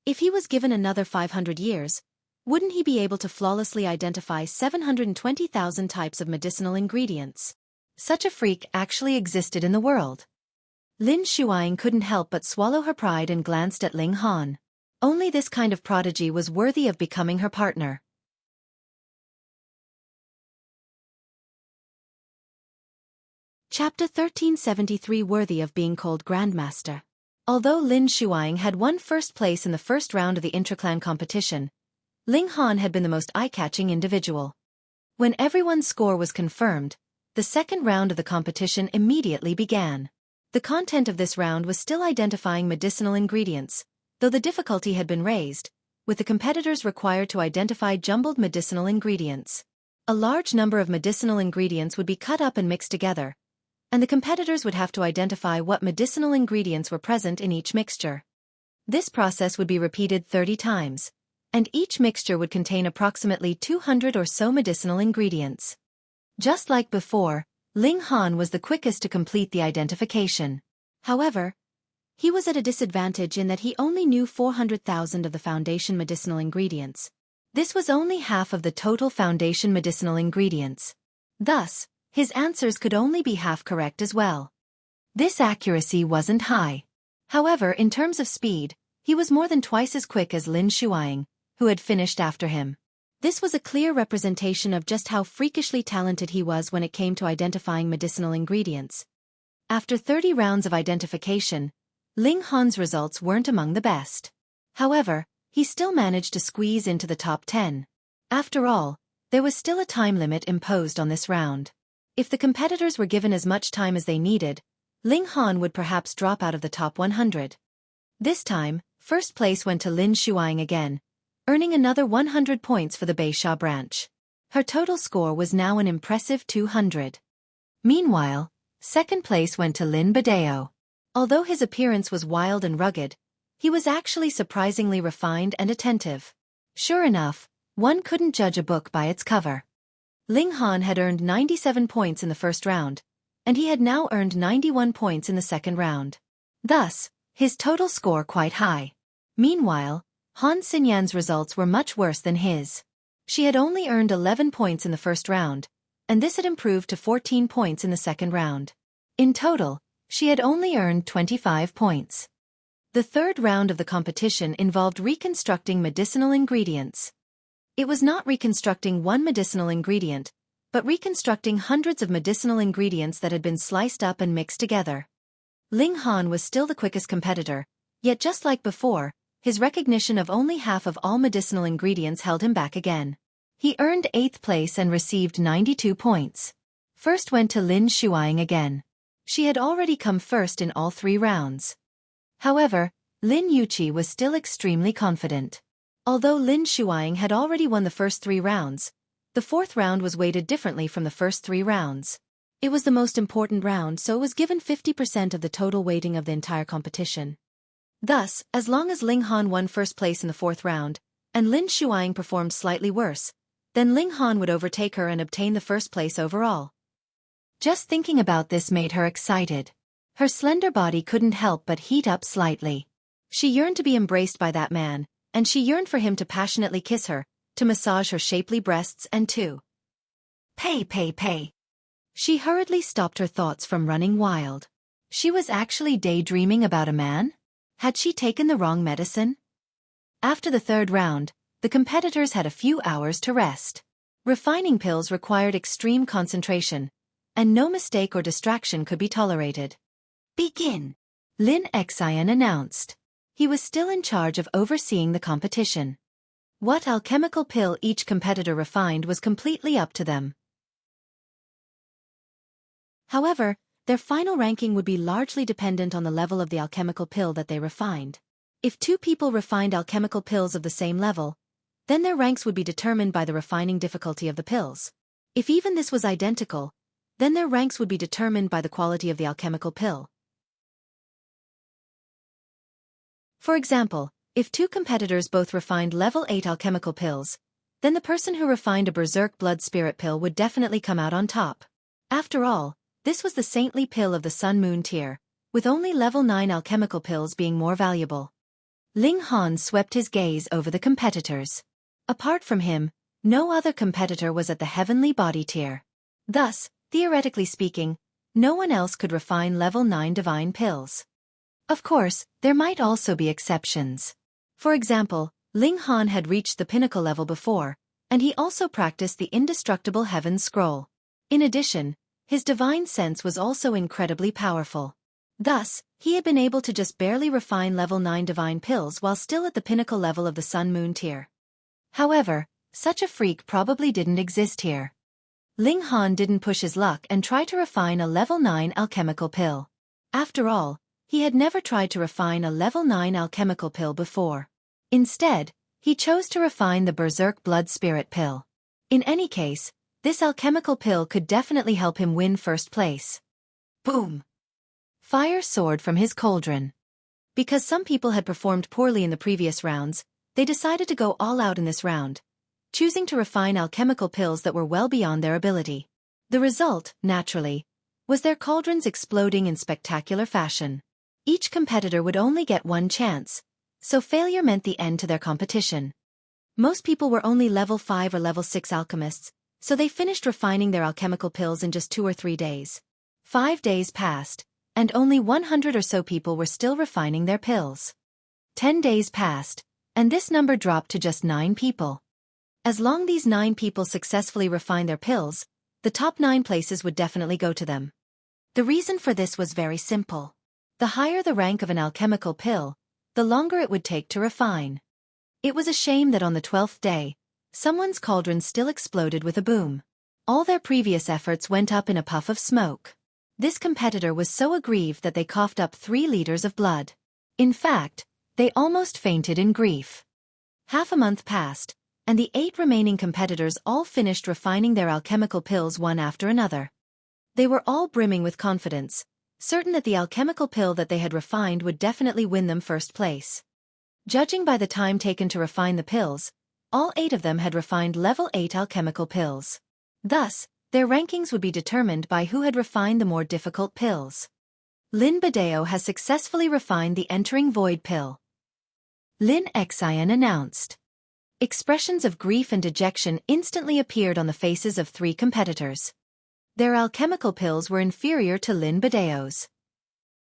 If he was given another 500 years, wouldn't he be able to flawlessly identify 720,000 types of medicinal ingredients? Such a freak actually existed in the world. Lin Shuang couldn't help but swallow her pride and glanced at Ling Han. Only this kind of prodigy was worthy of becoming her partner. Chapter 1373 Worthy of being called Grandmaster. Although Lin Shuang had won first place in the first round of the intraclan competition, Ling Han had been the most eye-catching individual. When everyone's score was confirmed, the second round of the competition immediately began. The content of this round was still identifying medicinal ingredients, though the difficulty had been raised, with the competitors required to identify jumbled medicinal ingredients. A large number of medicinal ingredients would be cut up and mixed together, and the competitors would have to identify what medicinal ingredients were present in each mixture. This process would be repeated 30 times, and each mixture would contain approximately 200 or so medicinal ingredients. Just like before, Ling Han was the quickest to complete the identification. However, he was at a disadvantage in that he only knew 400,000 of the foundation medicinal ingredients. This was only half of the total foundation medicinal ingredients. Thus, his answers could only be half correct as well. This accuracy wasn't high. However, in terms of speed, he was more than twice as quick as Lin Shuang, who had finished after him. This was a clear representation of just how freakishly talented he was when it came to identifying medicinal ingredients. After 30 rounds of identification, Ling Han's results weren't among the best. However, he still managed to squeeze into the top 10. After all, there was still a time limit imposed on this round. If the competitors were given as much time as they needed, Ling Han would perhaps drop out of the top 100. This time, first place went to Lin Shuang again, earning another 100 points for the Beisha branch. Her total score was now an impressive 200. Meanwhile, second place went to Lin Badeo. Although his appearance was wild and rugged, he was actually surprisingly refined and attentive. Sure enough, one couldn't judge a book by its cover. Ling Han had earned 97 points in the first round, and he had now earned 91 points in the second round. Thus, his total score quite high. Meanwhile, Han Xinyan's results were much worse than his. She had only earned 11 points in the first round, and this had improved to 14 points in the second round. In total, she had only earned 25 points. The third round of the competition involved reconstructing medicinal ingredients. It was not reconstructing one medicinal ingredient, but reconstructing hundreds of medicinal ingredients that had been sliced up and mixed together. Ling Han was still the quickest competitor, yet just like before, his recognition of only half of all medicinal ingredients held him back again. He earned 8th place and received 92 points. First went to Lin Shuang again. She had already come first in all 3 rounds. However, Lin Yuqi was still extremely confident. Although Lin Shuang had already won the first 3 rounds, the 4th round was weighted differently from the first 3 rounds. It was the most important round, so it was given 50% of the total weighting of the entire competition. Thus, as long as Ling Han won first place in the 4th round, and Lin Shuang performed slightly worse, then Ling Han would overtake her and obtain the first place overall. Just thinking about this made her excited. Her slender body couldn't help but heat up slightly. She yearned to be embraced by that man, and she yearned for him to passionately kiss her, to massage her shapely breasts and to pay. She hurriedly stopped her thoughts from running wild. She was actually daydreaming about a man? Had she taken the wrong medicine? After the 3rd round, the competitors had a few hours to rest. Refining pills required extreme concentration, and no mistake or distraction could be tolerated. Begin! Lin Xian announced. He was still in charge of overseeing the competition. What alchemical pill each competitor refined was completely up to them. However, their final ranking would be largely dependent on the level of the alchemical pill that they refined. If 2 people refined alchemical pills of the same level, then their ranks would be determined by the refining difficulty of the pills. If even this was identical, then their ranks would be determined by the quality of the alchemical pill. For example, if 2 competitors both refined level 8 alchemical pills, then the person who refined a berserk blood spirit pill would definitely come out on top. After all, this was the saintly pill of the sun-moon tier, with only level 9 alchemical pills being more valuable. Ling Han swept his gaze over the competitors. Apart from him, no other competitor was at the heavenly body tier. Thus, theoretically speaking, No one else could refine level 9 divine pills. Of course, there might also be exceptions. For example, Ling Han had reached the pinnacle level before, and he also practiced the indestructible Heaven's Scroll. In addition, his divine sense was also incredibly powerful. Thus, he had been able to just barely refine level 9 divine pills while still at the pinnacle level of the Sun-Moon tier. However, such a freak probably didn't exist here. Ling Han didn't push his luck and try to refine a level 9 alchemical pill. After all, he had never tried to refine a level 9 alchemical pill before. Instead, he chose to refine the Berserk Blood Spirit pill. In any case, this alchemical pill could definitely help him win first place. Boom! Fire soared from his cauldron. Because some people had performed poorly in the previous rounds, they decided to go all out in this round, choosing to refine alchemical pills that were well beyond their ability. The result, naturally, was their cauldrons exploding in spectacular fashion. Each competitor would only get one chance, so failure meant the end to their competition. Most people were only level 5 or level 6 alchemists, so they finished refining their alchemical pills in just 2 or 3 days. 5 days passed, and only 100 or so people were still refining their pills. 10 days passed, and this number dropped to just 9 people. As long as these 9 people successfully refined their pills, the top 9 places would definitely go to them. The reason for this was very simple. The higher the rank of an alchemical pill, the longer it would take to refine. It was a shame that on the 12th day, someone's cauldron still exploded with a boom. All their previous efforts went up in a puff of smoke. This competitor was so aggrieved that they coughed up 3 liters of blood. In fact, they almost fainted in grief. Half a month passed, and the 8 remaining competitors all finished refining their alchemical pills one after another. They were all brimming with confidence, certain that the alchemical pill that they had refined would definitely win them first place. Judging by the time taken to refine the pills, all 8 of them had refined level 8 alchemical pills. Thus, their rankings would be determined by who had refined the more difficult pills. Lin Badeo has successfully refined the Entering Void pill. Lin Xiaofan announced. Expressions of grief and dejection instantly appeared on the faces of 3 competitors. Their alchemical pills were inferior to Lin Badeo's.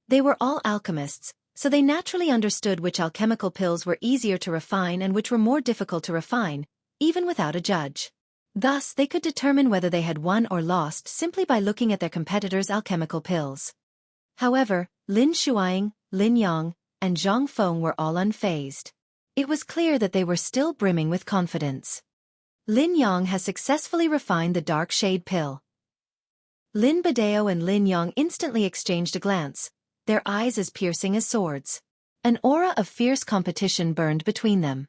They were all alchemists, so they naturally understood which alchemical pills were easier to refine and which were more difficult to refine, even without a judge. Thus, they could determine whether they had won or lost simply by looking at their competitors' alchemical pills. However, Lin Shuang, Lin Yang, and Zhang Feng were all unfazed. It was clear that they were still brimming with confidence. Lin Yang has successfully refined the Dark Shade pill. Lin Badeo and Lin Yang instantly exchanged a glance, their eyes as piercing as swords. An aura of fierce competition burned between them.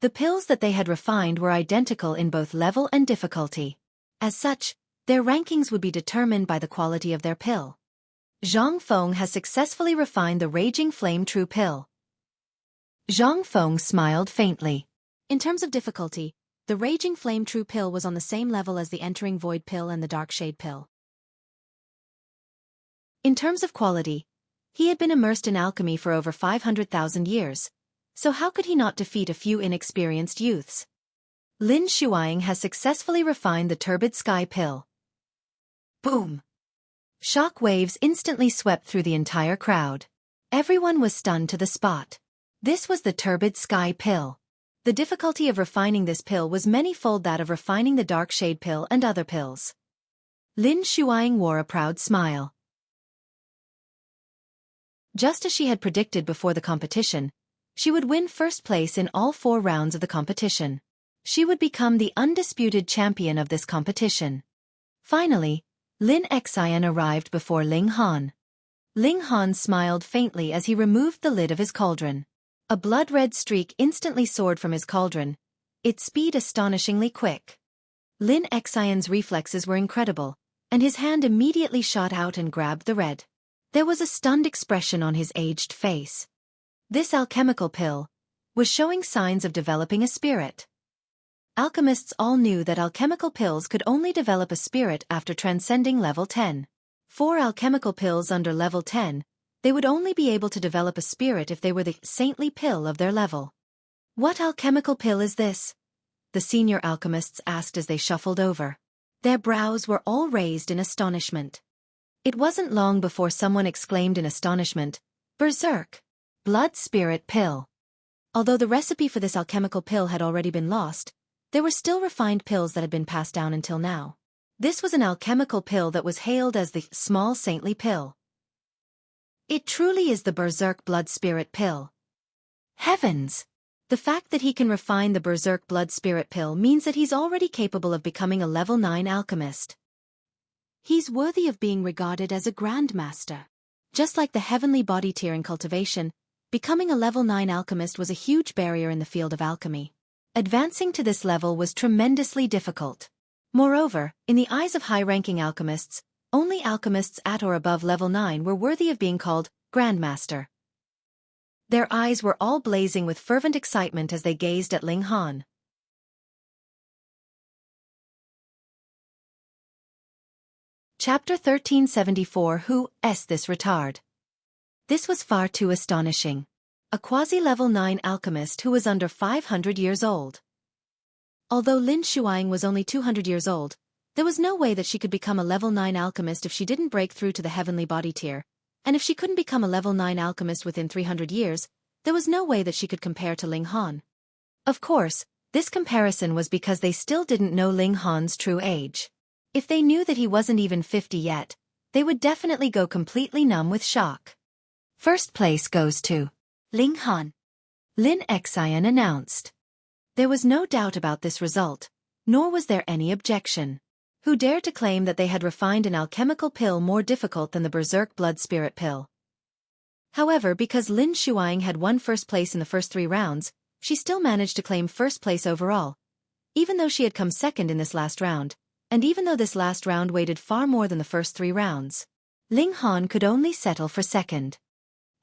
The pills that they had refined were identical in both level and difficulty. As such, their rankings would be determined by the quality of their pill. Zhang Feng has successfully refined the Raging Flame True pill. Zhang Feng smiled faintly. In terms of difficulty, the Raging Flame True pill was on the same level as the Entering Void pill and the Dark Shade pill. In terms of quality, he had been immersed in alchemy for over 500,000 years, so how could he not defeat a few inexperienced youths? Lin Shuang has successfully refined the Turbid Sky pill. Boom! Shock waves instantly swept through the entire crowd. Everyone was stunned to the spot. This was the Turbid Sky pill. The difficulty of refining this pill was many-fold that of refining the Dark Shade pill and other pills. Lin Shuang wore a proud smile. Just as she had predicted before the competition, she would win first place in all 4 rounds of the competition. She would become the undisputed champion of this competition. Finally, Lin Xiaofan arrived before Ling Han. Ling Han smiled faintly as he removed the lid of his cauldron. A blood-red streak instantly soared from his cauldron, its speed astonishingly quick. Lin Xiaofan's reflexes were incredible, and his hand immediately shot out and grabbed the red. There was a stunned expression on his aged face. This alchemical pill was showing signs of developing a spirit. Alchemists all knew that alchemical pills could only develop a spirit after transcending level 10. For alchemical pills under level 10, they would only be able to develop a spirit if they were the saintly pill of their level. What alchemical pill is this? The senior alchemists asked as they shuffled over. Their brows were all raised in astonishment. It wasn't long before someone exclaimed in astonishment, "Berserk! Blood Spirit Pill!" Although the recipe for this alchemical pill had already been lost, there were still refined pills that had been passed down until now. This was an alchemical pill that was hailed as the small saintly pill. It truly is the Berserk Blood Spirit Pill. Heavens! The fact that he can refine the Berserk Blood Spirit Pill means that he's already capable of becoming a level 9 alchemist. He's worthy of being regarded as a grandmaster. Just like the heavenly body tier in cultivation, becoming a level 9 alchemist was a huge barrier in the field of alchemy. Advancing to this level was tremendously difficult. Moreover, in the eyes of high-ranking alchemists, only alchemists at or above level 9 were worthy of being called grandmaster. Their eyes were all blazing with fervent excitement as they gazed at Ling Han. Chapter 1374 Who is this retard? This was far too astonishing. A quasi-level 9 alchemist who was under 500 years old. Although Lin Shuang was only 200 years old, there was no way that she could become a level 9 alchemist if she didn't break through to the heavenly body tier, and if she couldn't become a level 9 alchemist within 300 years, there was no way that she could compare to Ling Han. Of course, this comparison was because they still didn't know Ling Han's true age. If they knew that he wasn't even 50 yet, they would definitely go completely numb with shock. First place goes to Ling Han. Lin Xian announced. There was no doubt about this result, nor was there any objection. Who dared to claim that they had refined an alchemical pill more difficult than the Berserk Blood Spirit Pill? However, because Lin Shuang had won first place in the first 3 rounds, she still managed to claim first place overall, even though she had come second in this last round, and even though this last round weighted far more than the first 3 rounds. Ling Han could only settle for second.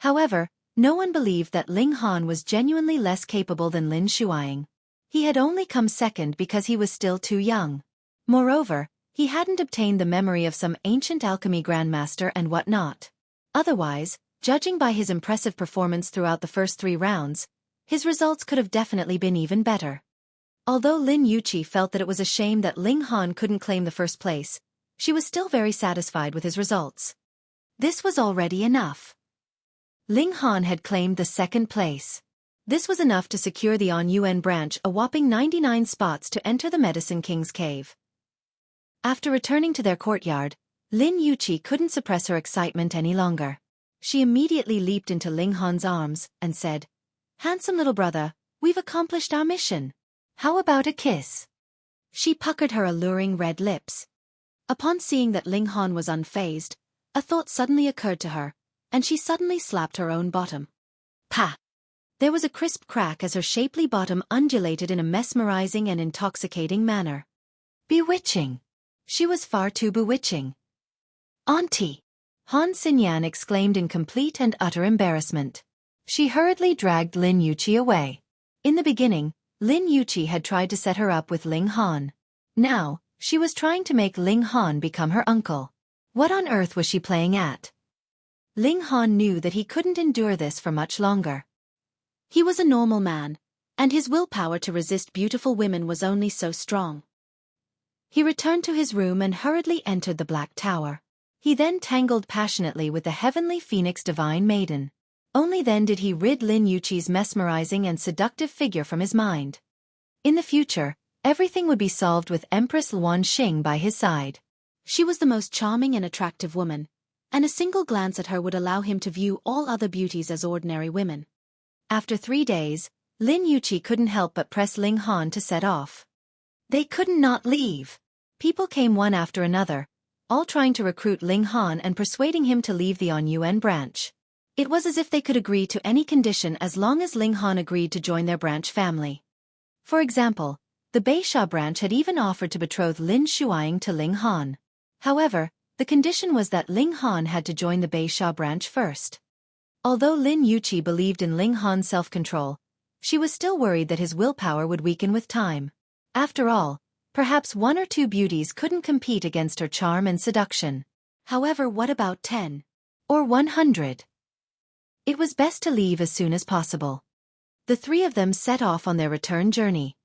However, no one believed that Ling Han was genuinely less capable than Lin Shuang. He had only come second because he was still too young. Moreover, he hadn't obtained the memory of some ancient alchemy grandmaster and whatnot. Otherwise, judging by his impressive performance throughout the first 3 rounds, his results could have definitely been even better. Although Lin Yuqi felt that it was a shame that Ling Han couldn't claim the first place, she was still very satisfied with his results. This was already enough. Ling Han had claimed the second place. This was enough to secure the On Yuan branch a whopping 99 spots to enter the Medicine King's cave. After returning to their courtyard, Lin Yuqi couldn't suppress her excitement any longer. She immediately leaped into Ling Han's arms and said, "Handsome little brother, we've accomplished our mission. How about a kiss?" She puckered her alluring red lips. Upon seeing that Ling Han was unfazed, a thought suddenly occurred to her, and she suddenly slapped her own bottom. Pa! There was a crisp crack as her shapely bottom undulated in a mesmerizing and intoxicating manner. Bewitching! She was far too bewitching. "Auntie!" Han Xinyan exclaimed in complete and utter embarrassment. She hurriedly dragged Lin Yuqi away. In the beginning, Lin Yuqi had tried to set her up with Ling Han. Now, she was trying to make Ling Han become her uncle. What on earth was she playing at? Ling Han knew that he couldn't endure this for much longer. He was a normal man, and his willpower to resist beautiful women was only so strong. He returned to his room and hurriedly entered the Black Tower. He then tangled passionately with the heavenly phoenix divine maiden. Only then did he rid Lin Yuqi's mesmerizing and seductive figure from his mind. In the future, everything would be solved with Empress Luan Xing by his side. She was the most charming and attractive woman, and a single glance at her would allow him to view all other beauties as ordinary women. After 3 days, Lin Yuqi couldn't help but press Ling Han to set off. They couldn't not leave. People came one after another, all trying to recruit Ling Han and persuading him to leave the On Yuan branch. It was as if they could agree to any condition as long as Ling Han agreed to join their branch family. For example, the Beisha branch had even offered to betroth Lin Shuang to Ling Han. However, the condition was that Ling Han had to join the Beisha branch first. Although Lin Yuqi believed in Ling Han's self-control, she was still worried that his willpower would weaken with time. After all, perhaps 1 or 2 beauties couldn't compete against her charm and seduction. However, what about 10? Or 100? It was best to leave as soon as possible. The 3 of them set off on their return journey.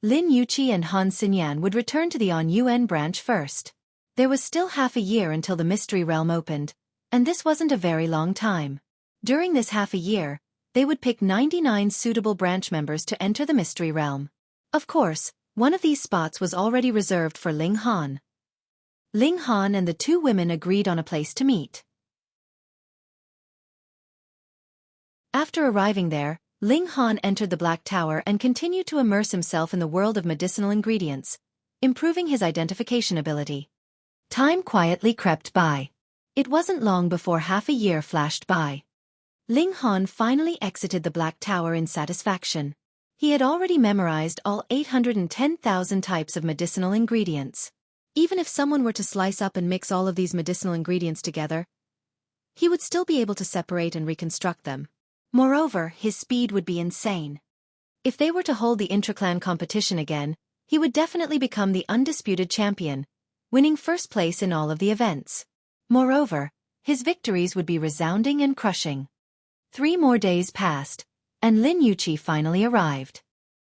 Lin Yuqi and Han Xinyan would return to the On-Yuan branch first. There was still half a year until the Mystery Realm opened, and this wasn't a very long time. During this half a year, they would pick 99 suitable branch members to enter the Mystery Realm. Of course, one of these spots was already reserved for Ling Han. Ling Han and the two women agreed on a place to meet. After arriving there, Ling Han entered the Black Tower and continued to immerse himself in the world of medicinal ingredients, improving his identification ability. Time quietly crept by. It wasn't long before half a year flashed by. Ling Han finally exited the Black Tower in satisfaction. He had already memorized all 810,000 types of medicinal ingredients. Even if someone were to slice up and mix all of these medicinal ingredients together, he would still be able to separate and reconstruct them. Moreover, his speed would be insane. If they were to hold the intraclan competition again, he would definitely become the undisputed champion, winning first place in all of the events. Moreover, his victories would be resounding and crushing. 3 more days passed, and Lin Yuqi finally arrived.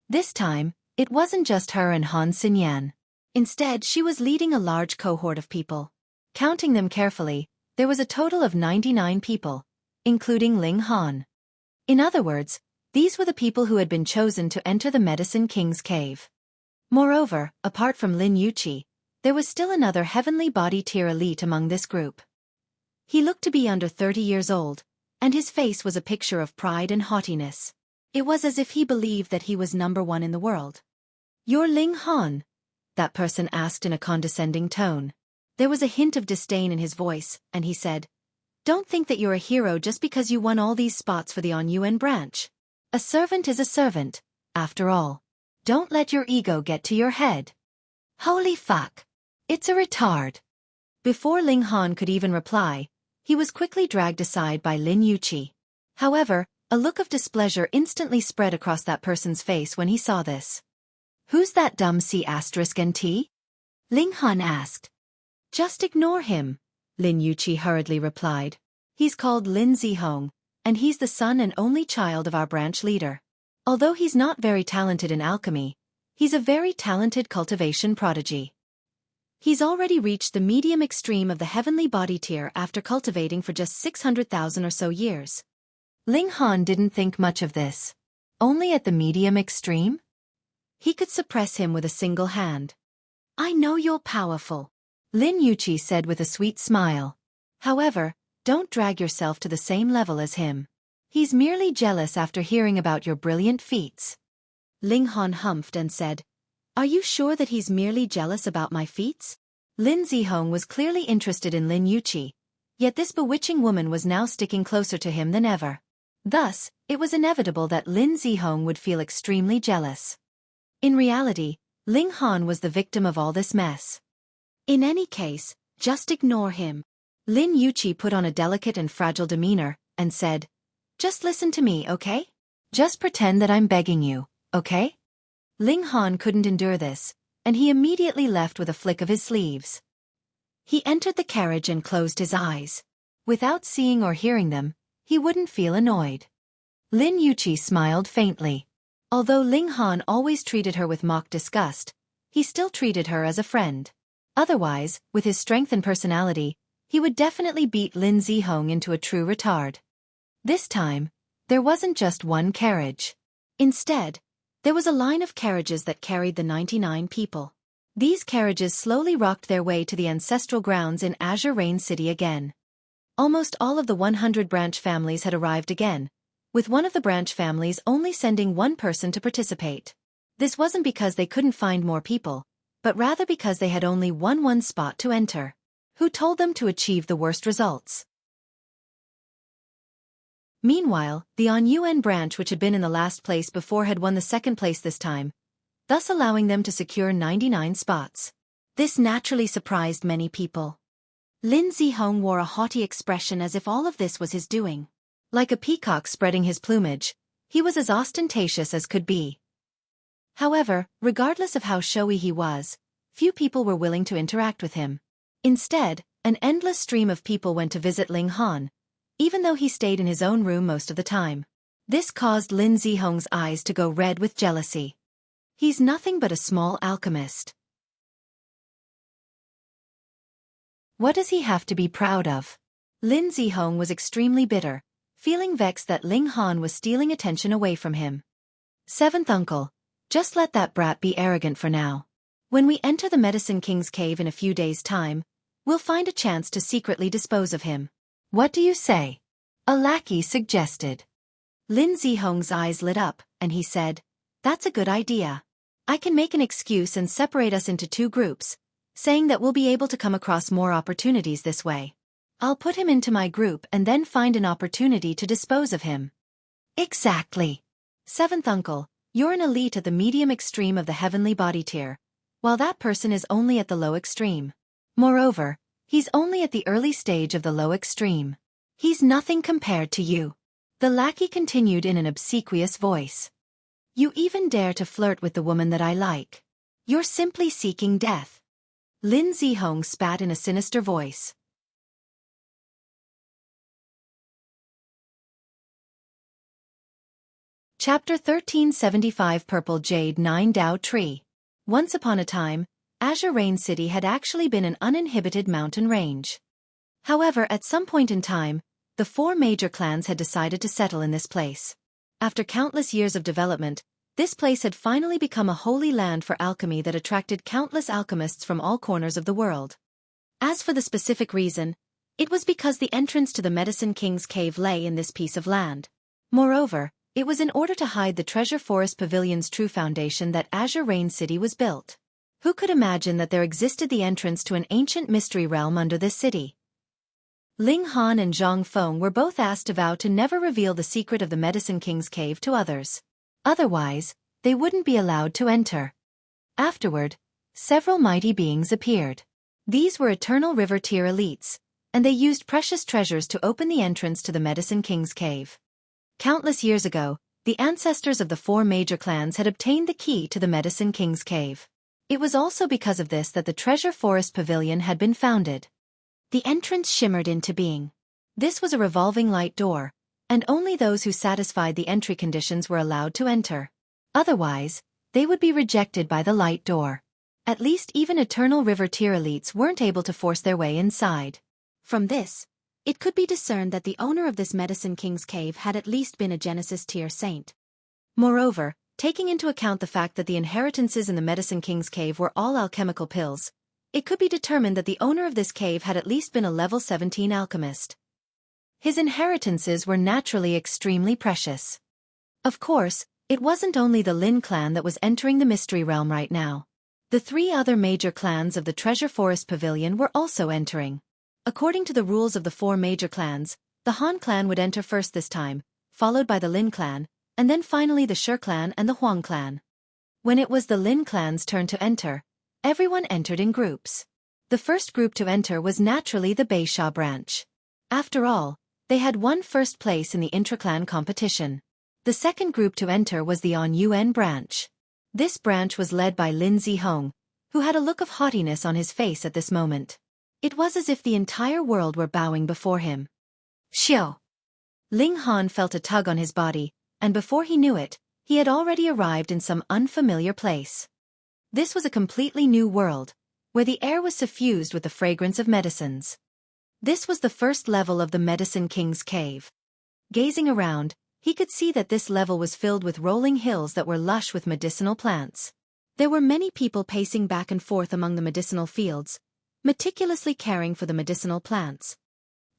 This time, it wasn't just her and Han Xinyan. Instead, she was leading a large cohort of people. Counting them carefully, there was a total of 99 people, including Ling Han. In other words, these were the people who had been chosen to enter the Medicine King's cave. Moreover, apart from Lin Yuqi, there was still another heavenly body tier elite among this group. He looked to be under 30 years old, and his face was a picture of pride and haughtiness. It was as if he believed that he was number one in the world. "You're Ling Han?" that person asked in a condescending tone. There was a hint of disdain in his voice, and he said, "Don't think that you're a hero just because you won all these spots for the On-Yuan branch. A servant is a servant, after all. Don't let your ego get to your head." Holy fuck. It's a retard. Before Ling Han could even reply, he was quickly dragged aside by Lin Yuqi. However, a look of displeasure instantly spread across that person's face when he saw this. "Who's that dumb C***NT?" Ling Han asked. "Just ignore him," Lin Yuqi hurriedly replied. "He's called Lin Zihong, and he's the son and only child of our branch leader. Although he's not very talented in alchemy, he's a very talented cultivation prodigy. He's already reached the medium extreme of the heavenly body tier after cultivating for just 600,000 or so years." Ling Han didn't think much of this. Only at the medium extreme? He could suppress him with a single hand. "I know you're powerful," Lin Yuqi said with a sweet smile. "However, don't drag yourself to the same level as him. He's merely jealous after hearing about your brilliant feats." Ling Han humphed and said, "Are you sure that he's merely jealous about my feats?" Lin Zihong was clearly interested in Lin Yuqi, yet this bewitching woman was now sticking closer to him than ever. Thus, it was inevitable that Lin Zihong would feel extremely jealous. In reality, Ling Han was the victim of all this mess. "In any case, just ignore him." Lin Yuqi put on a delicate and fragile demeanor, and said, "Just listen to me, okay? Just pretend that I'm begging you, okay?" Ling Han couldn't endure this, and he immediately left with a flick of his sleeves. He entered the carriage and closed his eyes. Without seeing or hearing them, he wouldn't feel annoyed. Lin Yuqi smiled faintly. Although Ling Han always treated her with mock disgust, he still treated her as a friend. Otherwise, with his strength and personality, he would definitely beat Lin Zihong into a true retard. This time, there wasn't just one carriage. Instead, there was a line of carriages that carried the 99 people. These carriages slowly rocked their way to the ancestral grounds in Azure Rain City again. Almost all of the 100 branch families had arrived again, with one of the branch families only sending one person to participate. This wasn't because they couldn't find more people, but rather because they had only one spot to enter. Who told them to achieve the worst results? Meanwhile, the On-Yuan branch, which had been in the last place before, had won the second place this time, thus allowing them to secure 99 spots. This naturally surprised many people. Lin Zihong wore a haughty expression as if all of this was his doing. Like a peacock spreading his plumage, he was as ostentatious as could be. However, regardless of how showy he was, few people were willing to interact with him. Instead, an endless stream of people went to visit Ling Han, even though he stayed in his own room most of the time. This caused Lin Zihong's eyes to go red with jealousy. He's nothing but a small alchemist. What does he have to be proud of? Lin Zihong was extremely bitter, feeling vexed that Ling Han was stealing attention away from him. Seventh uncle, just let that brat be arrogant for now. When we enter the Medicine King's cave in a few days' time, we'll find a chance to secretly dispose of him. What do you say? A lackey suggested. Lin Zihong's eyes lit up, and he said, that's a good idea. I can make an excuse and separate us into two groups, saying that we'll be able to come across more opportunities this way. I'll put him into my group and then find an opportunity to dispose of him. Exactly. Seventh uncle, you're an elite at the medium extreme of the heavenly body tier, while that person is only at the low extreme. Moreover, he's only at the early stage of the low extreme. He's nothing compared to you. The lackey continued in an obsequious voice. You even dare to flirt with the woman that I like. You're simply seeking death. Lin Zihong spat in a sinister voice. Chapter 1375 Purple Jade 9 Dao Tree. Once upon a time, Azure Rain City had actually been an uninhibited mountain range. However, at some point in time, the four major clans had decided to settle in this place. After countless years of development, this place had finally become a holy land for alchemy that attracted countless alchemists from all corners of the world. As for the specific reason, it was because the entrance to the Medicine King's cave lay in this piece of land. Moreover, it was in order to hide the Treasure Forest Pavilion's true foundation that Azure Rain City was built. Who could imagine that there existed the entrance to an ancient mystery realm under this city? Ling Han and Zhang Feng were both asked to vow to never reveal the secret of the Medicine King's cave to others. Otherwise, they wouldn't be allowed to enter. Afterward, several mighty beings appeared. These were Eternal River tier elites, and they used precious treasures to open the entrance to the Medicine King's cave. Countless years ago, the ancestors of the four major clans had obtained the key to the Medicine King's cave. It was also because of this that the Treasure Forest Pavilion had been founded. The entrance shimmered into being. This was a revolving light door, and only those who satisfied the entry conditions were allowed to enter. Otherwise, they would be rejected by the light door. At least even Eternal River tier elites weren't able to force their way inside. From this, it could be discerned that the owner of this Medicine King's cave had at least been a Genesis tier saint. Moreover, taking into account the fact that the inheritances in the Medicine King's cave were all alchemical pills, it could be determined that the owner of this cave had at least been a level 17 alchemist. His inheritances were naturally extremely precious. Of course, it wasn't only the Lin clan that was entering the mystery realm right now. The three other major clans of the Treasure Forest Pavilion were also entering. According to the rules of the four major clans, the Han clan would enter first this time, followed by the Lin clan, and then finally the Shi clan and the Huang clan. When it was the Lin clan's turn to enter, everyone entered in groups. The first group to enter was naturally the Beisha branch. After all, they had won first place in the intra-clan competition. The second group to enter was the On Yuan branch. This branch was led by Lin Zihong, who had a look of haughtiness on his face at this moment. It was as if the entire world were bowing before him. Xiao! Ling Han felt a tug on his body, and before he knew it, he had already arrived in some unfamiliar place. This was a completely new world, where the air was suffused with the fragrance of medicines. This was the first level of the Medicine King's cave. Gazing around, he could see that this level was filled with rolling hills that were lush with medicinal plants. There were many people pacing back and forth among the medicinal fields, meticulously caring for the medicinal plants.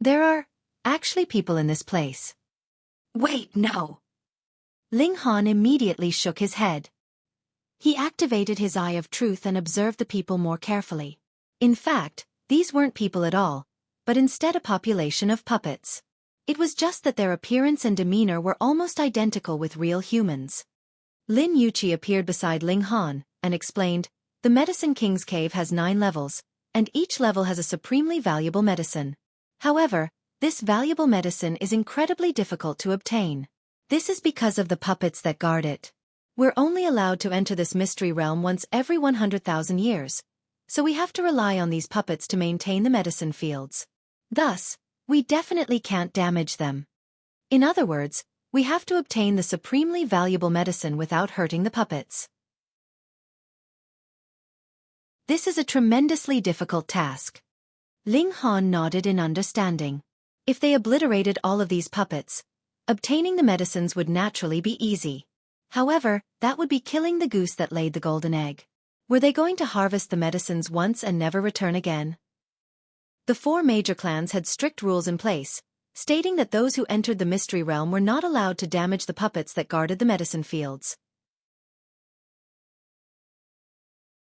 There are actually people in this place. Wait, no! Ling Han immediately shook his head. He activated his eye of truth and observed the people more carefully. In fact, these weren't people at all, but instead a population of puppets. It was just that their appearance and demeanor were almost identical with real humans. Lin Yuqi appeared beside Ling Han, and explained, the Medicine King's cave has 9 levels, and each level has a supremely valuable medicine. However, this valuable medicine is incredibly difficult to obtain. This is because of the puppets that guard it. We're only allowed to enter this mystery realm once every 100,000 years, so we have to rely on these puppets to maintain the medicine fields. Thus, we definitely can't damage them. In other words, we have to obtain the supremely valuable medicine without hurting the puppets. This is a tremendously difficult task. Ling Han nodded in understanding. If they obliterated all of these puppets, obtaining the medicines would naturally be easy. However, that would be killing the goose that laid the golden egg. Were they going to harvest the medicines once and never return again? The 4 major clans had strict rules in place, stating that those who entered the mystery realm were not allowed to damage the puppets that guarded the medicine fields.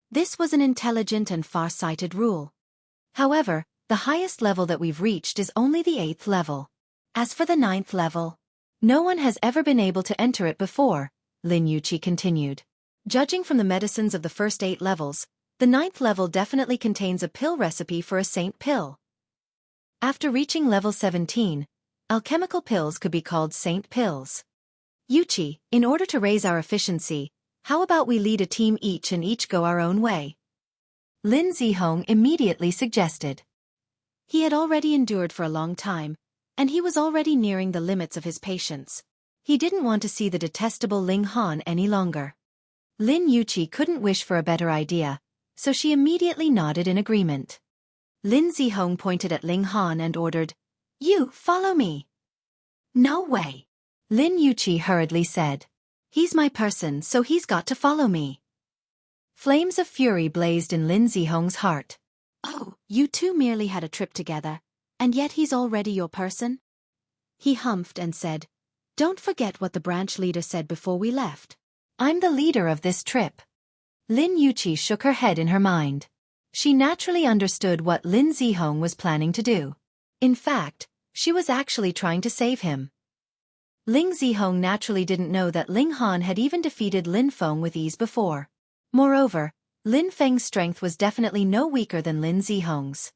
This was an intelligent and far-sighted rule. However, the highest level that we've reached is only the 8th level. As for the 9th level, no one has ever been able to enter it before, Lin Yuqi continued. Judging from the medicines of the first 8 levels, the 9th level definitely contains a pill recipe for a saint pill. After reaching level 17, alchemical pills could be called saint pills. Yuqi, in order to raise our efficiency, how about we lead a team each and each go our own way? Lin Zihong immediately suggested. He had already endured for a long time, and he was already nearing the limits of his patience. He didn't want to see the detestable Ling Han any longer. Lin Yuqi couldn't wish for a better idea, so she immediately nodded in agreement. Lin Zihong pointed at Ling Han and ordered, "You, follow me." "No way," Lin Yuqi hurriedly said. "He's my person, so he's got to follow me." Flames of fury blazed in Lin Zihong's heart. "Oh, you two merely had a trip together, and yet he's already your person?" He humphed and said, "Don't forget what the branch leader said before we left. I'm the leader of this trip." Lin Yuqi shook her head in her mind. She naturally understood what Lin Zihong was planning to do. In fact, she was actually trying to save him. Ling Zihong naturally didn't know that Ling Han had even defeated Lin Feng with ease before. Moreover, Lin Feng's strength was definitely no weaker than Lin Zihong's.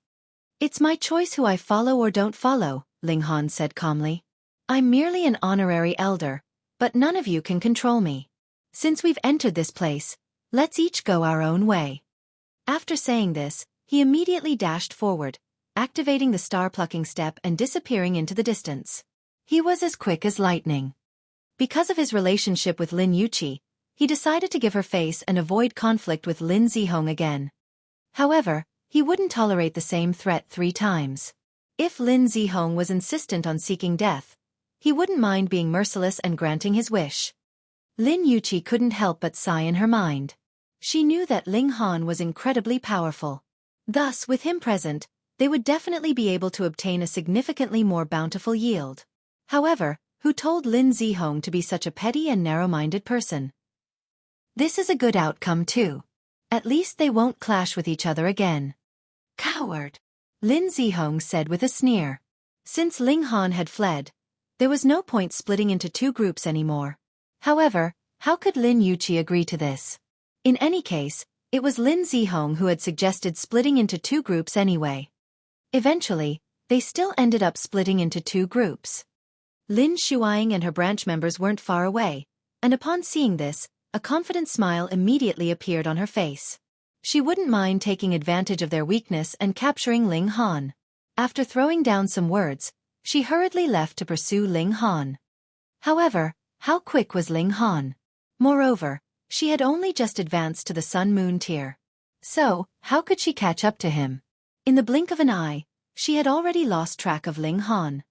"It's my choice who I follow or don't follow," Ling Han said calmly. "I'm merely an honorary elder, but none of you can control me. Since we've entered this place, let's each go our own way." After saying this, he immediately dashed forward, activating the star-plucking step and disappearing into the distance. He was as quick as lightning. Because of his relationship with Lin Yuqi, he decided to give her face and avoid conflict with Lin Zihong again. However, he wouldn't tolerate the same threat 3 times. If Lin Zihong was insistent on seeking death, he wouldn't mind being merciless and granting his wish. Lin Yuqi couldn't help but sigh in her mind. She knew that Ling Han was incredibly powerful. Thus, with him present, they would definitely be able to obtain a significantly more bountiful yield. However, who told Lin Zihong to be such a petty and narrow-minded person? This is a good outcome too. At least they won't clash with each other again. "Coward," Lin Zihong said with a sneer. Since Ling Han had fled, there was no point splitting into 2 groups anymore. However, how could Lin Yuqi agree to this? In any case, it was Lin Zihong who had suggested splitting into 2 groups anyway. Eventually, they still ended up splitting into 2 groups. Lin Shuaying and her branch members weren't far away, and upon seeing this, a confident smile immediately appeared on her face. She wouldn't mind taking advantage of their weakness and capturing Ling Han. After throwing down some words, she hurriedly left to pursue Ling Han. However, how quick was Ling Han? Moreover, she had only just advanced to the Sun-Moon tier. So, how could she catch up to him? In the blink of an eye, she had already lost track of Ling Han.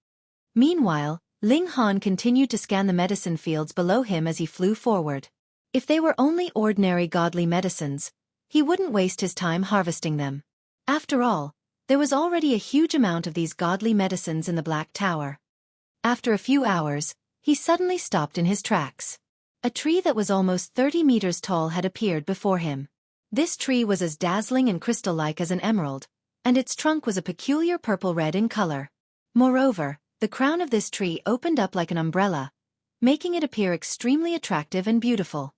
Meanwhile, Ling Han continued to scan the medicine fields below him as he flew forward. If they were only ordinary godly medicines, he wouldn't waste his time harvesting them. After all, there was already a huge amount of these godly medicines in the Black Tower. After a few hours, he suddenly stopped in his tracks. A tree that was almost 30 meters tall had appeared before him. This tree was as dazzling and crystal-like as an emerald, and its trunk was a peculiar purple-red in color. Moreover, the crown of this tree opened up like an umbrella, making it appear extremely attractive and beautiful.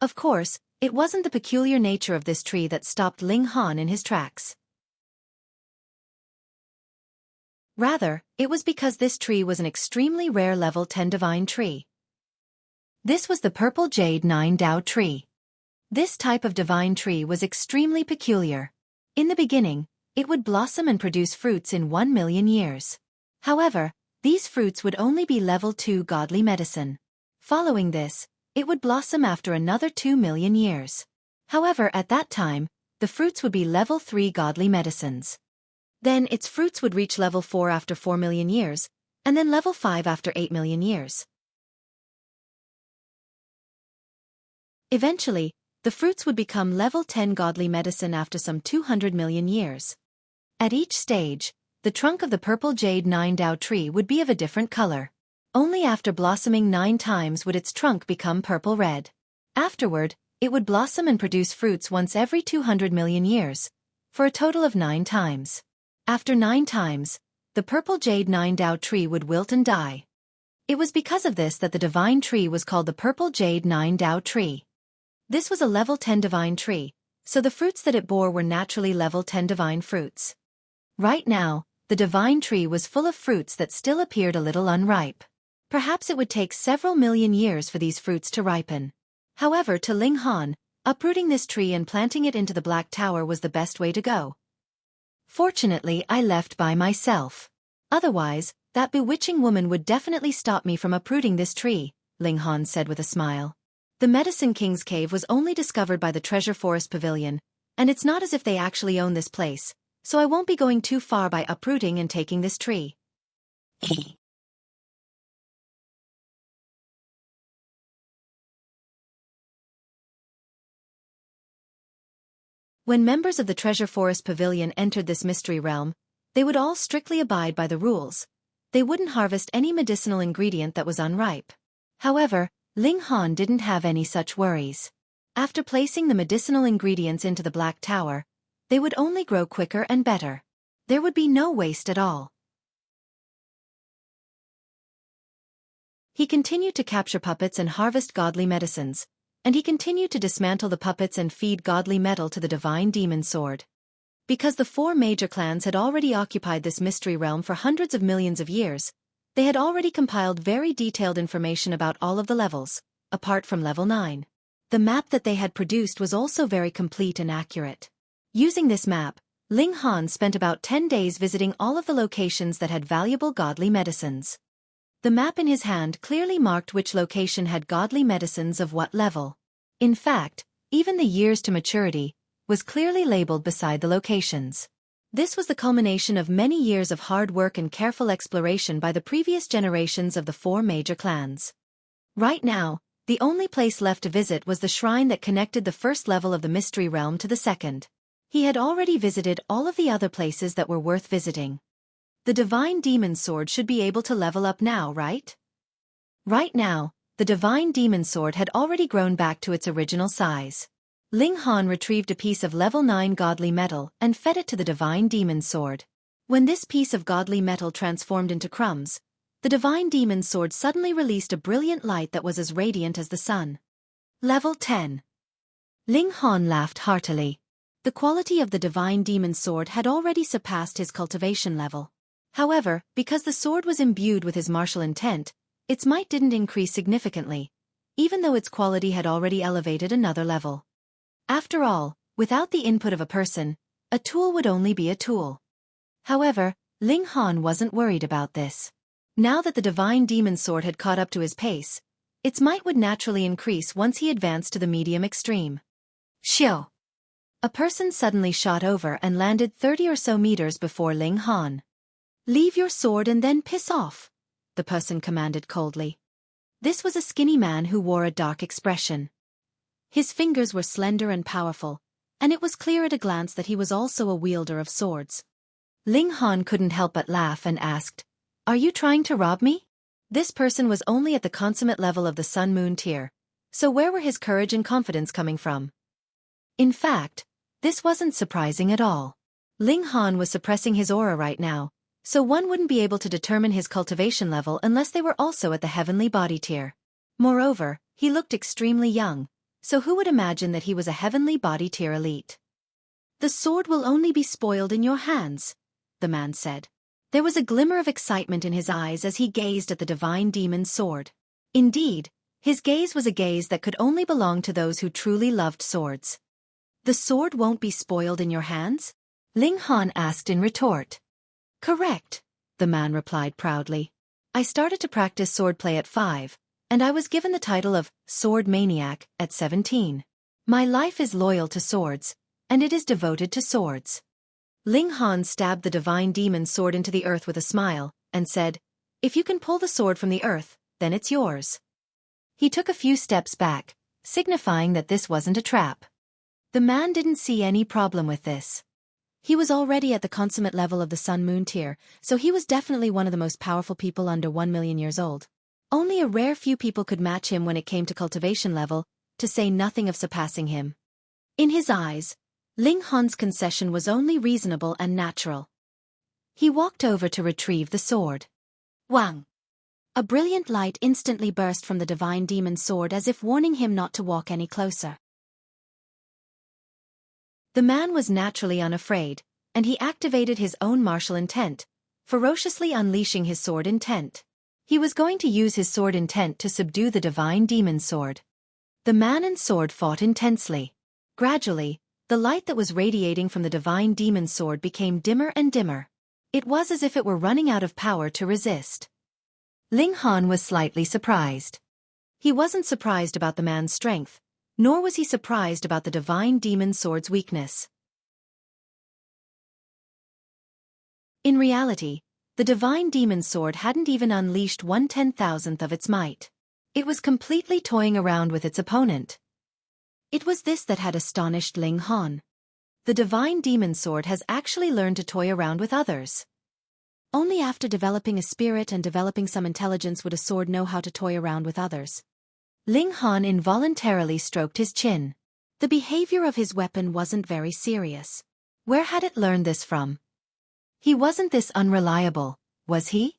Of course, it wasn't the peculiar nature of this tree that stopped Ling Han in his tracks. Rather, it was because this tree was an extremely rare level 10 divine tree. This was the purple jade 9 Dao tree. This type of divine tree was extremely peculiar. In the beginning, it would blossom and produce fruits in 1 million years. However, these fruits would only be level 2 godly medicine. Following this, it would blossom after another 2 million years. However, at that time, the fruits would be level 3 godly medicines. Then its fruits would reach level 4 after 4 million years, and then level 5 after 8 million years. Eventually, the fruits would become level 10 godly medicine after some 200 million years. At each stage, the trunk of the purple jade 9 Dao tree would be of a different color. Only after blossoming 9 times would its trunk become purple red. Afterward, it would blossom and produce fruits once every 200 million years, for a total of 9 times. After 9 times, the purple jade 9 Dao tree would wilt and die. It was because of this that the divine tree was called the purple jade 9 Dao tree. This was a level 10 divine tree, so the fruits that it bore were naturally level 10 divine fruits. Right now, the divine tree was full of fruits that still appeared a little unripe. Perhaps it would take several million years for these fruits to ripen. However, to Ling Han, uprooting this tree and planting it into the Black Tower was the best way to go. Fortunately, I left by myself. Otherwise, that bewitching woman would definitely stop me from uprooting this tree, Ling Han said with a smile. The Medicine King's cave was only discovered by the Treasure Forest Pavilion, and it's not as if they actually own this place, so I won't be going too far by uprooting and taking this tree. When members of the Treasure Forest Pavilion entered this mystery realm, they would all strictly abide by the rules. They wouldn't harvest any medicinal ingredient that was unripe. However, Ling Han didn't have any such worries. After placing the medicinal ingredients into the Black Tower, they would only grow quicker and better. There would be no waste at all. He continued to capture puppets and harvest godly medicines, and he continued to dismantle the puppets and feed godly metal to the divine demon sword. Because the 4 major clans had already occupied this mystery realm for hundreds of millions of years, they had already compiled very detailed information about all of the levels, apart from level 9. The map that they had produced was also very complete and accurate. Using this map, Ling Han spent about 10 days visiting all of the locations that had valuable godly medicines. The map in his hand clearly marked which location had godly medicines of what level. In fact, even the years to maturity was clearly labeled beside the locations. This was the culmination of many years of hard work and careful exploration by the previous generations of the 4 major clans. Right now, the only place left to visit was the shrine that connected the first level of the mystery realm to the second. He had already visited all of the other places that were worth visiting. The divine demon sword should be able to level up now, right? Right now, the divine demon sword had already grown back to its original size. Ling Han retrieved a piece of level 9 godly metal and fed it to the divine demon sword. When this piece of godly metal transformed into crumbs, the divine demon sword suddenly released a brilliant light that was as radiant as the sun. Level 10. Ling Han laughed heartily. The quality of the divine demon sword had already surpassed his cultivation level. However, because the sword was imbued with his martial intent, its might didn't increase significantly, even though its quality had already elevated another level. After all, without the input of a person, a tool would only be a tool. However, Ling Han wasn't worried about this. Now that the divine demon sword had caught up to his pace, its might would naturally increase once he advanced to the medium extreme. Xiao! A person suddenly shot over and landed 30 or so meters before Ling Han. "Leave your sword and then piss off," the person commanded coldly. This was a skinny man who wore a dark expression. His fingers were slender and powerful, and it was clear at a glance that he was also a wielder of swords. Ling Han couldn't help but laugh and asked, "Are you trying to rob me?" This person was only at the consummate level of the Sun Moon tier, so where were his courage and confidence coming from? In fact, this wasn't surprising at all. Ling Han was suppressing his aura right now, so one wouldn't be able to determine his cultivation level unless they were also at the heavenly body tier. Moreover, he looked extremely young, so who would imagine that he was a heavenly body tier elite? "The sword will only be spoiled in your hands," the man said. There was a glimmer of excitement in his eyes as he gazed at the divine demon's sword. Indeed, his gaze was a gaze that could only belong to those who truly loved swords. "The sword won't be spoiled in your hands?" Ling Han asked in retort. "Correct," the man replied proudly. "I started to practice swordplay at 5, and I was given the title of Sword Maniac at 17. My life is loyal to swords, and it is devoted to swords. Ling Han stabbed the divine demon's sword into the earth with a smile, and said, "If you can pull the sword from the earth, then it's yours." He took a few steps back, signifying that this wasn't a trap. The man didn't see any problem with this. He was already at the consummate level of the Sun Moon tier, so he was definitely one of the most powerful people under 1 million years old. Only a rare few people could match him when it came to cultivation level, to say nothing of surpassing him. In his eyes, Ling Han's concession was only reasonable and natural. He walked over to retrieve the sword. Wang! A brilliant light instantly burst from the divine demon's sword as if warning him not to walk any closer. The man was naturally unafraid, and he activated his own martial intent, ferociously unleashing his sword intent. He was going to use his sword intent to subdue the divine demon's sword. The man and sword fought intensely. Gradually, the light that was radiating from the divine demon's sword became dimmer and dimmer. It was as if it were running out of power to resist. Ling Han was slightly surprised. He wasn't surprised about the man's strength, nor was he surprised about the divine demon's sword's weakness. In reality, the divine demon's sword hadn't even unleashed 1/10,000th of its might. It was completely toying around with its opponent. It was this that had astonished Ling Han. The divine demon's sword has actually learned to toy around with others. Only after developing a spirit and developing some intelligence would a sword know how to toy around with others. Ling Han involuntarily stroked his chin. The behavior of his weapon wasn't very serious. Where had it learned this from? He wasn't this unreliable, was he?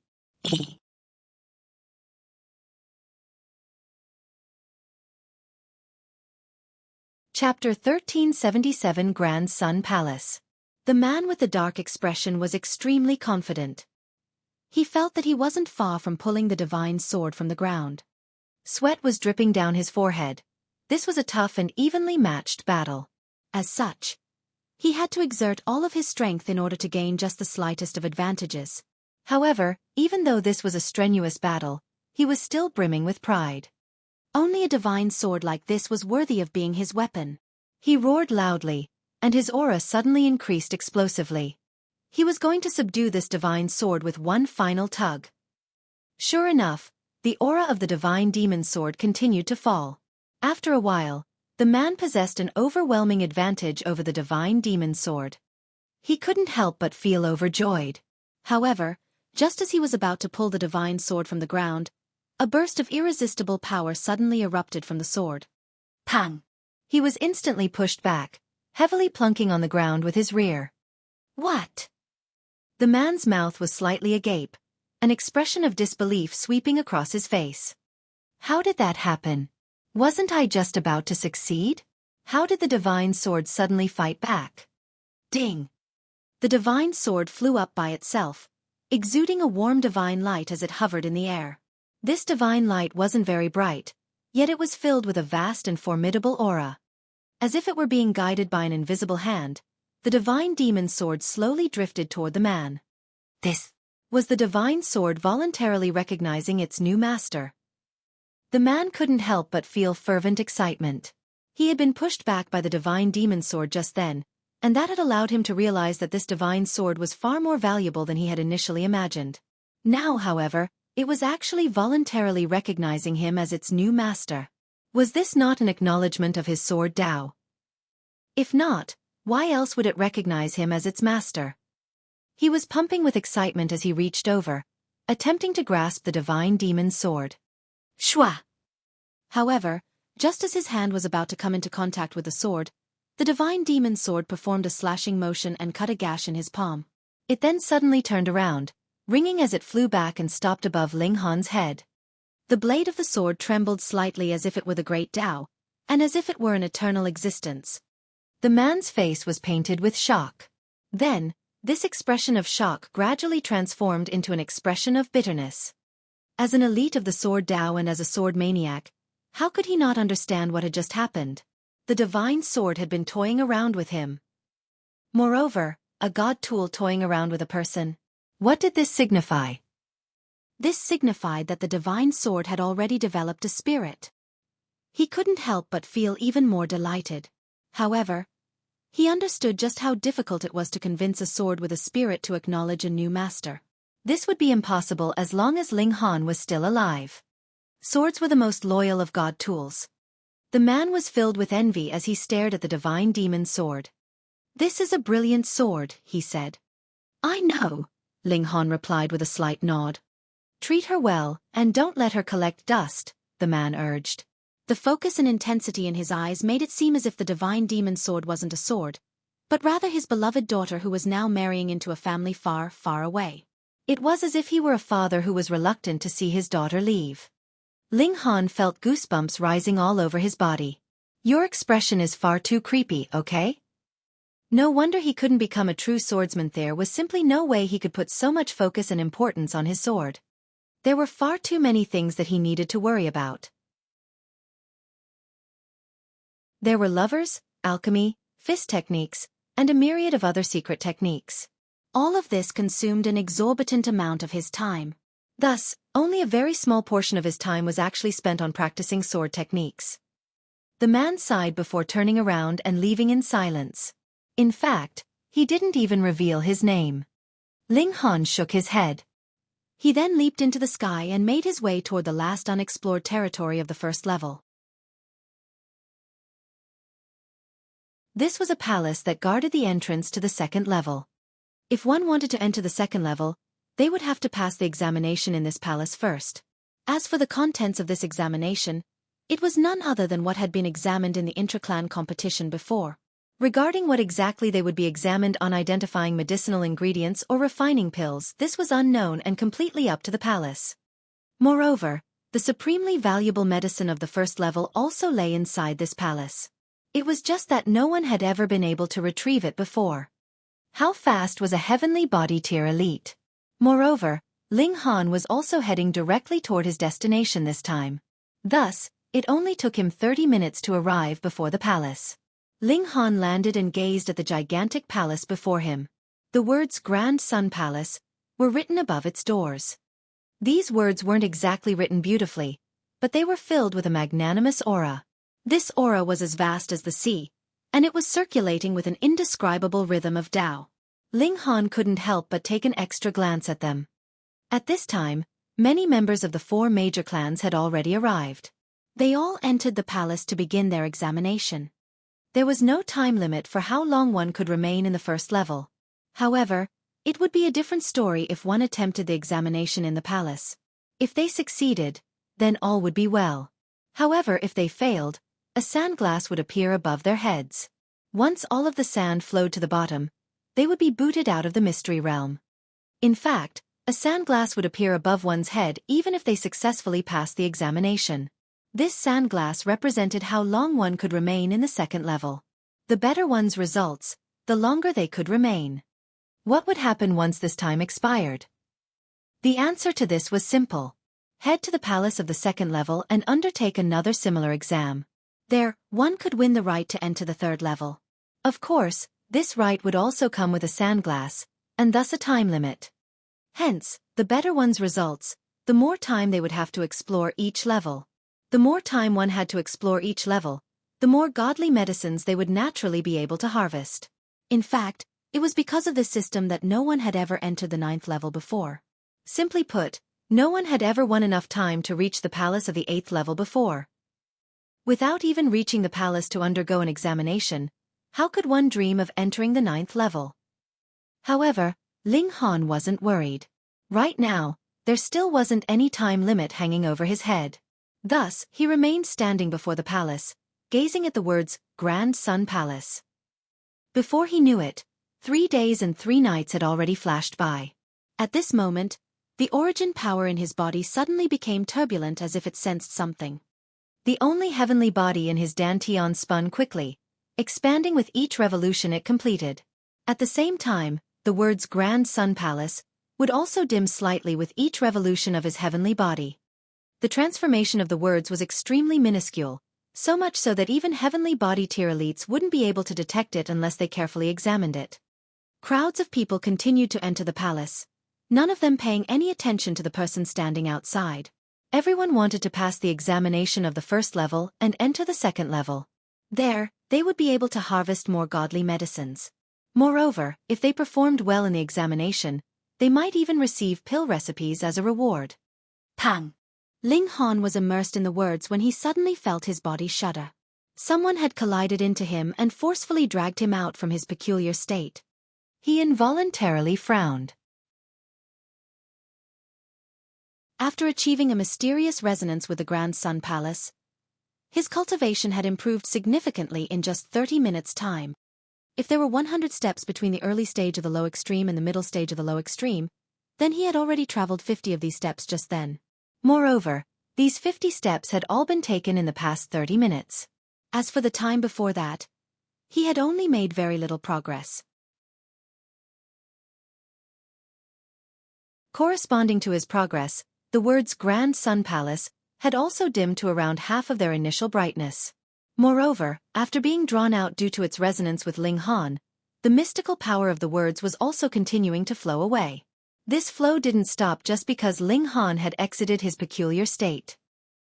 Chapter 1377 Grand Sun Palace. The man with the dark expression was extremely confident. He felt that he wasn't far from pulling the divine sword from the ground. Sweat was dripping down his forehead. This was a tough and evenly matched battle. As such, he had to exert all of his strength in order to gain just the slightest of advantages. However, even though this was a strenuous battle, he was still brimming with pride. Only a divine sword like this was worthy of being his weapon. He roared loudly, and his aura suddenly increased explosively. He was going to subdue this divine sword with one final tug. Sure enough, the aura of the divine demon's sword continued to fall. After a while, the man possessed an overwhelming advantage over the divine demon's sword. He couldn't help but feel overjoyed. However, just as he was about to pull the divine sword from the ground, a burst of irresistible power suddenly erupted from the sword. Pang! He was instantly pushed back, heavily plunking on the ground with his rear. What? The man's mouth was slightly agape, an expression of disbelief sweeping across his face. How did that happen? Wasn't I just about to succeed? How did the divine sword suddenly fight back? Ding! The divine sword flew up by itself, exuding a warm divine light as it hovered in the air. This divine light wasn't very bright, yet it was filled with a vast and formidable aura. As if it were being guided by an invisible hand, the divine demon's sword slowly drifted toward the man. This was the divine sword voluntarily recognizing its new master. The man couldn't help but feel fervent excitement. He had been pushed back by the divine demon's sword just then, and that had allowed him to realize that this divine sword was far more valuable than he had initially imagined. Now, however, it was actually voluntarily recognizing him as its new master. Was this not an acknowledgement of his sword Dao? If not, why else would it recognize him as its master? He was pumping with excitement as he reached over, attempting to grasp the divine demon's sword. Shwa! However, just as his hand was about to come into contact with the sword, the divine demon's sword performed a slashing motion and cut a gash in his palm. It then suddenly turned around, ringing as it flew back and stopped above Ling Han's head. The blade of the sword trembled slightly as if it were the great Tao, and as if it were an eternal existence. The man's face was painted with shock. Then, this expression of shock gradually transformed into an expression of bitterness. As an elite of the sword Tao and as a sword maniac, how could he not understand what had just happened? The divine sword had been toying around with him. Moreover, a god tool toying around with a person. What did this signify? This signified that the divine sword had already developed a spirit. He couldn't help but feel even more delighted. However, He understood just how difficult it was to convince a sword with a spirit to acknowledge a new master. This would be impossible as long as Ling Han was still alive. Swords were the most loyal of God tools. The man was filled with envy as he stared at the divine demon's sword. "This is a brilliant sword," he said. "I know," Ling Han replied with a slight nod. "Treat her well, and don't let her collect dust," the man urged. The focus and intensity in his eyes made it seem as if the divine demon's sword wasn't a sword, but rather his beloved daughter who was now marrying into a family far, far away. It was as if he were a father who was reluctant to see his daughter leave. Ling Han felt goosebumps rising all over his body. "Your expression is far too creepy, okay?" No wonder he couldn't become a true swordsman. There was simply no way he could put so much focus and importance on his sword. There were far too many things that he needed to worry about. There were lovers, alchemy, fist techniques, and a myriad of other secret techniques. All of this consumed an exorbitant amount of his time. Thus, only a very small portion of his time was actually spent on practicing sword techniques. The man sighed before turning around and leaving in silence. In fact, he didn't even reveal his name. Ling Han shook his head. He then leaped into the sky and made his way toward the last unexplored territory of the first level. This was a palace that guarded the entrance to the second level. If one wanted to enter the second level, they would have to pass the examination in this palace first. As for the contents of this examination, it was none other than what had been examined in the intra-clan competition before. Regarding what exactly they would be examined on, identifying medicinal ingredients or refining pills, this was unknown and completely up to the palace. Moreover, the supremely valuable medicine of the first level also lay inside this palace. It was just that no one had ever been able to retrieve it before. How fast was a heavenly body tier elite? Moreover, Ling Han was also heading directly toward his destination this time. Thus, it only took him 30 minutes to arrive before the palace. Ling Han landed and gazed at the gigantic palace before him. The words Grand Sun Palace were written above its doors. These words weren't exactly written beautifully, but they were filled with a magnanimous aura. This aura was as vast as the sea, and it was circulating with an indescribable rhythm of Tao. Ling Han couldn't help but take an extra glance at them. At this time, many members of the 4 major clans had already arrived. They all entered the palace to begin their examination. There was no time limit for how long one could remain in the first level. However, it would be a different story if one attempted the examination in the palace. If they succeeded, then all would be well. However, if they failed, a sand glass would appear above their heads. Once all of the sand flowed to the bottom, they would be booted out of the mystery realm. In fact, a sand glass would appear above one's head even if they successfully passed the examination. This sand glass represented how long one could remain in the second level. The better one's results, the longer they could remain. What would happen once this time expired? The answer to this was simple. Head to the palace of the second level and undertake another similar exam. There, one could win the right to enter the third level. Of course, this right would also come with a sand glass, and thus a time limit. Hence, the better one's results, the more time they would have to explore each level. The more time one had to explore each level, the more godly medicines they would naturally be able to harvest. In fact, it was because of this system that no one had ever entered the 9th level before. Simply put, no one had ever won enough time to reach the palace of the 8th level before. Without even reaching the palace to undergo an examination, how could one dream of entering the 9th level? However, Ling Han wasn't worried. Right now, there still wasn't any time limit hanging over his head. Thus, he remained standing before the palace, gazing at the words, Grand Sun Palace. Before he knew it, 3 days and 3 nights had already flashed by. At this moment, the origin power in his body suddenly became turbulent as if it sensed something. The only heavenly body in his dantian spun quickly, expanding with each revolution it completed. At the same time, the words Grand Sun Palace would also dim slightly with each revolution of his heavenly body. The transformation of the words was extremely minuscule, so much so that even heavenly body tier elites wouldn't be able to detect it unless they carefully examined it. Crowds of people continued to enter the palace, none of them paying any attention to the person standing outside. Everyone wanted to pass the examination of the first level and enter the second level. There, they would be able to harvest more godly medicines. Moreover, if they performed well in the examination, they might even receive pill recipes as a reward. Pang! Ling Han was immersed in the words when he suddenly felt his body shudder. Someone had collided into him and forcefully dragged him out from his peculiar state. He involuntarily frowned. After achieving a mysterious resonance with the Grand Sun Palace, his cultivation had improved significantly in just 30 minutes' time. If there were 100 steps between the early stage of the low extreme and the middle stage of the low extreme, then he had already traveled 50 of these steps just then. Moreover, these 50 steps had all been taken in the past 30 minutes. As for the time before that, he had only made very little progress. Corresponding to his progress, the words Grand Sun Palace had also dimmed to around half of their initial brightness. Moreover, after being drawn out due to its resonance with Ling Han, the mystical power of the words was also continuing to flow away. This flow didn't stop just because Ling Han had exited his peculiar state.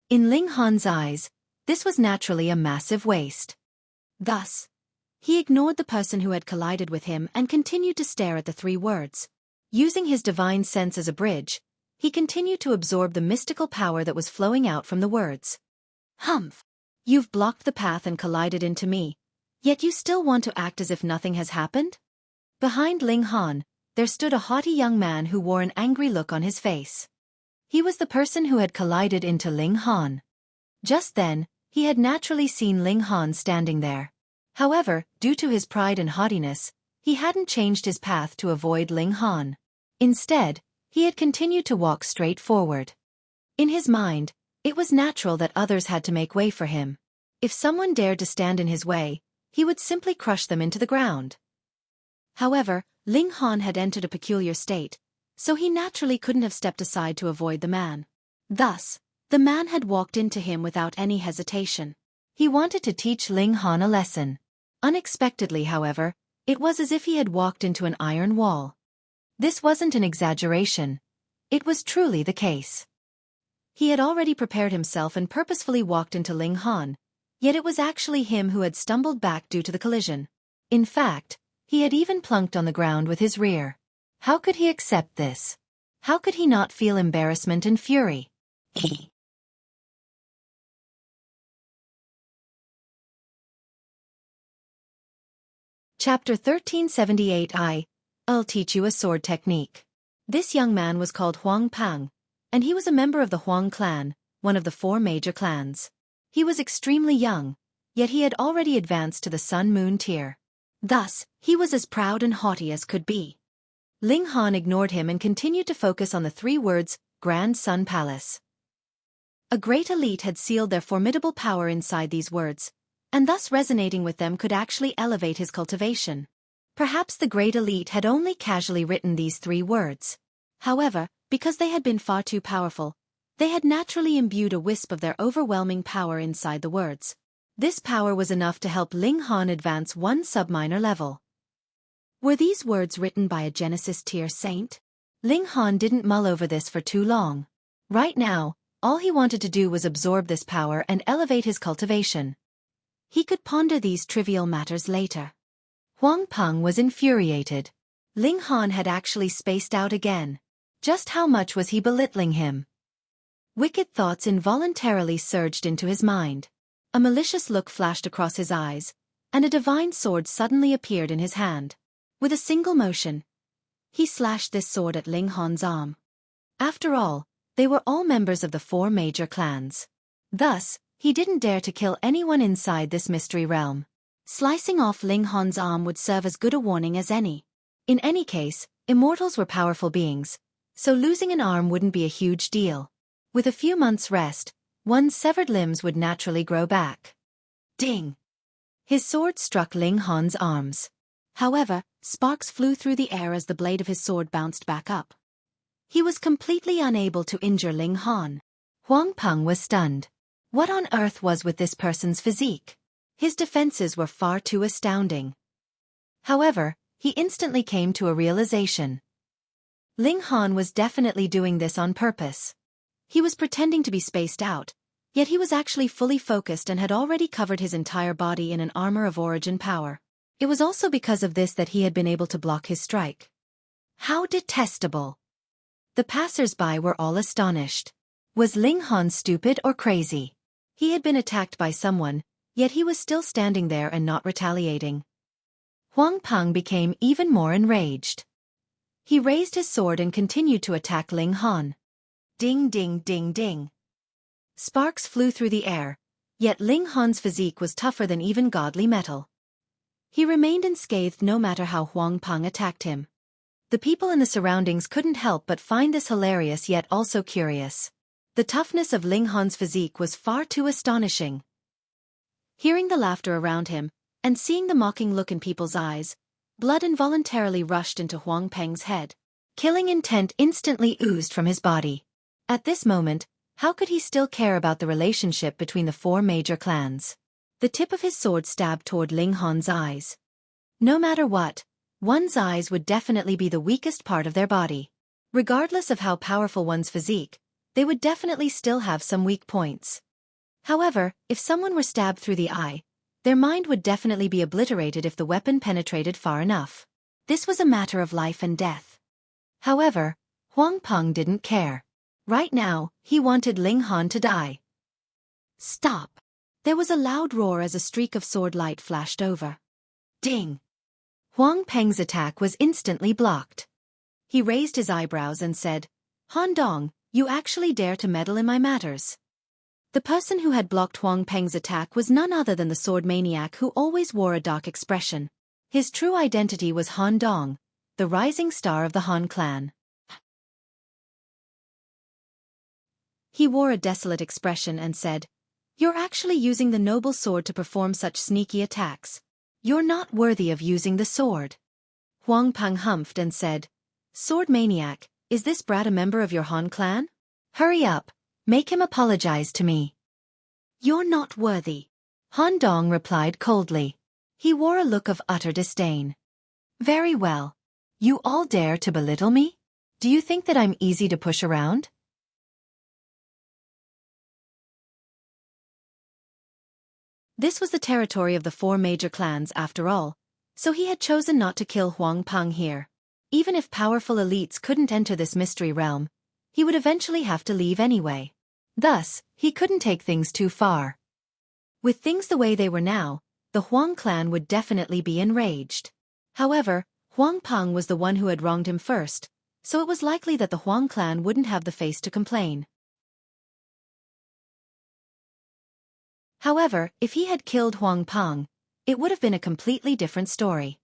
In Ling Han's eyes, this was naturally a massive waste. Thus, he ignored the person who had collided with him and continued to stare at the three words. Using his divine sense as a bridge, he continued to absorb the mystical power that was flowing out from the words. Humph! You've blocked the path and collided into me, yet you still want to act as if nothing has happened? Behind Ling Han, there stood a haughty young man who wore an angry look on his face. He was the person who had collided into Ling Han. Just then, he had naturally seen Ling Han standing there. However, due to his pride and haughtiness, he hadn't changed his path to avoid Ling Han. Instead, he had continued to walk straight forward. In his mind, it was natural that others had to make way for him. If someone dared to stand in his way, he would simply crush them into the ground. However, Ling Han had entered a peculiar state, so he naturally couldn't have stepped aside to avoid the man. Thus, the man had walked into him without any hesitation. He wanted to teach Ling Han a lesson. Unexpectedly, however, it was as if he had walked into an iron wall. This wasn't an exaggeration. It was truly the case. He had already prepared himself and purposefully walked into Ling Han, yet it was actually him who had stumbled back due to the collision. In fact, he had even plunked on the ground with his rear. How could he accept this? How could he not feel embarrassment and fury? Chapter 1378 I'll teach you a sword technique. This young man was called Huang Pang, and he was a member of the Huang clan, one of the 4 major clans. He was extremely young, yet he had already advanced to the Sun-Moon tier. Thus, he was as proud and haughty as could be. Ling Han ignored him and continued to focus on the 3 words, Grand Sun Palace. A great elite had sealed their formidable power inside these words, and thus resonating with them could actually elevate his cultivation. Perhaps the great elite had only casually written these 3 words. However, because they had been far too powerful, they had naturally imbued a wisp of their overwhelming power inside the words. This power was enough to help Ling Han advance 1 subminor level. Were these words written by a Genesis tier saint? Ling Han didn't mull over this for too long. Right now, all he wanted to do was absorb this power and elevate his cultivation. He could ponder these trivial matters later. Huang Peng was infuriated. Ling Han had actually spaced out again. Just how much was he belittling him? Wicked thoughts involuntarily surged into his mind. A malicious look flashed across his eyes, and a divine sword suddenly appeared in his hand. With a single motion, he slashed this sword at Ling Han's arm. After all, they were all members of the 4 major clans. Thus, he didn't dare to kill anyone inside this mystery realm. Slicing off Ling Han's arm would serve as good a warning as any. In any case, immortals were powerful beings, so losing an arm wouldn't be a huge deal. With a few months' rest, one's severed limbs would naturally grow back. Ding! His sword struck Ling Han's arms. However, sparks flew through the air as the blade of his sword bounced back up. He was completely unable to injure Ling Han. Huang Peng was stunned. What on earth was with this person's physique? His defenses were far too astounding. However, he instantly came to a realization. Ling Han was definitely doing this on purpose. He was pretending to be spaced out, Yet he was actually fully focused and had already covered his entire body in an armor of origin power. It was also because of this that he had been able to block his strike. How detestable! The passers-by were all astonished. Was Ling Han stupid or crazy? He had been attacked by someone, yet he was still standing there and not retaliating. Huang Peng became even more enraged. He raised his sword and continued to attack Ling Han. Ding ding ding ding. Sparks flew through the air, yet Ling Han's physique was tougher than even godly metal. He remained unscathed no matter how Huang Peng attacked him. The people in the surroundings couldn't help but find this hilarious yet also curious. The toughness of Ling Han's physique was far too astonishing. Hearing the laughter around him, and seeing the mocking look in people's eyes, blood involuntarily rushed into Huang Peng's head. Killing intent instantly oozed from his body. At this moment, how could he still care about the relationship between the four major clans? The tip of his sword stabbed toward Ling Han's eyes. No matter what, one's eyes would definitely be the weakest part of their body. Regardless of how powerful one's physique, they would definitely still have some weak points. However, if someone were stabbed through the eye, their mind would definitely be obliterated if the weapon penetrated far enough. This was a matter of life and death. However, Huang Peng didn't care. Right now, he wanted Ling Han to die. Stop! There was a loud roar as a streak of sword light flashed over. Ding! Huang Peng's attack was instantly blocked. He raised his eyebrows and said, Han Dong, you actually dare to meddle in my matters. The person who had blocked Huang Peng's attack was none other than the sword maniac who always wore a dark expression. His true identity was Han Dong, the rising star of the Han clan. He wore a desolate expression and said, "You're actually using the noble sword to perform such sneaky attacks. You're not worthy of using the sword." Huang Peng humphed and said, "Sword maniac, is this brat a member of your Han clan? Hurry up, make him apologize to me." "You're not worthy," Han Dong replied coldly. He wore a look of utter disdain. "Very well. You all dare to belittle me? Do you think that I'm easy to push around?" This was the territory of the four major clans after all, so he had chosen not to kill Huang Peng here. Even if powerful elites couldn't enter this mystery realm, he would eventually have to leave anyway. Thus, he couldn't take things too far. With things the way they were now, the Huang clan would definitely be enraged. However, Huang Peng was the one who had wronged him first, so it was likely that the Huang clan wouldn't have the face to complain. However, if he had killed Huang Peng, it would have been a completely different story.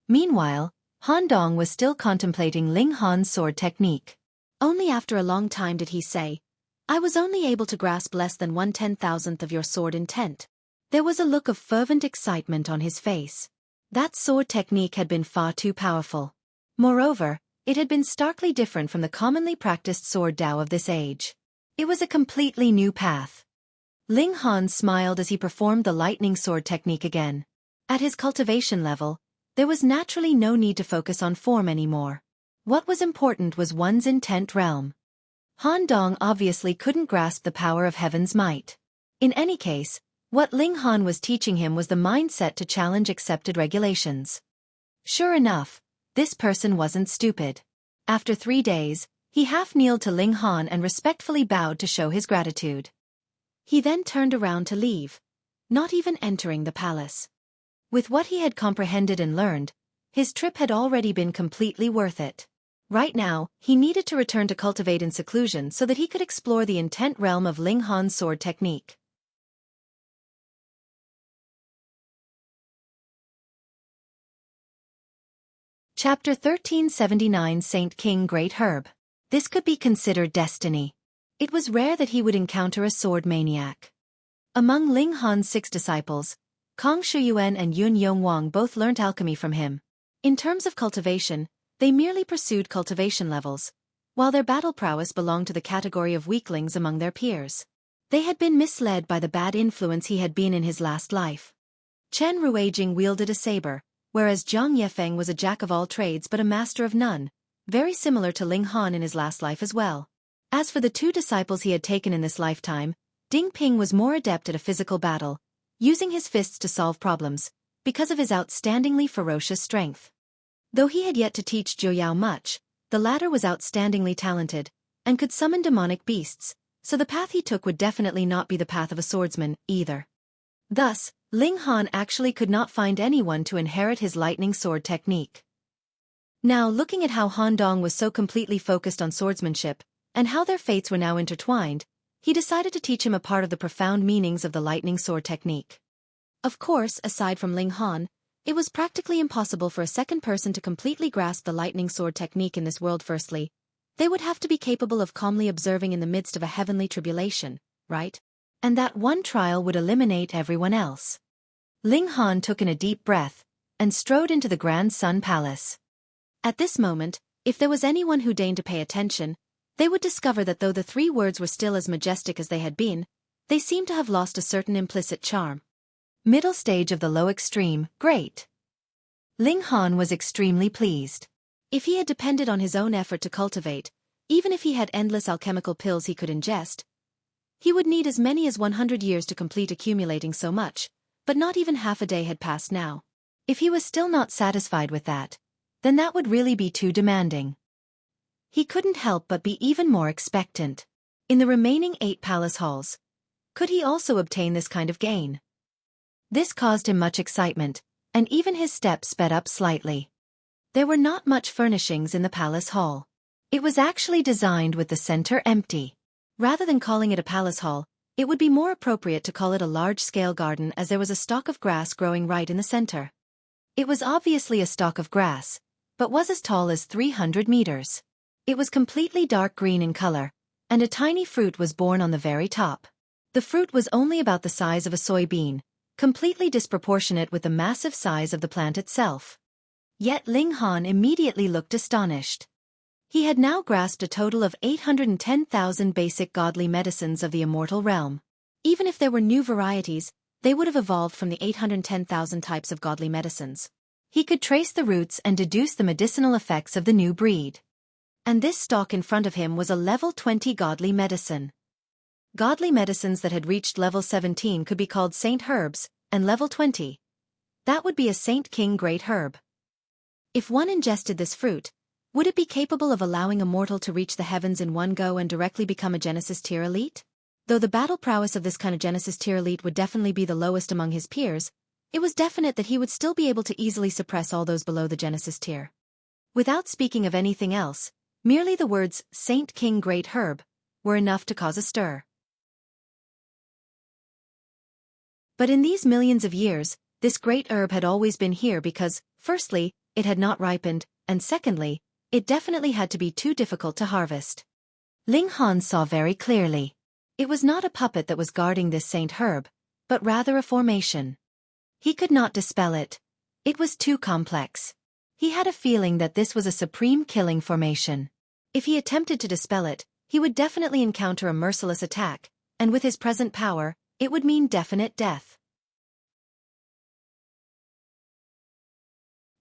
Meanwhile, Han Dong was still contemplating Ling Han's sword technique. Only after a long time did he say, "I was only able to grasp less than 1/10,000th of your sword intent." There was a look of fervent excitement on his face. That sword technique had been far too powerful. Moreover, it had been starkly different from the commonly practiced sword Dao of this age. It was a completely new path. Ling Han smiled as he performed the lightning sword technique again. At his cultivation level, there was naturally no need to focus on form anymore. What was important was one's intent realm. Han Dong obviously couldn't grasp the power of heaven's might. In any case, what Ling Han was teaching him was the mindset to challenge accepted regulations. Sure enough, this person wasn't stupid. After 3 days, he half-kneeled to Ling Han and respectfully bowed to show his gratitude. He then turned around to leave, not even entering the palace. With what he had comprehended and learned, his trip had already been completely worth it. Right now, he needed to return to cultivate in seclusion so that he could explore the intent realm of Ling Han's sword technique. Chapter 1379 Saint King Great Herb. This could be considered destiny. It was rare that he would encounter a sword maniac. Among Ling Han's 6 disciples, Kong Shuyuan and Yun Yongwang both learnt alchemy from him. In terms of cultivation, they merely pursued cultivation levels, while their battle prowess belonged to the category of weaklings among their peers. They had been misled by the bad influence he had been in his last life. Chen Ruijing wielded a saber, whereas Zhang Yefeng was a jack of all trades but a master of none, very similar to Ling Han in his last life as well. As for the 2 disciples he had taken in this lifetime, Ding Ping was more adept at a physical battle, using his fists to solve problems, because of his outstandingly ferocious strength. Though he had yet to teach Zhou Yao much, the latter was outstandingly talented, and could summon demonic beasts, so the path he took would definitely not be the path of a swordsman, either. Thus, Ling Han actually could not find anyone to inherit his lightning sword technique. Now, looking at how Han Dong was so completely focused on swordsmanship, and how their fates were now intertwined, he decided to teach him a part of the profound meanings of the lightning sword technique. Of course, aside from Ling Han, it was practically impossible for a second person to completely grasp the lightning sword technique in this world. Firstly, they would have to be capable of calmly observing in the midst of a heavenly tribulation, right? And that one trial would eliminate everyone else. Ling Han took in a deep breath, and strode into the Grand Sun Palace. At this moment, if there was anyone who deigned to pay attention, they would discover that though the three words were still as majestic as they had been, they seemed to have lost a certain implicit charm. Middle stage of the low extreme, great. Ling Han was extremely pleased. If he had depended on his own effort to cultivate, even if he had endless alchemical pills he could ingest, he would need as many as 100 years to complete accumulating so much, but not even half a day had passed now. If he was still not satisfied with that, then that would really be too demanding. He couldn't help but be even more expectant. In the remaining 8 palace halls, could he also obtain this kind of gain? This caused him much excitement, and even his steps sped up slightly. There were not much furnishings in the palace hall. It was actually designed with the center empty. Rather than calling it a palace hall, it would be more appropriate to call it a large-scale garden, as there was a stalk of grass growing right in the center. It was obviously a stalk of grass, but was as tall as 300 meters. It was completely dark green in color, and a tiny fruit was borne on the very top. The fruit was only about the size of a soybean, completely disproportionate with the massive size of the plant itself. Yet Ling Han immediately looked astonished. He had now grasped a total of 810,000 basic godly medicines of the immortal realm. Even if there were new varieties, they would have evolved from the 810,000 types of godly medicines. He could trace the roots and deduce the medicinal effects of the new breed. And this stalk in front of him was a level 20 godly medicine. Godly medicines that had reached level 17 could be called Saint Herbs, and level 20. That would be a Saint King Great Herb. If one ingested this fruit, would it be capable of allowing a mortal to reach the heavens in one go and directly become a Genesis tier elite? Though the battle prowess of this kind of Genesis tier elite would definitely be the lowest among his peers, it was definite that he would still be able to easily suppress all those below the Genesis tier. Without speaking of anything else, merely the words Saint King Great Herb were enough to cause a stir. But in these millions of years, this great herb had always been here because, firstly, it had not ripened, and secondly, it definitely had to be too difficult to harvest. Ling Han saw very clearly. It was not a puppet that was guarding this Saint Herb, but rather a formation. He could not dispel it. It was too complex. He had a feeling that this was a supreme killing formation. If he attempted to dispel it, he would definitely encounter a merciless attack, and with his present power, it would mean definite death.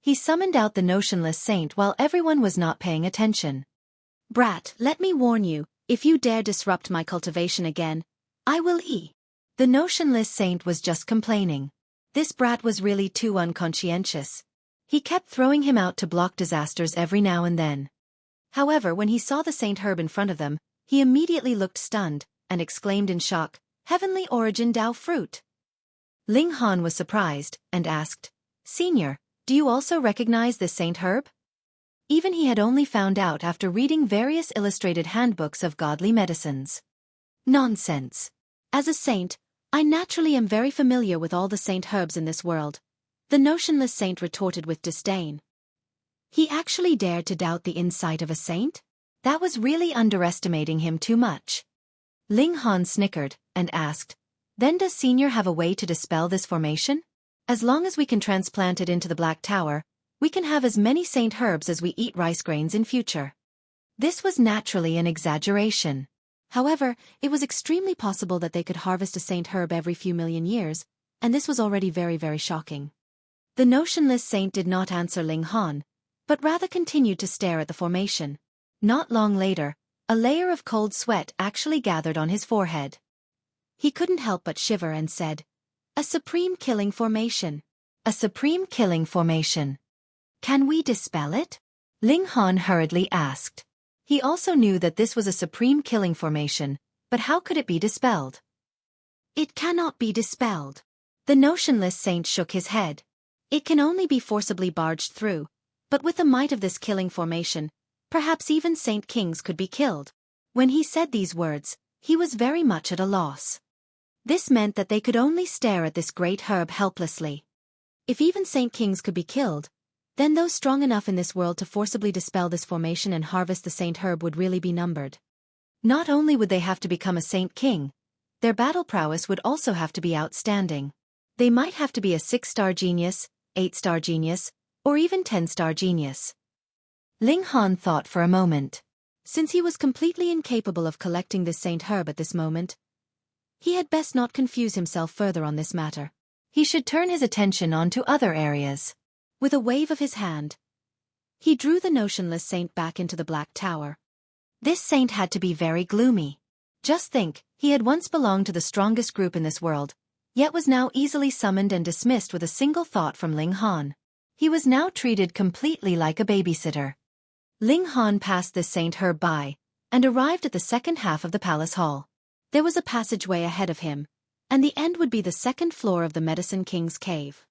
He summoned out the notionless saint while everyone was not paying attention. "Brat, let me warn you, if you dare disrupt my cultivation again, I will eat." The notionless saint was just complaining. This brat was really too unconscientious. He kept throwing him out to block disasters every now and then. However, when he saw the Saint Herb in front of them, he immediately looked stunned, and exclaimed in shock, "Heavenly Origin Dao Fruit!" Ling Han was surprised, and asked, "Senior, do you also recognize this Saint Herb?" Even he had only found out after reading various illustrated handbooks of godly medicines. "Nonsense. As a saint, I naturally am very familiar with all the Saint Herbs in this world," the notionless saint retorted with disdain. He actually dared to doubt the insight of a saint? That was really underestimating him too much. Ling Han snickered, and asked, "Then does Senior have a way to dispel this formation? As long as we can transplant it into the Black Tower, we can have as many Saint Herbs as we eat rice grains in future." This was naturally an exaggeration. However, it was extremely possible that they could harvest a Saint Herb every few million years, and this was already very, very shocking. The notionless saint did not answer Ling Han, but rather continued to stare at the formation. Not long later, a layer of cold sweat actually gathered on his forehead. He couldn't help but shiver and said, "A supreme killing formation. A supreme killing formation. Can we dispel it?" Ling Han hurriedly asked. He also knew that this was a supreme killing formation, but how could it be dispelled? "It cannot be dispelled." The notionless saint shook his head. "It can only be forcibly barged through, but with the might of this killing formation, perhaps even saint kings could be killed." When he said these words, he was very much at a loss. This meant that they could only stare at this great herb helplessly. If even saint kings could be killed, then those strong enough in this world to forcibly dispel this formation and harvest the saint herb would really be numbered. Not only would they have to become a saint king, their battle prowess would also have to be outstanding. They might have to be a 6-star genius, 8-star genius, or even 10-star genius. Ling Han thought for a moment. Since he was completely incapable of collecting this saint herb at this moment, he had best not confuse himself further on this matter. He should turn his attention on to other areas. With a wave of his hand, he drew the notionless saint back into the Black Tower. This saint had to be very gloomy. Just think, he had once belonged to the strongest group in this world, yet was now easily summoned and dismissed with a single thought from Ling Han. He was now treated completely like a babysitter. Ling Han passed this saint herb by, and arrived at the second half of the palace hall. There was a passageway ahead of him, and the end would be the second floor of the Medicine King's cave.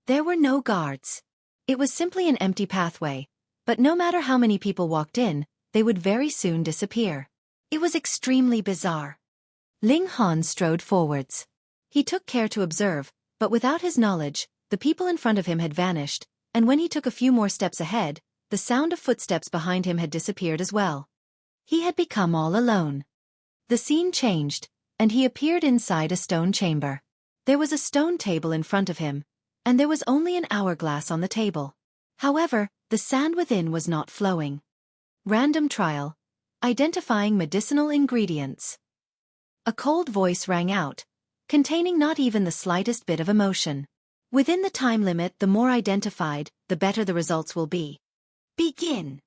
There were no guards. It was simply an empty pathway, but no matter how many people walked in, they would very soon disappear. It was extremely bizarre. Ling Han strode forwards. He took care to observe, but without his knowledge, the people in front of him had vanished, and when he took a few more steps ahead, the sound of footsteps behind him had disappeared as well. He had become all alone. The scene changed, and he appeared inside a stone chamber. There was a stone table in front of him, and there was only an hourglass on the table. However, the sand within was not flowing. Random trial. Identifying medicinal ingredients. A cold voice rang out, containing not even the slightest bit of emotion. Within the time limit, the more identified, the better the results will be. Begin.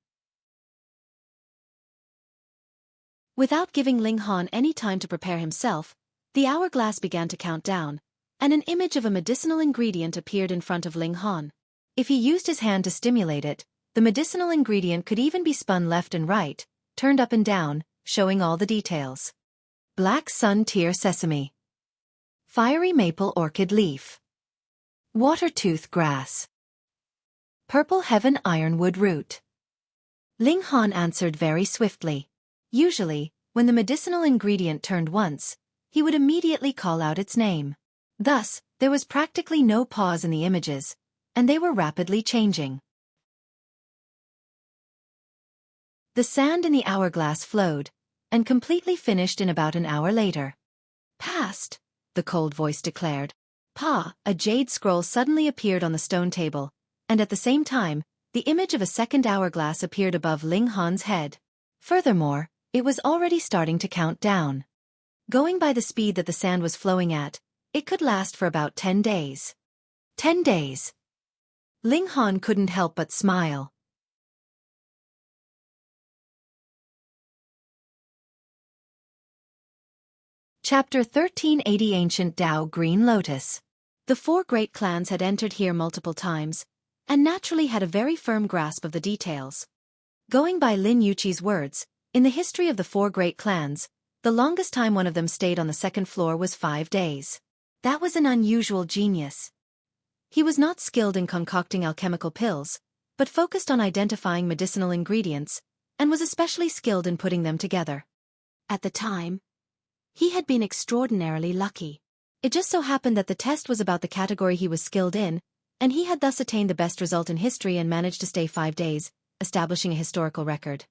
Without giving Ling Han any time to prepare himself, the hourglass began to count down, and an image of a medicinal ingredient appeared in front of Ling Han. If he used his hand to stimulate it, the medicinal ingredient could even be spun left and right, turned up and down, showing all the details. Black sun tear sesame. Fiery maple orchid leaf. Water-tooth grass. Purple heaven ironwood root. Ling Han answered very swiftly. Usually, when the medicinal ingredient turned once, he would immediately call out its name. Thus, there was practically no pause in the images, and they were rapidly changing. The sand in the hourglass flowed, and completely finished in about an hour later. Passed, the cold voice declared. A jade scroll suddenly appeared on the stone table, and at the same time, the image of a second hourglass appeared above Ling Han's head. Furthermore, it was already starting to count down. Going by the speed that the sand was flowing at, it could last for about 10 days. 10 days. Ling Han couldn't help but smile. Chapter 1380 Ancient Tao Green Lotus. The 4 great clans had entered here multiple times, and naturally had a very firm grasp of the details. Going by Lin Yuqi's words, in the history of the 4 great clans, the longest time one of them stayed on the second floor was 5 days. That was an unusual genius. He was not skilled in concocting alchemical pills, but focused on identifying medicinal ingredients, and was especially skilled in putting them together. At the time, he had been extraordinarily lucky. It just so happened that the test was about the category he was skilled in, and he had thus attained the best result in history and managed to stay 5 days, establishing a historical record.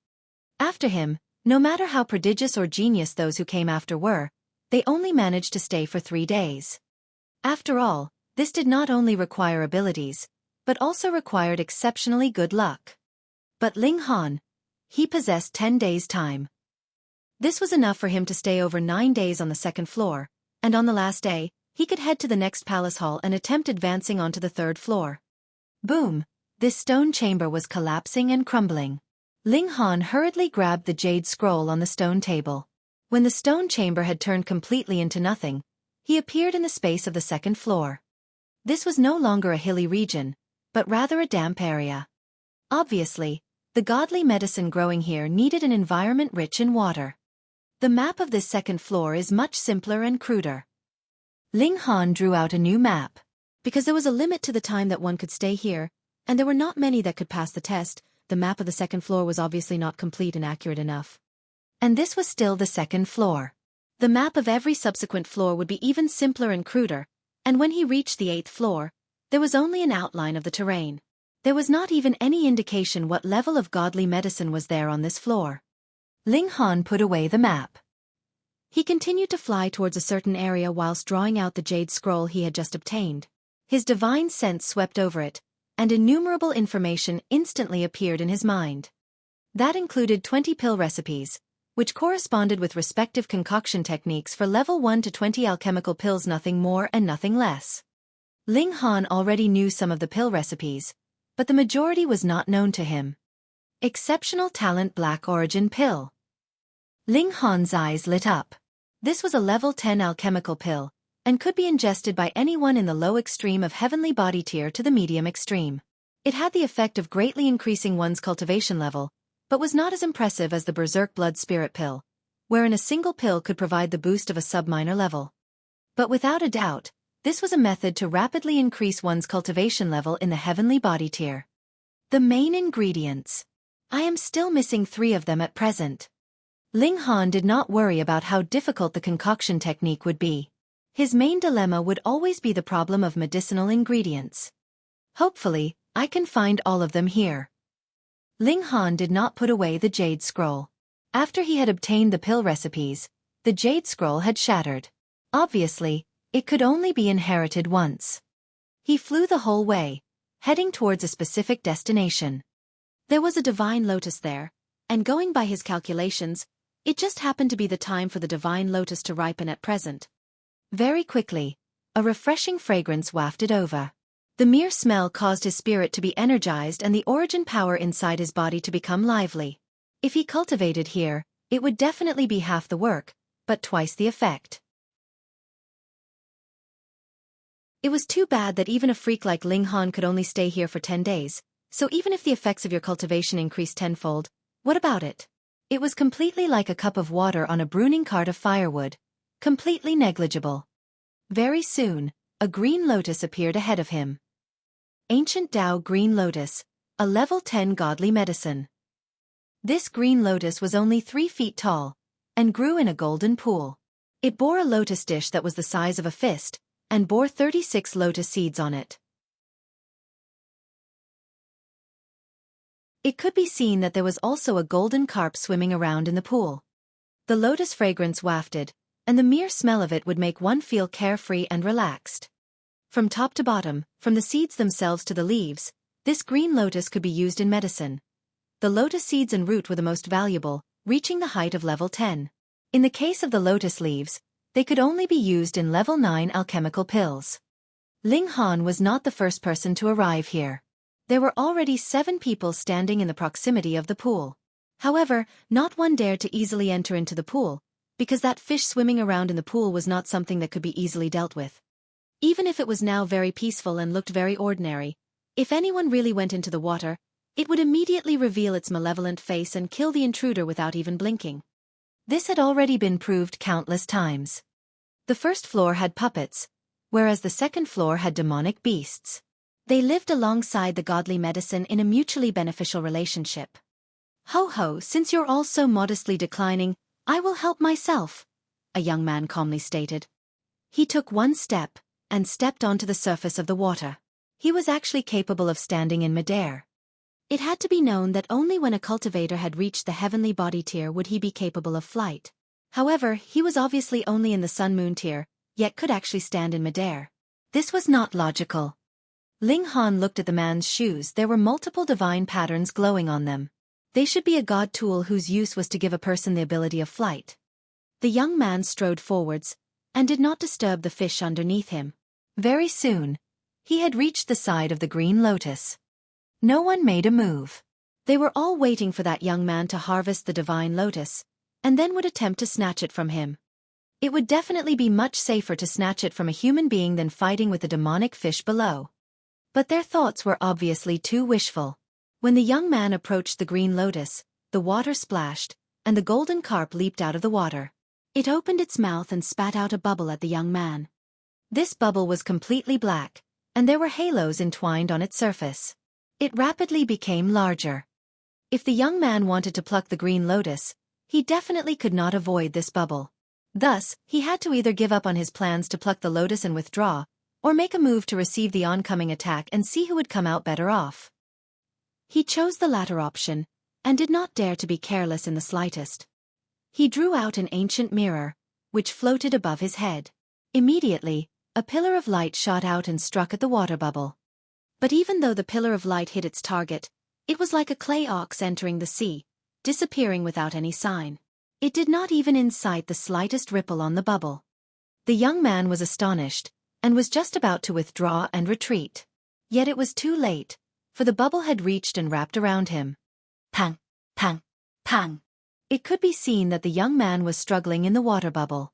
After him, no matter how prodigious or genius those who came after were, they only managed to stay for 3 days. After all, this did not only require abilities, but also required exceptionally good luck. But Ling Han, he possessed 10 days' time. This was enough for him to stay over 9 days on the second floor, and on the last day, he could head to the next palace hall and attempt advancing onto the 3rd floor. Boom! This stone chamber was collapsing and crumbling. Ling Han hurriedly grabbed the jade scroll on the stone table. When the stone chamber had turned completely into nothing, he appeared in the space of the second floor. This was no longer a hilly region, but rather a damp area. Obviously, the godly medicine growing here needed an environment rich in water. The map of this second floor is much simpler and cruder. Ling Han drew out a new map. Because there was a limit to the time that one could stay here, and there were not many that could pass the test, the map of the second floor was obviously not complete and accurate enough. And this was still the second floor. The map of every subsequent floor would be even simpler and cruder, and when he reached the 8th floor, there was only an outline of the terrain. There was not even any indication what level of godly medicine was there on this floor. Ling Han put away the map. He continued to fly towards a certain area whilst drawing out the jade scroll he had just obtained. His divine sense swept over it, and innumerable information instantly appeared in his mind. That included 20 pill recipes, which corresponded with respective concoction techniques for level 1 to 20 alchemical pills, nothing more and nothing less. Ling Han already knew some of the pill recipes, but the majority was not known to him. Exceptional Talent Black Origin Pill. Ling Han's eyes lit up. This was a level 10 alchemical pill, and could be ingested by anyone in the low extreme of heavenly body tier to the medium extreme. It had the effect of greatly increasing one's cultivation level, but was not as impressive as the Berserk Blood Spirit pill, wherein a single pill could provide the boost of a sub-minor level. But without a doubt, this was a method to rapidly increase one's cultivation level in the heavenly body tier. The main ingredients. I am still missing 3 of them at present. Ling Han did not worry about how difficult the concoction technique would be. His main dilemma would always be the problem of medicinal ingredients. Hopefully, I can find all of them here. Ling Han did not put away the jade scroll. After he had obtained the pill recipes, the jade scroll had shattered. Obviously, it could only be inherited once. He flew the whole way, heading towards a specific destination. There was a divine lotus there, and going by his calculations, it just happened to be the time for the divine lotus to ripen at present. Very quickly, a refreshing fragrance wafted over. The mere smell caused his spirit to be energized and the origin power inside his body to become lively. If he cultivated here, it would definitely be half the work, but twice the effect. It was too bad that even a freak like Ling Han could only stay here for 10 days, so even if the effects of your cultivation increased tenfold, what about it? It was completely like a cup of water on a bruning cart of firewood. Completely negligible. Very soon, a green lotus appeared ahead of him. Ancient Dao Green Lotus, a level 10 godly medicine. This green lotus was only 3 feet tall, and grew in a golden pool. It bore a lotus dish that was the size of a fist, and bore 36 lotus seeds on it. It could be seen that there was also a golden carp swimming around in the pool. The lotus fragrance wafted, and the mere smell of it would make one feel carefree and relaxed. From top to bottom, from the seeds themselves to the leaves, this green lotus could be used in medicine. The lotus seeds and root were the most valuable, reaching the height of level 10. In the case of the lotus leaves, they could only be used in level 9 alchemical pills. Ling Han was not the first person to arrive here. There were already 7 people standing in the proximity of the pool. However, not one dared to easily enter into the pool, because that fish swimming around in the pool was not something that could be easily dealt with. Even if it was now very peaceful and looked very ordinary, if anyone really went into the water, it would immediately reveal its malevolent face and kill the intruder without even blinking. This had already been proved countless times. The first floor had puppets, whereas the second floor had demonic beasts. They lived alongside the godly medicine in a mutually beneficial relationship. Ho ho, since you're all so modestly declining, I will help myself, a young man calmly stated. He took one step, and stepped onto the surface of the water. He was actually capable of standing in midair. It had to be known that only when a cultivator had reached the heavenly body tier would he be capable of flight. However, he was obviously only in the sun-moon tier, yet could actually stand in midair. This was not logical. Ling Han looked at the man's shoes. There were multiple divine patterns glowing on them. They should be a god tool whose use was to give a person the ability of flight. The young man strode forwards, and did not disturb the fish underneath him. Very soon, he had reached the side of the green lotus. No one made a move. They were all waiting for that young man to harvest the divine lotus, and then would attempt to snatch it from him. It would definitely be much safer to snatch it from a human being than fighting with the demonic fish below. But their thoughts were obviously too wishful. When the young man approached the green lotus, the water splashed, and the golden carp leaped out of the water. It opened its mouth and spat out a bubble at the young man. This bubble was completely black, and there were halos entwined on its surface. It rapidly became larger. If the young man wanted to pluck the green lotus, he definitely could not avoid this bubble. Thus, he had to either give up on his plans to pluck the lotus and withdraw, or make a move to receive the oncoming attack and see who would come out better off. He chose the latter option, and did not dare to be careless in the slightest. He drew out an ancient mirror, which floated above his head. Immediately, a pillar of light shot out and struck at the water bubble. But even though the pillar of light hit its target, it was like a clay ox entering the sea, disappearing without any sign. It did not even incite the slightest ripple on the bubble. The young man was astonished, and was just about to withdraw and retreat. Yet it was too late, for the bubble had reached and wrapped around him. Pang! Pang! Pang! It could be seen that the young man was struggling in the water bubble.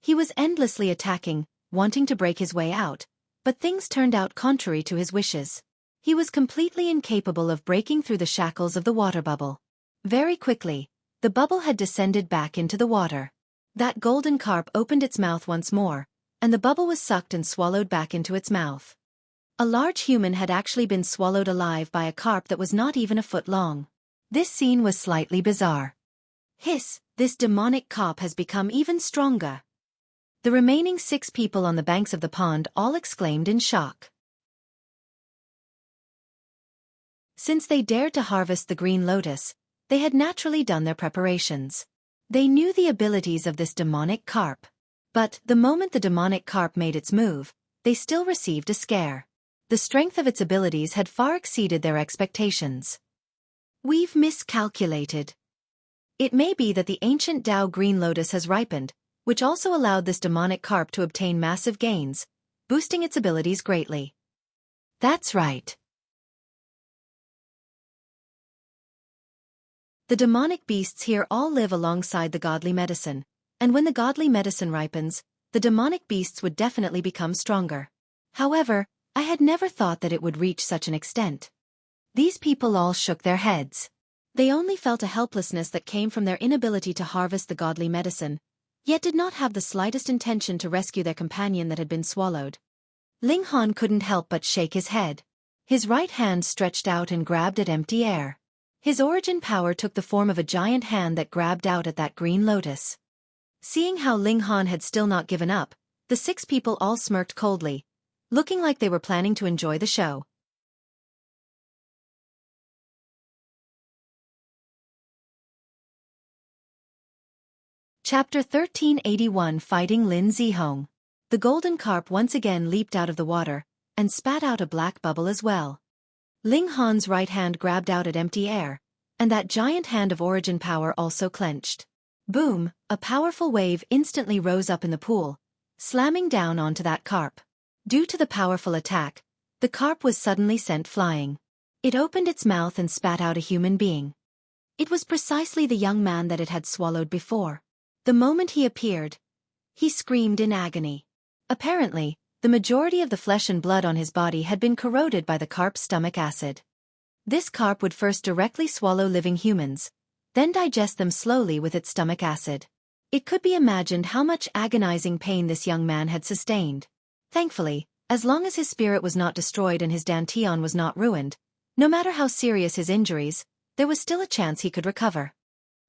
He was endlessly attacking, wanting to break his way out, but things turned out contrary to his wishes. He was completely incapable of breaking through the shackles of the water bubble. Very quickly, the bubble had descended back into the water. That golden carp opened its mouth once more, and the bubble was sucked and swallowed back into its mouth. A large human had actually been swallowed alive by a carp that was not even a foot long. This scene was slightly bizarre. Hiss, this demonic carp has become even stronger. The remaining 6 people on the banks of the pond all exclaimed in shock. Since they dared to harvest the green lotus, they had naturally done their preparations. They knew the abilities of this demonic carp. But, the moment the demonic carp made its move, they still received a scare. The strength of its abilities had far exceeded their expectations. We've miscalculated. It may be that the ancient Tao green lotus has ripened, which also allowed this demonic carp to obtain massive gains, boosting its abilities greatly. That's right. The demonic beasts here all live alongside the godly medicine, and when the godly medicine ripens, the demonic beasts would definitely become stronger. However, I had never thought that it would reach such an extent. These people all shook their heads. They only felt a helplessness that came from their inability to harvest the godly medicine, yet did not have the slightest intention to rescue their companion that had been swallowed. Ling Han couldn't help but shake his head. His right hand stretched out and grabbed at empty air. His origin power took the form of a giant hand that grabbed out at that green lotus. Seeing how Ling Han had still not given up, the 6 people all smirked coldly, looking like they were planning to enjoy the show. Chapter 1381 Fighting Lin Zihong. The golden carp once again leaped out of the water, and spat out a black bubble as well. Ling Han's right hand grabbed out at empty air, and that giant hand of origin power also clenched. Boom, a powerful wave instantly rose up in the pool, slamming down onto that carp. Due to the powerful attack, the carp was suddenly sent flying. It opened its mouth and spat out a human being. It was precisely the young man that it had swallowed before. The moment he appeared, he screamed in agony. Apparently, the majority of the flesh and blood on his body had been corroded by the carp's stomach acid. This carp would first directly swallow living humans, then digest them slowly with its stomach acid. It could be imagined how much agonizing pain this young man had sustained. Thankfully, as long as his spirit was not destroyed and his dantian was not ruined, no matter how serious his injuries, there was still a chance he could recover.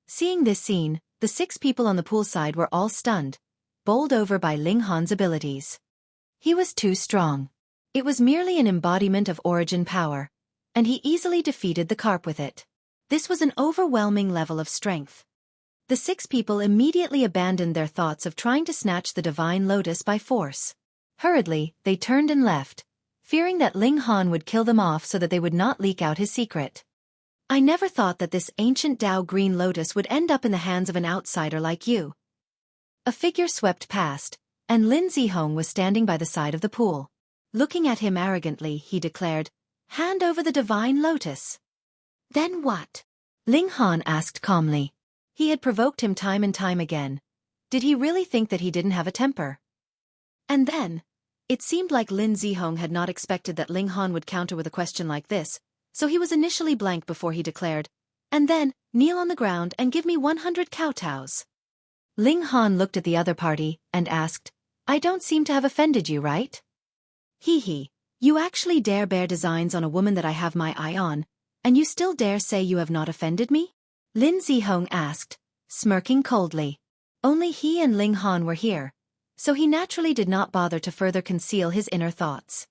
Seeing this scene, the 6 people on the poolside were all stunned, bowled over by Ling Han's abilities. He was too strong. It was merely an embodiment of origin power, and he easily defeated the carp with it. This was an overwhelming level of strength. The 6 people immediately abandoned their thoughts of trying to snatch the divine lotus by force. Hurriedly, they turned and left, fearing that Ling Han would kill them off so that they would not leak out his secret. I never thought that this ancient Tao green lotus would end up in the hands of an outsider like you. A figure swept past, and Lin Zihong was standing by the side of the pool. Looking at him arrogantly, he declared, "Hand over the divine lotus." "Then what?" Ling Han asked calmly. He had provoked him time and time again. Did he really think that he didn't have a temper? And then, it seemed like Lin Zihong had not expected that Ling Han would counter with a question like this, so he was initially blank before he declared, "And then, kneel on the ground and give me 100 kowtows." Ling Han looked at the other party and asked, "I don't seem to have offended you, right?" "Hee. You actually dare bear designs on a woman that I have my eye on, and you still dare say you have not offended me?" Lin Zihong asked, smirking coldly. Only he and Ling Han were here, so he naturally did not bother to further conceal his inner thoughts.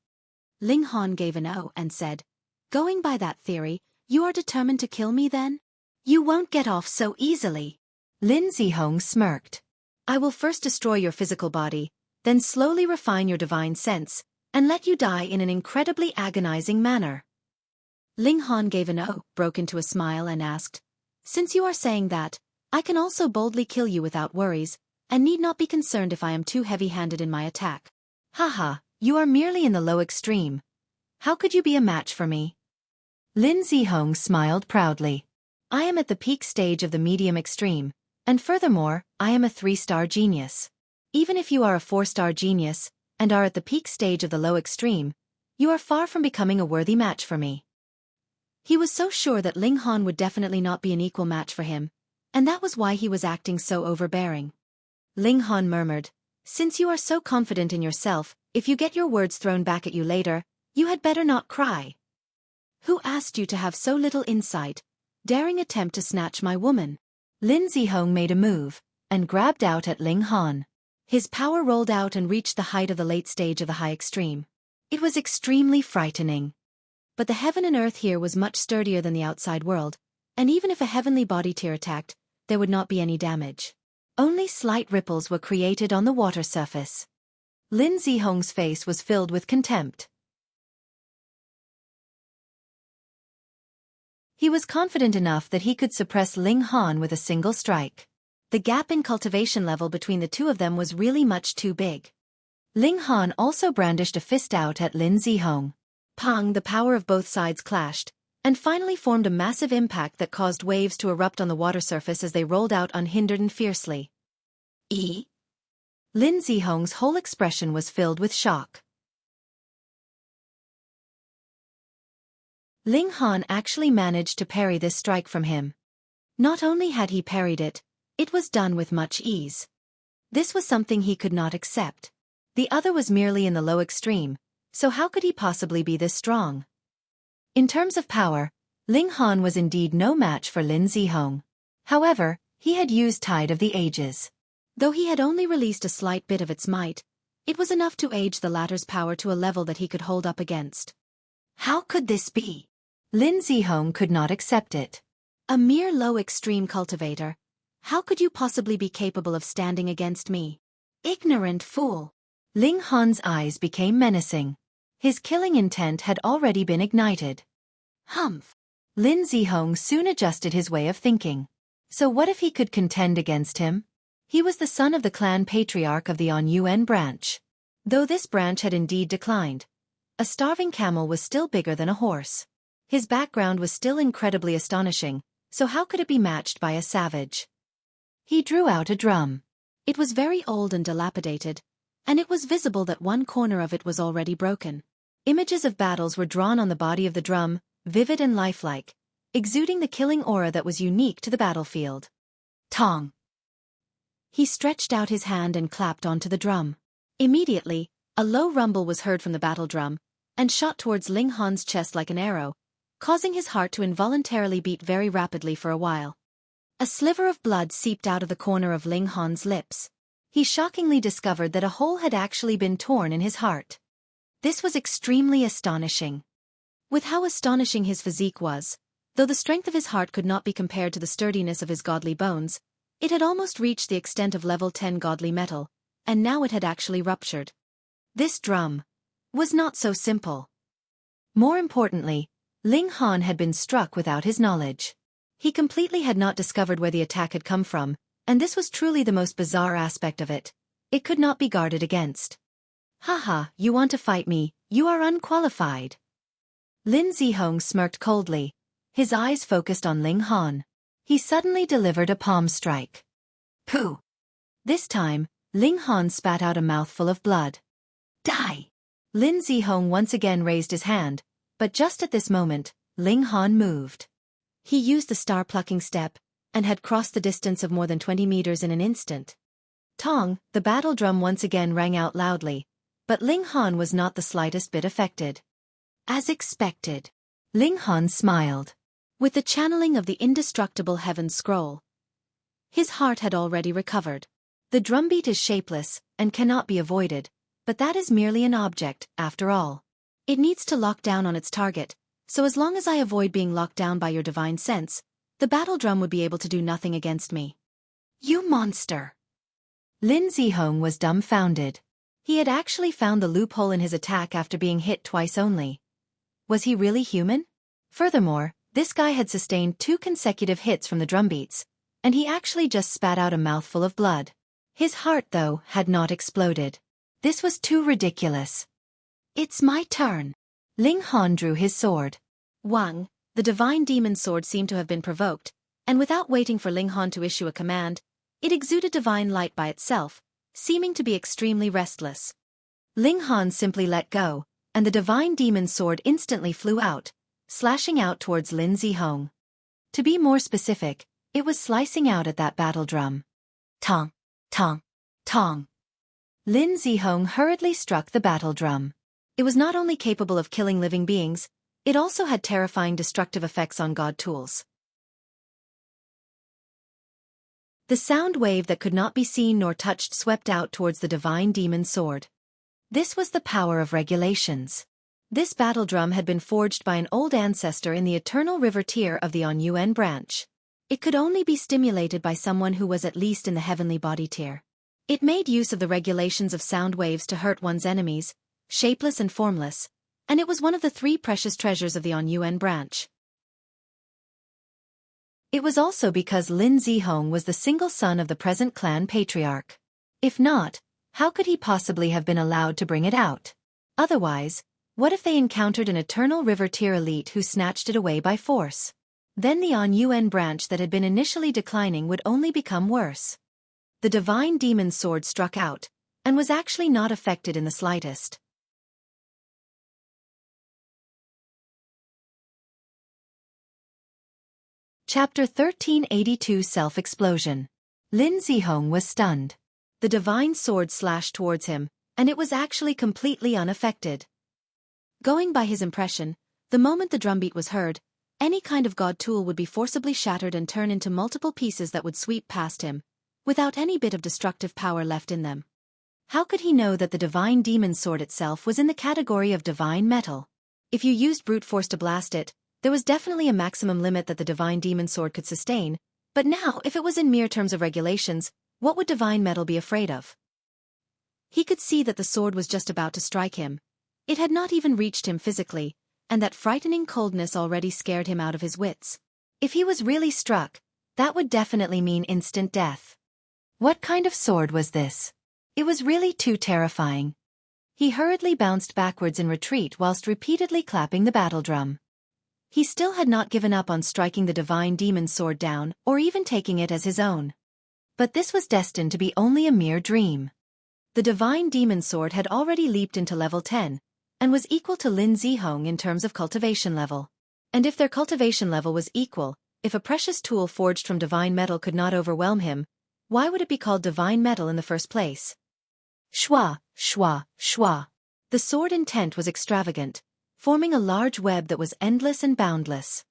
Ling Han gave an "oh" and said, "Going by that theory, you are determined to kill me then? You won't get off so easily." Lin Zihong smirked. "I will first destroy your physical body, then slowly refine your divine sense, and let you die in an incredibly agonizing manner." Ling Han gave an "oh," broke into a smile and asked, "Since you are saying that, I can also boldly kill you without worries, and need not be concerned if I am too heavy-handed in my attack. Haha, you are merely in the low extreme. How could you be a match for me?" Lin Zihong smiled proudly. "I am at the peak stage of the medium extreme, and furthermore, I am a 3-star genius. Even if you are a 4-star genius, and are at the peak stage of the low extreme, you are far from becoming a worthy match for me." He was so sure that Ling Han would definitely not be an equal match for him, and that was why he was acting so overbearing. Ling Han murmured, "Since you are so confident in yourself, if you get your words thrown back at you later, you had better not cry. Who asked you to have so little insight, daring attempt to snatch my woman?" Lin Zihong made a move, and grabbed out at Ling Han. His power rolled out and reached the height of the late stage of the high extreme. It was extremely frightening. But the heaven and earth here was much sturdier than the outside world, and even if a heavenly body tier attacked, there would not be any damage. Only slight ripples were created on the water surface. Lin Zihong's face was filled with contempt. He was confident enough that he could suppress Ling Han with a single strike. The gap in cultivation level between the two of them was really much too big. Ling Han also brandished a fist out at Lin Zihong. Pang! The power of both sides clashed, and finally formed a massive impact that caused waves to erupt on the water surface as they rolled out unhindered and fiercely. Lin Zihong's whole expression was filled with shock. Ling Han actually managed to parry this strike from him. Not only had he parried it, it was done with much ease. This was something he could not accept. The other was merely in the low extreme, so how could he possibly be this strong? In terms of power, Ling Han was indeed no match for Lin Zihong. However, he had used Tide of the Ages. Though he had only released a slight bit of its might, it was enough to age the latter's power to a level that he could hold up against. How could this be? Lin Zihong could not accept it. A mere low-extreme cultivator. How could you possibly be capable of standing against me? Ignorant fool! Ling Han's eyes became menacing. His killing intent had already been ignited. Humph! Lin Zihong soon adjusted his way of thinking. So what if he could contend against him? He was the son of the clan patriarch of the On Yuan branch. Though this branch had indeed declined, a starving camel was still bigger than a horse. His background was still incredibly astonishing, so how could it be matched by a savage? He drew out a drum. It was very old and dilapidated, and it was visible that one corner of it was already broken. Images of battles were drawn on the body of the drum, vivid and lifelike, exuding the killing aura that was unique to the battlefield. Tong! He stretched out his hand and clapped onto the drum. Immediately, a low rumble was heard from the battle drum, and shot towards Ling Han's chest like an arrow, causing his heart to involuntarily beat very rapidly for a while. A sliver of blood seeped out of the corner of Ling Han's lips. He shockingly discovered that a hole had actually been torn in his heart. This was extremely astonishing. With how astonishing his physique was, though the strength of his heart could not be compared to the sturdiness of his godly bones, it had almost reached the extent of level 10 godly metal, and now it had actually ruptured. This drum was not so simple. More importantly, Ling Han had been struck without his knowledge. He completely had not discovered where the attack had come from, and this was truly the most bizarre aspect of it. It could not be guarded against. Haha, you want to fight me, you are unqualified. Lin Zihong smirked coldly, his eyes focused on Ling Han. He suddenly delivered a palm strike. Pooh! This time, Ling Han spat out a mouthful of blood. Die! Lin Zihong once again raised his hand, but just at this moment, Ling Han moved. He used the star-plucking step, and had crossed the distance of more than 20 meters in an instant. Tong, the battle drum once again rang out loudly, but Ling Han was not the slightest bit affected. As expected, Ling Han smiled. With the channeling of the indestructible Heaven Scroll, his heart had already recovered. The drumbeat is shapeless and cannot be avoided, but that is merely an object, after all. It needs to lock down on its target, so as long as I avoid being locked down by your divine sense, the battle drum would be able to do nothing against me. You monster! Lin Zihong was dumbfounded. He had actually found the loophole in his attack after being hit twice only. Was he really human? Furthermore, this guy had sustained 2 consecutive hits from the drumbeats, and he actually just spat out a mouthful of blood. His heart, though, had not exploded. This was too ridiculous. It's my turn. Ling Han drew his sword. Wang, the divine demon sword seemed to have been provoked, and without waiting for Ling Han to issue a command, it exuded divine light by itself, seeming to be extremely restless. Ling Han simply let go, and the divine demon sword instantly flew out, slashing out towards Lin Zihong. To be more specific, it was slicing out at that battle drum. Tong, tong, tong. Lin Zihong hurriedly struck the battle drum. It was not only capable of killing living beings, it also had terrifying destructive effects on god tools. The sound wave that could not be seen nor touched swept out towards the divine demon sword. This was the power of regulations. This battle drum had been forged by an old ancestor in the eternal river tier of the On-Yuan branch. It could only be stimulated by someone who was at least in the heavenly body tier. It made use of the regulations of sound waves to hurt one's enemies, shapeless and formless, and it was one of the 3 precious treasures of the On-Yuan branch. It was also because Lin Zihong was the single son of the present clan patriarch. If not, how could he possibly have been allowed to bring it out? Otherwise, what if they encountered an eternal river tier elite who snatched it away by force? Then the On-Yuan branch that had been initially declining would only become worse. The divine demon sword struck out, and was actually not affected in the slightest. Chapter 1382 Self-Explosion. Lin Zihong was stunned. The divine sword slashed towards him, and it was actually completely unaffected. Going by his impression, the moment the drumbeat was heard, any kind of god tool would be forcibly shattered and turn into multiple pieces that would sweep past him, without any bit of destructive power left in them. How could he know that the divine demon sword itself was in the category of divine metal? If you used brute force to blast it, there was definitely a maximum limit that the divine demon sword could sustain, but now if it was in mere terms of regulations, what would divine metal be afraid of? He could see that the sword was just about to strike him. It had not even reached him physically, and that frightening coldness already scared him out of his wits. If he was really struck, that would definitely mean instant death. What kind of sword was this? It was really too terrifying. He hurriedly bounced backwards in retreat whilst repeatedly clapping the battle drum. He still had not given up on striking the divine demon sword down or even taking it as his own. But this was destined to be only a mere dream. The divine demon sword had already leaped into level 10, and was equal to Lin Zihong in terms of cultivation level. And if their cultivation level was equal, if a precious tool forged from divine metal could not overwhelm him, why would it be called divine metal in the first place? Shwa, shwa, shwa. The sword intent was extravagant, forming a large web that was endless and boundless.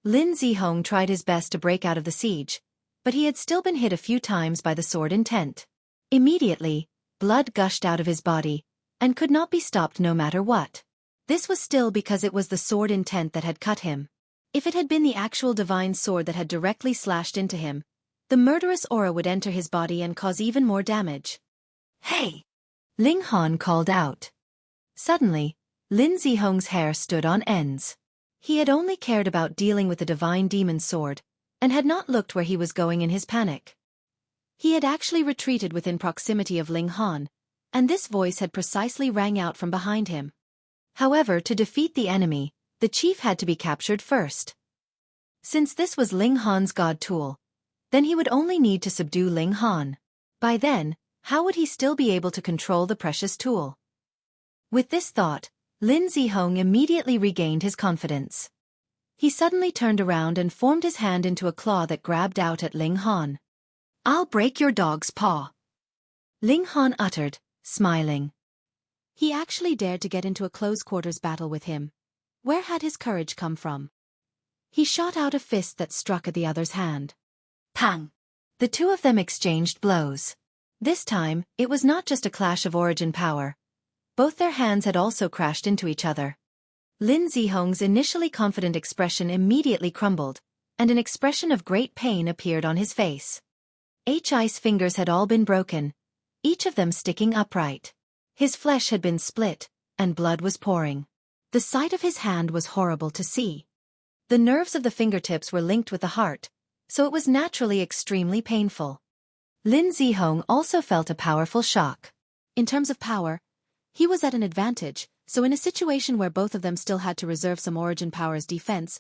Lin Zihong tried his best to break out of the siege, but he had still been hit a few times by the sword intent. Immediately, blood gushed out of his body, and could not be stopped no matter what. This was still because it was the sword intent that had cut him. If it had been the actual divine sword that had directly slashed into him, the murderous aura would enter his body and cause even more damage. Hey! Ling Han called out. Suddenly, Lin Zihong's hair stood on ends. He had only cared about dealing with the divine demon sword, and had not looked where he was going in his panic. He had actually retreated within proximity of Ling Han, and this voice had precisely rang out from behind him. However, to defeat the enemy, the chief had to be captured first. Since this was Ling Han's god tool, then he would only need to subdue Ling Han. By then, how would he still be able to control the precious tool? With this thought, Lin Zihong immediately regained his confidence. He suddenly turned around and formed his hand into a claw that grabbed out at Ling Han. "I'll break your dog's paw," Ling Han uttered, smiling. He actually dared to get into a close-quarters battle with him. Where had his courage come from? He shot out a fist that struck at the other's hand. Pang! The two of them exchanged blows. This time, it was not just a clash of origin power. Both their hands had also crashed into each other. Lin Zihong's initially confident expression immediately crumbled, and an expression of great pain appeared on his face. His fingers had all been broken, each of them sticking upright. His flesh had been split, and blood was pouring. The sight of his hand was horrible to see. The nerves of the fingertips were linked with the heart, so it was naturally extremely painful. Lin Zihong also felt a powerful shock. In terms of power, he was at an advantage, so in a situation where both of them still had to reserve some origin power's defense,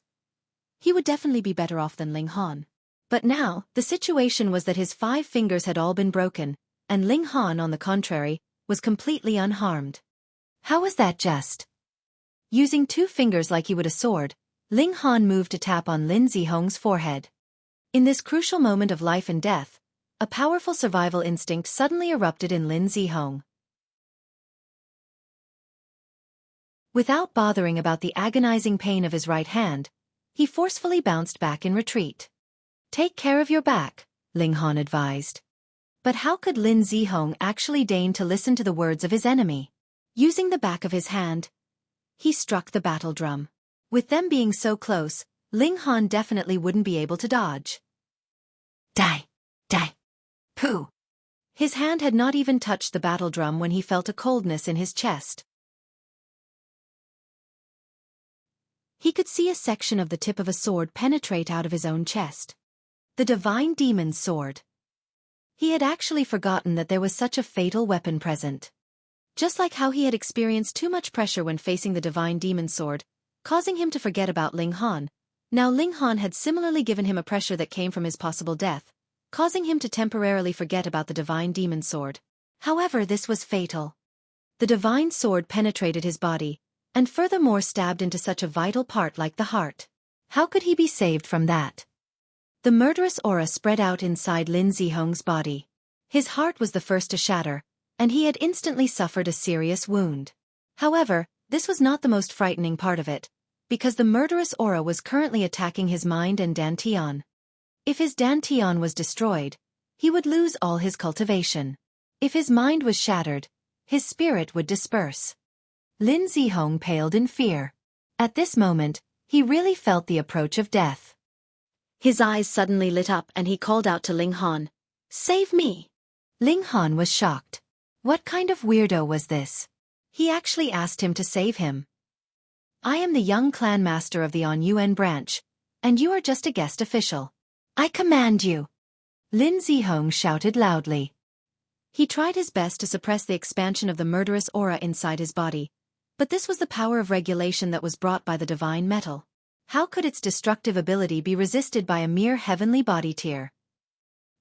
he would definitely be better off than Ling Han. But now, the situation was that his 5 fingers had all been broken, and Ling Han, on the contrary, was completely unharmed. How was that just? Using 2 fingers like he would a sword, Ling Han moved to tap on Lin Zihong's forehead. In this crucial moment of life and death, a powerful survival instinct suddenly erupted in Lin Zihong. Without bothering about the agonizing pain of his right hand, he forcefully bounced back in retreat. "Take care of your back," Ling Han advised. But how could Lin Zihong actually deign to listen to the words of his enemy? Using the back of his hand, he struck the battle drum. With them being so close, Ling Han definitely wouldn't be able to dodge. Die! Die! Pooh! His hand had not even touched the battle drum when he felt a coldness in his chest. He could see a section of the tip of a sword penetrate out of his own chest. The divine demon's sword. He had actually forgotten that there was such a fatal weapon present. Just like how he had experienced too much pressure when facing the divine demon's sword, causing him to forget about Ling Han, now Ling Han had similarly given him a pressure that came from his possible death, causing him to temporarily forget about the divine demon's sword. However, this was fatal. The divine sword penetrated his body, and furthermore stabbed into such a vital part like the heart. How could he be saved from that? The murderous aura spread out inside Lin Zihong's body. His heart was the first to shatter, and he had instantly suffered a serious wound. However, this was not the most frightening part of it, because the murderous aura was currently attacking his mind and dantian. If his dantian was destroyed, he would lose all his cultivation. If his mind was shattered, his spirit would disperse. Lin Zihong paled in fear. At this moment, he really felt the approach of death. His eyes suddenly lit up and he called out to Ling Han, "Save me!" Ling Han was shocked. What kind of weirdo was this? He actually asked him to save him. "I am the young clan master of the On Yuan branch, and you are just a guest official. I command you!" Lin Zihong shouted loudly. He tried his best to suppress the expansion of the murderous aura inside his body, but this was the power of regulation that was brought by the divine metal. How could its destructive ability be resisted by a mere heavenly body tier?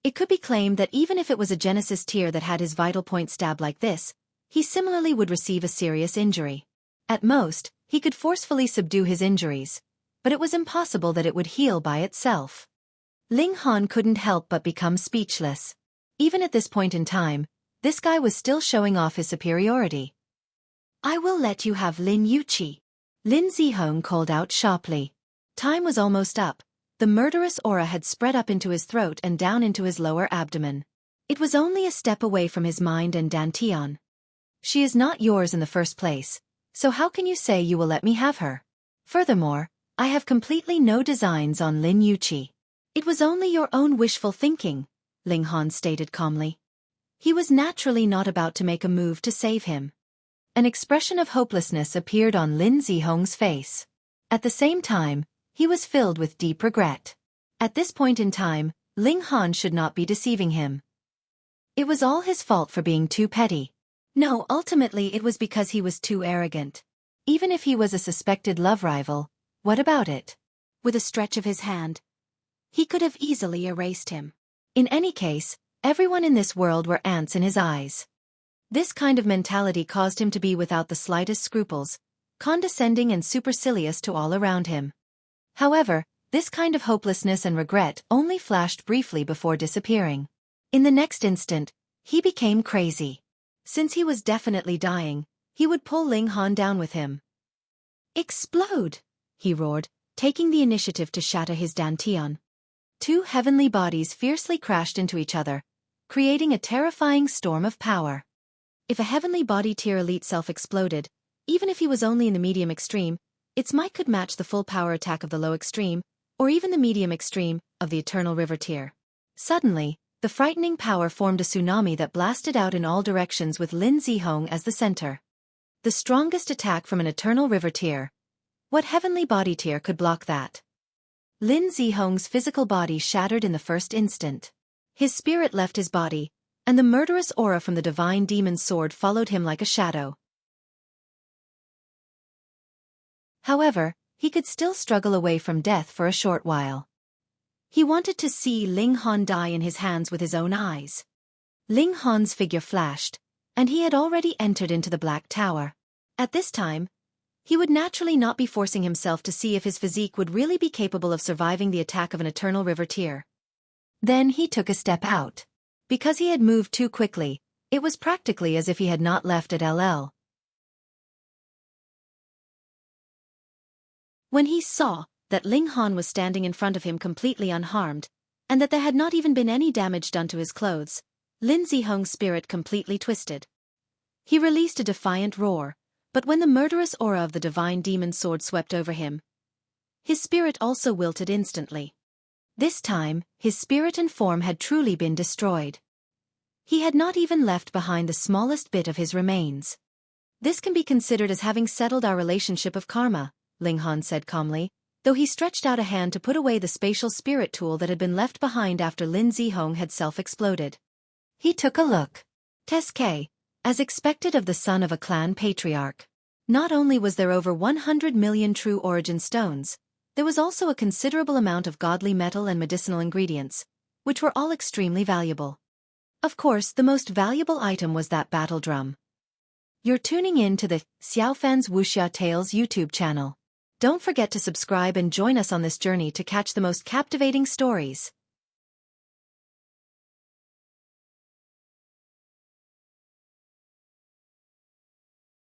It could be claimed that even if it was a Genesis tier that had his vital point stabbed like this, he similarly would receive a serious injury. At most, he could forcefully subdue his injuries, but it was impossible that it would heal by itself. Ling Han couldn't help but become speechless. Even at this point in time, this guy was still showing off his superiority. "I will let you have Lin Yuqi," Lin Zihong called out sharply. Time was almost up. The murderous aura had spread up into his throat and down into his lower abdomen. It was only a step away from his mind and dantian. "She is not yours in the first place, so how can you say you will let me have her? Furthermore, I have completely no designs on Lin Yuqi." "It was only your own wishful thinking," Ling Han stated calmly. He was naturally not about to make a move to save him. An expression of hopelessness appeared on Lin Zihong's face. At the same time, he was filled with deep regret. At this point in time, Ling Han should not be deceiving him. It was all his fault for being too petty. No, ultimately it was because he was too arrogant. Even if he was a suspected love rival, what about it? with a stretch of his hand. He could have easily erased him. In any case, everyone in this world were ants in his eyes. This kind of mentality caused him to be without the slightest scruples, condescending and supercilious to all around him. However, this kind of hopelessness and regret only flashed briefly before disappearing. In the next instant, he became crazy. Since he was definitely dying, he would pull Ling Han down with him. "Explode!" he roared, taking the initiative to shatter his dantian. Two heavenly bodies fiercely crashed into each other, creating a terrifying storm of power. If a heavenly body tier elite self-exploded, even if he was only in the medium extreme, its might could match the full power attack of the low extreme, or even the medium extreme, of the Eternal River tier. Suddenly, the frightening power formed a tsunami that blasted out in all directions with Lin Zihong as the center. The strongest attack from an Eternal River tier. What heavenly body tier could block that? Lin Zihong's physical body shattered in the first instant. His spirit left his body, and the murderous aura from the divine demon's sword followed him like a shadow. However, he could still struggle away from death for a short while. He wanted to see Ling Han die in his hands with his own eyes. Ling Han's figure flashed, and he had already entered into the Black Tower. At this time, he would naturally not be forcing himself to see if his physique would really be capable of surviving the attack of an Eternal River tier. Then he took a step out. Because he had moved too quickly, it was practically as if he had not left at LL. When he saw that Ling Han was standing in front of him completely unharmed, and that there had not even been any damage done to his clothes, Lin Zihong's spirit completely twisted. He released a defiant roar, but when the murderous aura of the divine demon's sword swept over him, his spirit also wilted instantly. This time, his spirit and form had truly been destroyed. He had not even left behind the smallest bit of his remains. "This can be considered as having settled our relationship of karma," Ling Han said calmly, though he stretched out a hand to put away the spatial spirit tool that had been left behind after Lin Zihong had self-exploded. He took a look. Teske, as expected of the son of a clan patriarch. Not only was there over 100 million true origin stones, there was also a considerable amount of godly metal and medicinal ingredients, which were all extremely valuable. Of course, the most valuable item was that battle drum. You're tuning in to the Xiaofan's Wuxia Tales YouTube channel. Don't forget to subscribe and join us on this journey to catch the most captivating stories.